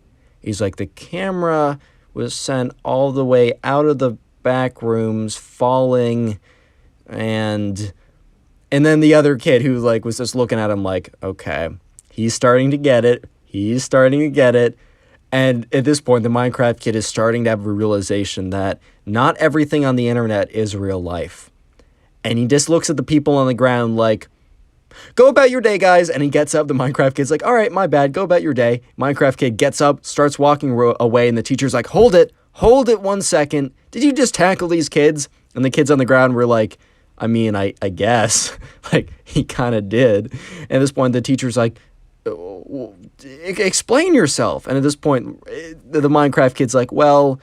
He's like, the camera was sent all the way out of the back rooms, falling. And then the other kid who like was just looking at him like, okay. He's starting to get it. He's starting to get it. And at this point, the Minecraft kid is starting to have a realization that not everything on the internet is real life. And he just looks at the people on the ground like, go about your day, guys. And he gets up. The Minecraft kid's like, all right, my bad. Go about your day. Minecraft kid gets up, starts walking away. And the teacher's like, hold it 1 second. Did you just tackle these kids? And the kids on the ground were like, I mean, I guess. Like, he kind of did. And at this point, the teacher's like, explain yourself. And at this point, the Minecraft kid's like, well,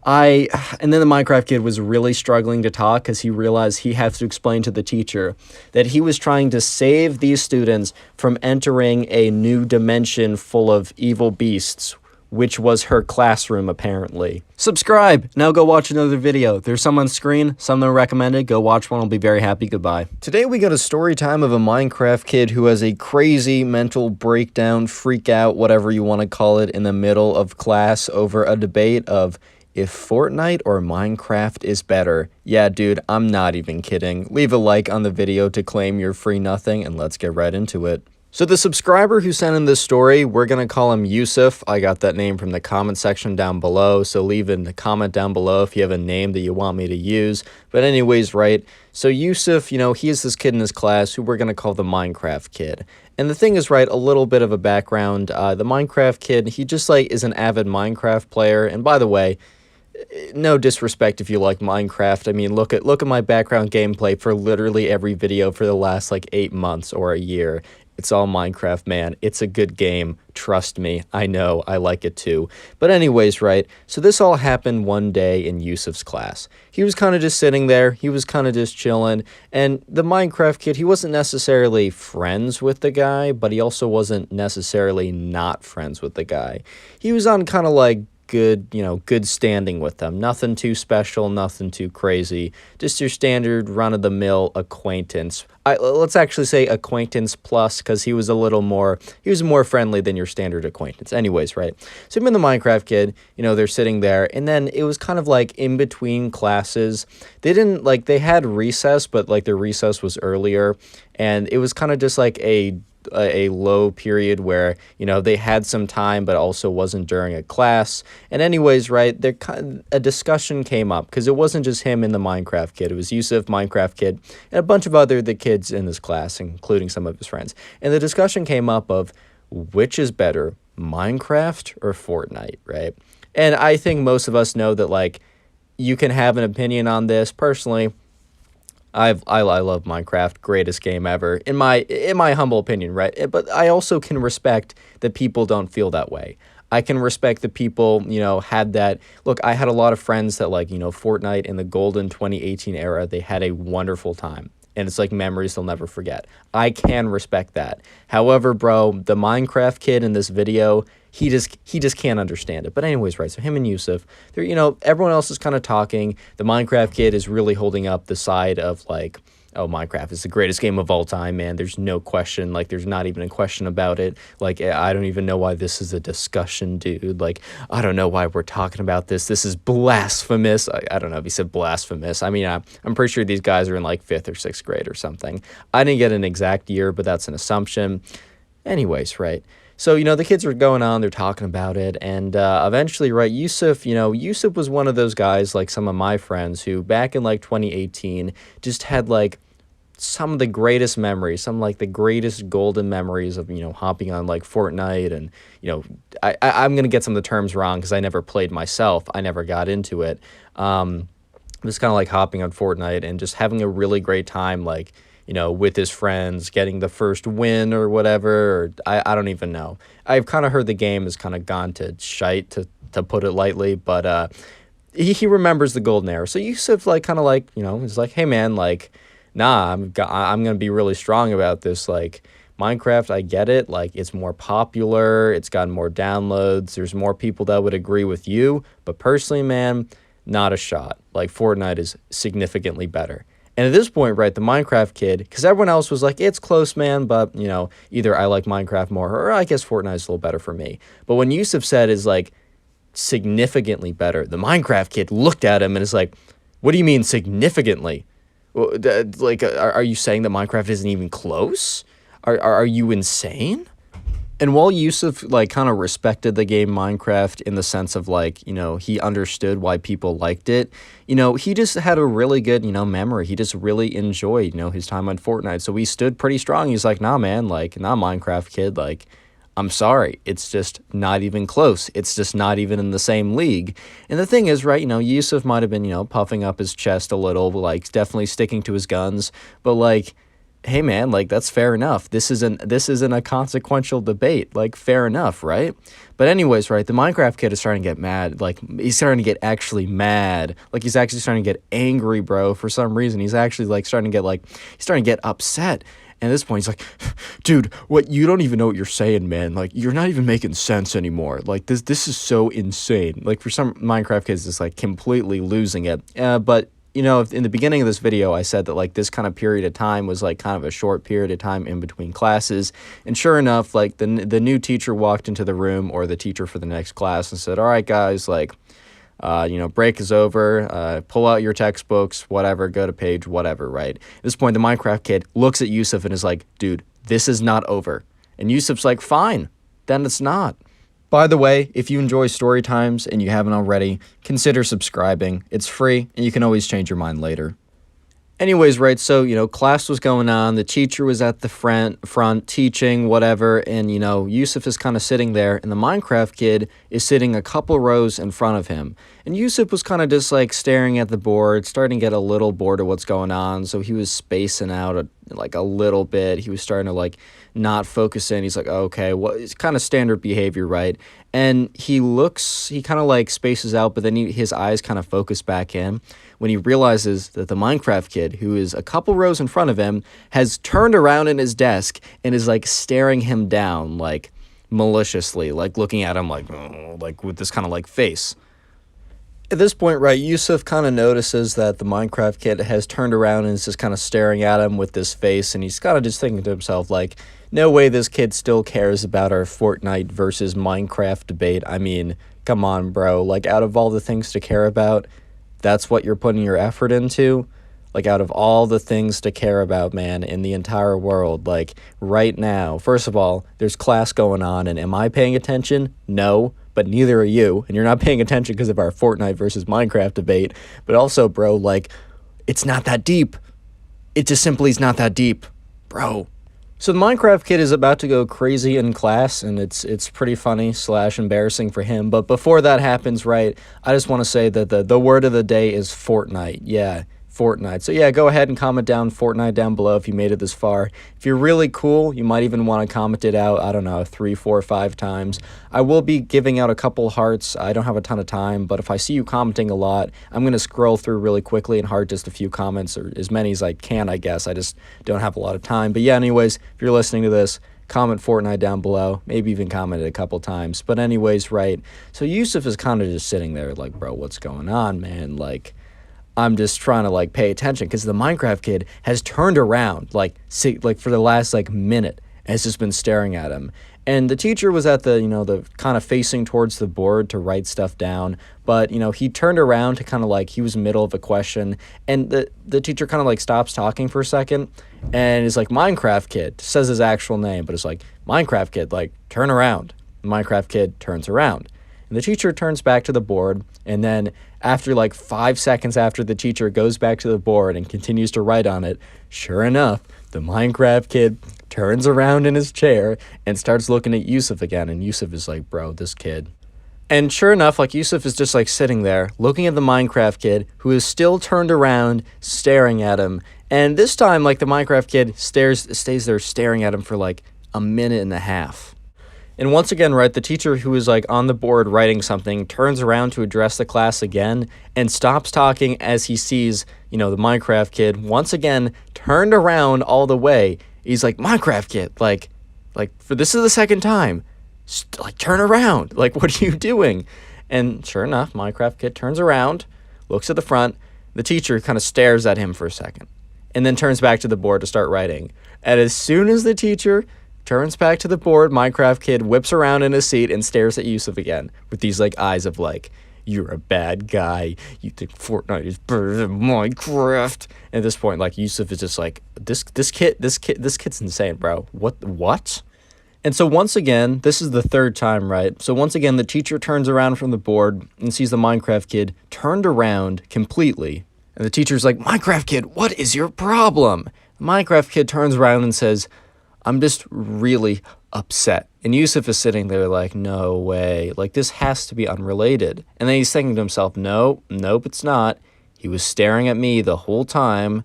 and then the Minecraft kid was really struggling to talk because he realized he had to explain to the teacher that he was trying to save these students from entering a new dimension full of evil beasts, which was her classroom, apparently. Subscribe! Now go watch another video. There's some on screen, some that are recommended. Go watch one, I'll be very happy. Goodbye. Today we got a story time of a Minecraft kid who has a crazy mental breakdown, freak out, whatever you want to call it, in the middle of class over a debate of if Fortnite or Minecraft is better. Yeah, dude, I'm not even kidding. Leave a like on the video to claim your free nothing, and let's get right into it. So the subscriber who sent in this story, we're going to call him Yusuf. I got that name from the comment section down below, so leave in the comment down below if you have a name that you want me to use. But anyways, right, so Yusuf, he is this kid in his class who we're going to call the Minecraft kid. And the thing is, right, a little bit of a background. The Minecraft kid, he just, is an avid Minecraft player. And by the way, no disrespect if you like Minecraft. I mean, look at my background gameplay for literally every video for the last, 8 months or a year. It's all Minecraft, man. It's a good game. Trust me. I know. I like it too. But anyways, right? So this all happened one day in Yusuf's class. He was kind of just sitting there. He was kind of just chilling. And the Minecraft kid, he wasn't necessarily friends with the guy, but he also wasn't necessarily not friends with the guy. He was on kind of good standing with them. Nothing too special, nothing too crazy. Just your standard run-of-the-mill acquaintance. Let's actually say acquaintance plus, because he was more friendly than your standard acquaintance. Anyways, right? So him and the Minecraft kid, they're sitting there, and then it was kind of in between classes. They didn't, they had recess, but, their recess was earlier, and it was kind of just, a low period where they had some time but also wasn't during a class. And anyways, right, a discussion came up because it wasn't just him and the Minecraft kid. It was Yusuf, Minecraft kid, and a bunch of the kids in this class, including some of his friends. And the discussion came up of which is better, Minecraft or Fortnite, right? And I think most of us know that you can have an opinion on this. Personally, I love Minecraft, greatest game ever, in my humble opinion, right? But I also can respect that people don't feel that way. I can respect that people, had that. Look, I had a lot of friends that Fortnite in the golden 2018 era, they had a wonderful time. And it's memories they'll never forget. I can respect that. However, bro, the Minecraft kid in this video, he just can't understand it. But anyways, right, so him and Yusuf, they're, everyone else is kind of talking. The Minecraft kid is really holding up the side of oh, Minecraft is the greatest game of all time, man. There's no question. There's not even a question about it. I don't even know why this is a discussion, dude. I don't know why we're talking about this. This is blasphemous. I don't know if he said blasphemous. I mean, I'm pretty sure these guys are in 5th or 6th grade or something. I didn't get an exact year, but that's an assumption. Anyways, right. So, the kids are going on, they're talking about it, and eventually, right, Yusuf was one of those guys, some of my friends, who back in, 2018, just had, some of the greatest memories, the greatest golden memories of, hopping on, Fortnite, and, I'm going to get some of the terms wrong, because I never played myself, I never got into it, just kind of, hopping on Fortnite, and just having a really great time, with his friends, getting the first win or whatever, or I don't even know. I've kind of heard the game has kind of gone to shite, to put it lightly, but he remembers the golden era. So Yusuf, he's like, hey, man, nah, I'm going to be really strong about this, Minecraft, I get it, it's more popular, it's gotten more downloads, there's more people that would agree with you, but personally, man, not a shot. Fortnite is significantly better. And at this point, right, the Minecraft kid, because everyone else was it's close, man, but, either I like Minecraft more, or I guess Fortnite's a little better for me. But when Yusuf said is, significantly better, the Minecraft kid looked at him and is like, what do you mean significantly? Well, are you saying that Minecraft isn't even close? Are you insane? And while Yusuf, kind of respected the game Minecraft in the sense of, he understood why people liked it, he just had a really good, memory. He just really enjoyed, his time on Fortnite. So he stood pretty strong. He's like, nah, man, nah, Minecraft kid, I'm sorry. It's just not even close. It's just not even in the same league. And the thing is, right, Yusuf might have been, puffing up his chest a little, definitely sticking to his guns. But, hey man, like that's fair enough. This isn't a consequential debate. Like fair enough, right? But anyways, right, the Minecraft kid is starting to get mad. Like he's starting to get actually mad. Like he's actually starting to get angry, bro, for some reason. He's actually he's starting to get upset. And at this point, he's like, dude, what, you don't even know what you're saying, man. Like, you're not even making sense anymore. Like, this is so insane. Like, for some Minecraft kids, it's, like, completely losing it. But, you know, in the beginning of this video, I said that, like, this kind of period of time was, like, kind of a short period of time in between classes. And sure enough, like, the new teacher walked into the room, or the teacher for the next class, and said, all right, guys, like, break is over, pull out your textbooks, whatever, go to page, whatever, right? At this point, the Minecraft kid looks at Yusuf and is like, dude, this is not over. And Yusuf's like, fine, then it's not. By the way, if you enjoy story times and you haven't already, consider subscribing. It's free, and you can always change your mind later. Anyways, right, so, class was going on, the teacher was at the front teaching, whatever, and, Yusuf is kind of sitting there, and the Minecraft kid is sitting a couple rows in front of him. And Yusuf was kind of just, like, staring at the board, starting to get a little bored of what's going on, so he was spacing out, a little bit. He was starting to, like, not focus in. He's like, okay, well, it's kind of standard behavior, right? And he kind of, like, spaces out, but then his eyes kind of focus back in when he realizes that the Minecraft kid, who is a couple rows in front of him, has turned around in his desk and is, like, staring him down, like, maliciously, like, looking at him, like, with this kind of, like, face. At this point, right, Yusuf kind of notices that the Minecraft kid has turned around and is just kind of staring at him with this face, and he's kind of just thinking to himself, like, no way this kid still cares about our Fortnite versus Minecraft debate. I mean, come on, bro. Like, out of all the things to care about, that's what you're putting your effort into? Like, out of all the things to care about, man, in the entire world, like, right now, first of all, there's class going on, and am I paying attention? No, but neither are you, and you're not paying attention because of our Fortnite versus Minecraft debate, but also, bro, like, it's not that deep. It just simply is not that deep, bro. So the Minecraft kid is about to go crazy in class, and it's pretty funny / embarrassing for him. But before that happens, right, I just want to say that the word of the day is Fortnite. Yeah, Fortnite. So yeah, go ahead and comment down Fortnite down below if you made it this far. If you're really cool, you might even want to comment it out, I don't know, 3, 4, 5 times. I will be giving out a couple hearts. I don't have a ton of time, but if I see you commenting a lot, I'm going to scroll through really quickly and heart just a few comments, or as many as I can, I guess. I just don't have a lot of time. But yeah, anyways, if you're listening to this, comment Fortnite down below, maybe even comment it a couple times. But anyways, right, so Yusuf is kind of just sitting there like, bro, what's going on, man? Like, I'm just trying to, like, pay attention because the Minecraft kid has turned around, like for the last, like, minute, and has just been staring at him. And the teacher was at the, the kind of facing towards the board to write stuff down, but, he turned around to kind of, like, he was middle of a question, and the teacher kind of, like, stops talking for a second, and is like, Minecraft kid, says his actual name, but it's like, Minecraft kid, like, turn around. The Minecraft kid turns around. And the teacher turns back to the board, and then after like 5 seconds after the teacher goes back to the board and continues to write on it, sure enough, the Minecraft kid turns around in his chair and starts looking at Yusuf again, and Yusuf is like, bro, this kid. And sure enough, like, Yusuf is just like sitting there looking at the Minecraft kid, who is still turned around staring at him. And this time, like, the Minecraft kid stays there staring at him for like a minute and a half. And once again, right, the teacher who is, like, on the board writing something turns around to address the class again and stops talking as he sees, the Minecraft kid once again turned around all the way. He's like, Minecraft kid, like, for this is the second time, like, turn around. Like, what are you doing? And sure enough, Minecraft kid turns around, looks at the front. The teacher kind of stares at him for a second and then turns back to the board to start writing. And as soon as the teacher turns back to the board, Minecraft kid whips around in his seat and stares at Yusuf again with these, like, eyes of, like, you're a bad guy. You think Fortnite is better than Minecraft. And at this point, like, Yusuf is just like, this kid's insane, bro. What? And so once again, this is the third time, right? So once again, the teacher turns around from the board and sees the Minecraft kid turned around completely. And the teacher's like, Minecraft kid, what is your problem? The Minecraft kid turns around and says, I'm just really upset. And Yusuf is sitting there like, no way. Like, this has to be unrelated. And then he's thinking to himself, nope, it's not. He was staring at me the whole time.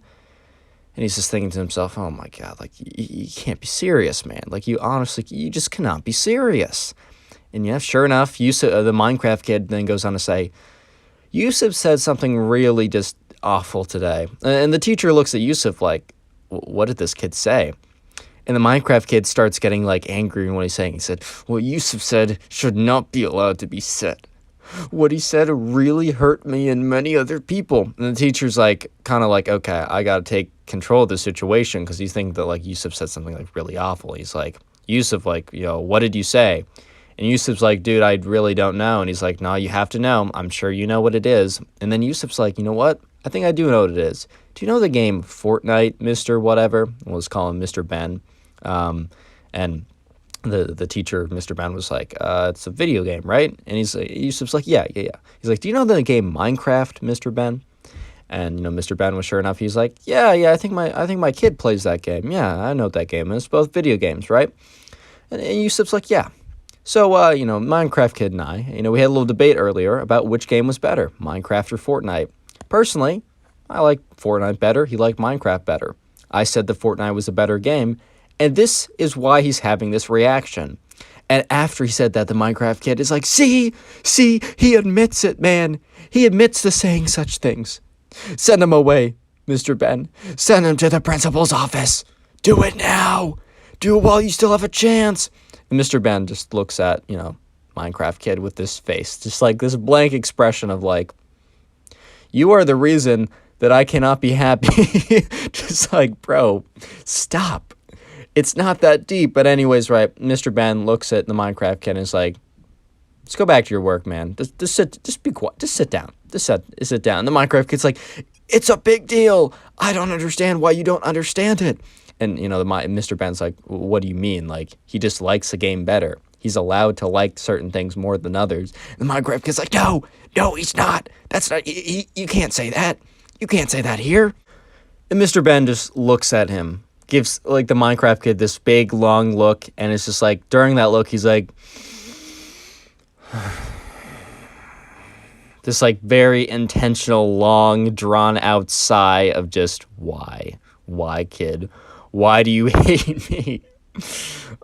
And he's just thinking to himself, oh my God, like, you can't be serious, man. Like, you just cannot be serious. And yeah, sure enough, Yusuf, the Minecraft kid, then goes on to say, Yusuf said something really just awful today. And the teacher looks at Yusuf like, what did this kid say? And the Minecraft kid starts getting like angry in what he's saying. He said, what Yusuf said should not be allowed to be said. What he said really hurt me and many other people. And the teacher's like, kind of like, okay, I got to take control of the situation, because he's thinking that like Yusuf said something like really awful. He's like, Yusuf, like, what did you say? And Yusuf's like, dude, I really don't know. And he's like, no, you have to know. I'm sure you know what it is. And then Yusuf's like, you know what? I think I do know what it is. Do you know the game Fortnite, Mr. Whatever? We'll just call him Mr. Ben. And the teacher, Mr. Ben, was like, it's a video game, right? And Yusuf's like, yeah. He's like, do you know the game Minecraft, Mr. Ben? And, Mr. Ben was sure enough. He's like, yeah, I think my kid plays that game. Yeah, I know what that game is. Both video games, right? And Yusuf's like, yeah. So, Minecraft kid and I, we had a little debate earlier about which game was better, Minecraft or Fortnite. Personally, I like Fortnite better. He liked Minecraft better. I said that Fortnite was a better game, and this is why he's having this reaction. And after he said that, the Minecraft kid is like, see, he admits it, man. He admits to saying such things. Send him away, Mr. Ben. Send him to the principal's office. Do it now. Do it while you still have a chance. And Mr. Ben just looks at, Minecraft kid with this face, just like this blank expression of like, you are the reason that I cannot be happy. Just like, bro, stop. It's not that deep. But anyways, right, Mr. Ben looks at the Minecraft kid and is like, just go back to your work, man. Just be quiet. Just sit down. Just sit down. And the Minecraft kid's like, it's a big deal. I don't understand why you don't understand it. And, Mr. Ben's like, what do you mean? Like, he just likes the game better. He's allowed to like certain things more than others. And the Minecraft kid's like, no, he's not. That's not, you can't say that. You can't say that here. And Mr. Ben just looks at him, gives, like, the Minecraft kid this big, long look. And it's just like, during that look, he's like, this, like, very intentional, long, drawn-out sigh of just, why? Why, kid? Why do you hate me?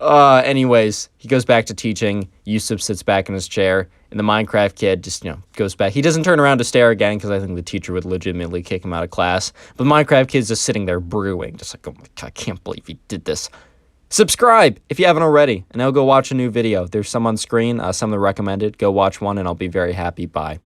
Anyways, he goes back to teaching. Yusuf sits back in his chair, and the Minecraft kid just, goes back. He doesn't turn around to stare again, because I think the teacher would legitimately kick him out of class. But the Minecraft kid's just sitting there brewing, just like, oh my God, I can't believe he did this. Subscribe if you haven't already, and I'll go watch a new video. There's some on screen, some that are recommended. Go watch one, and I'll be very happy. Bye.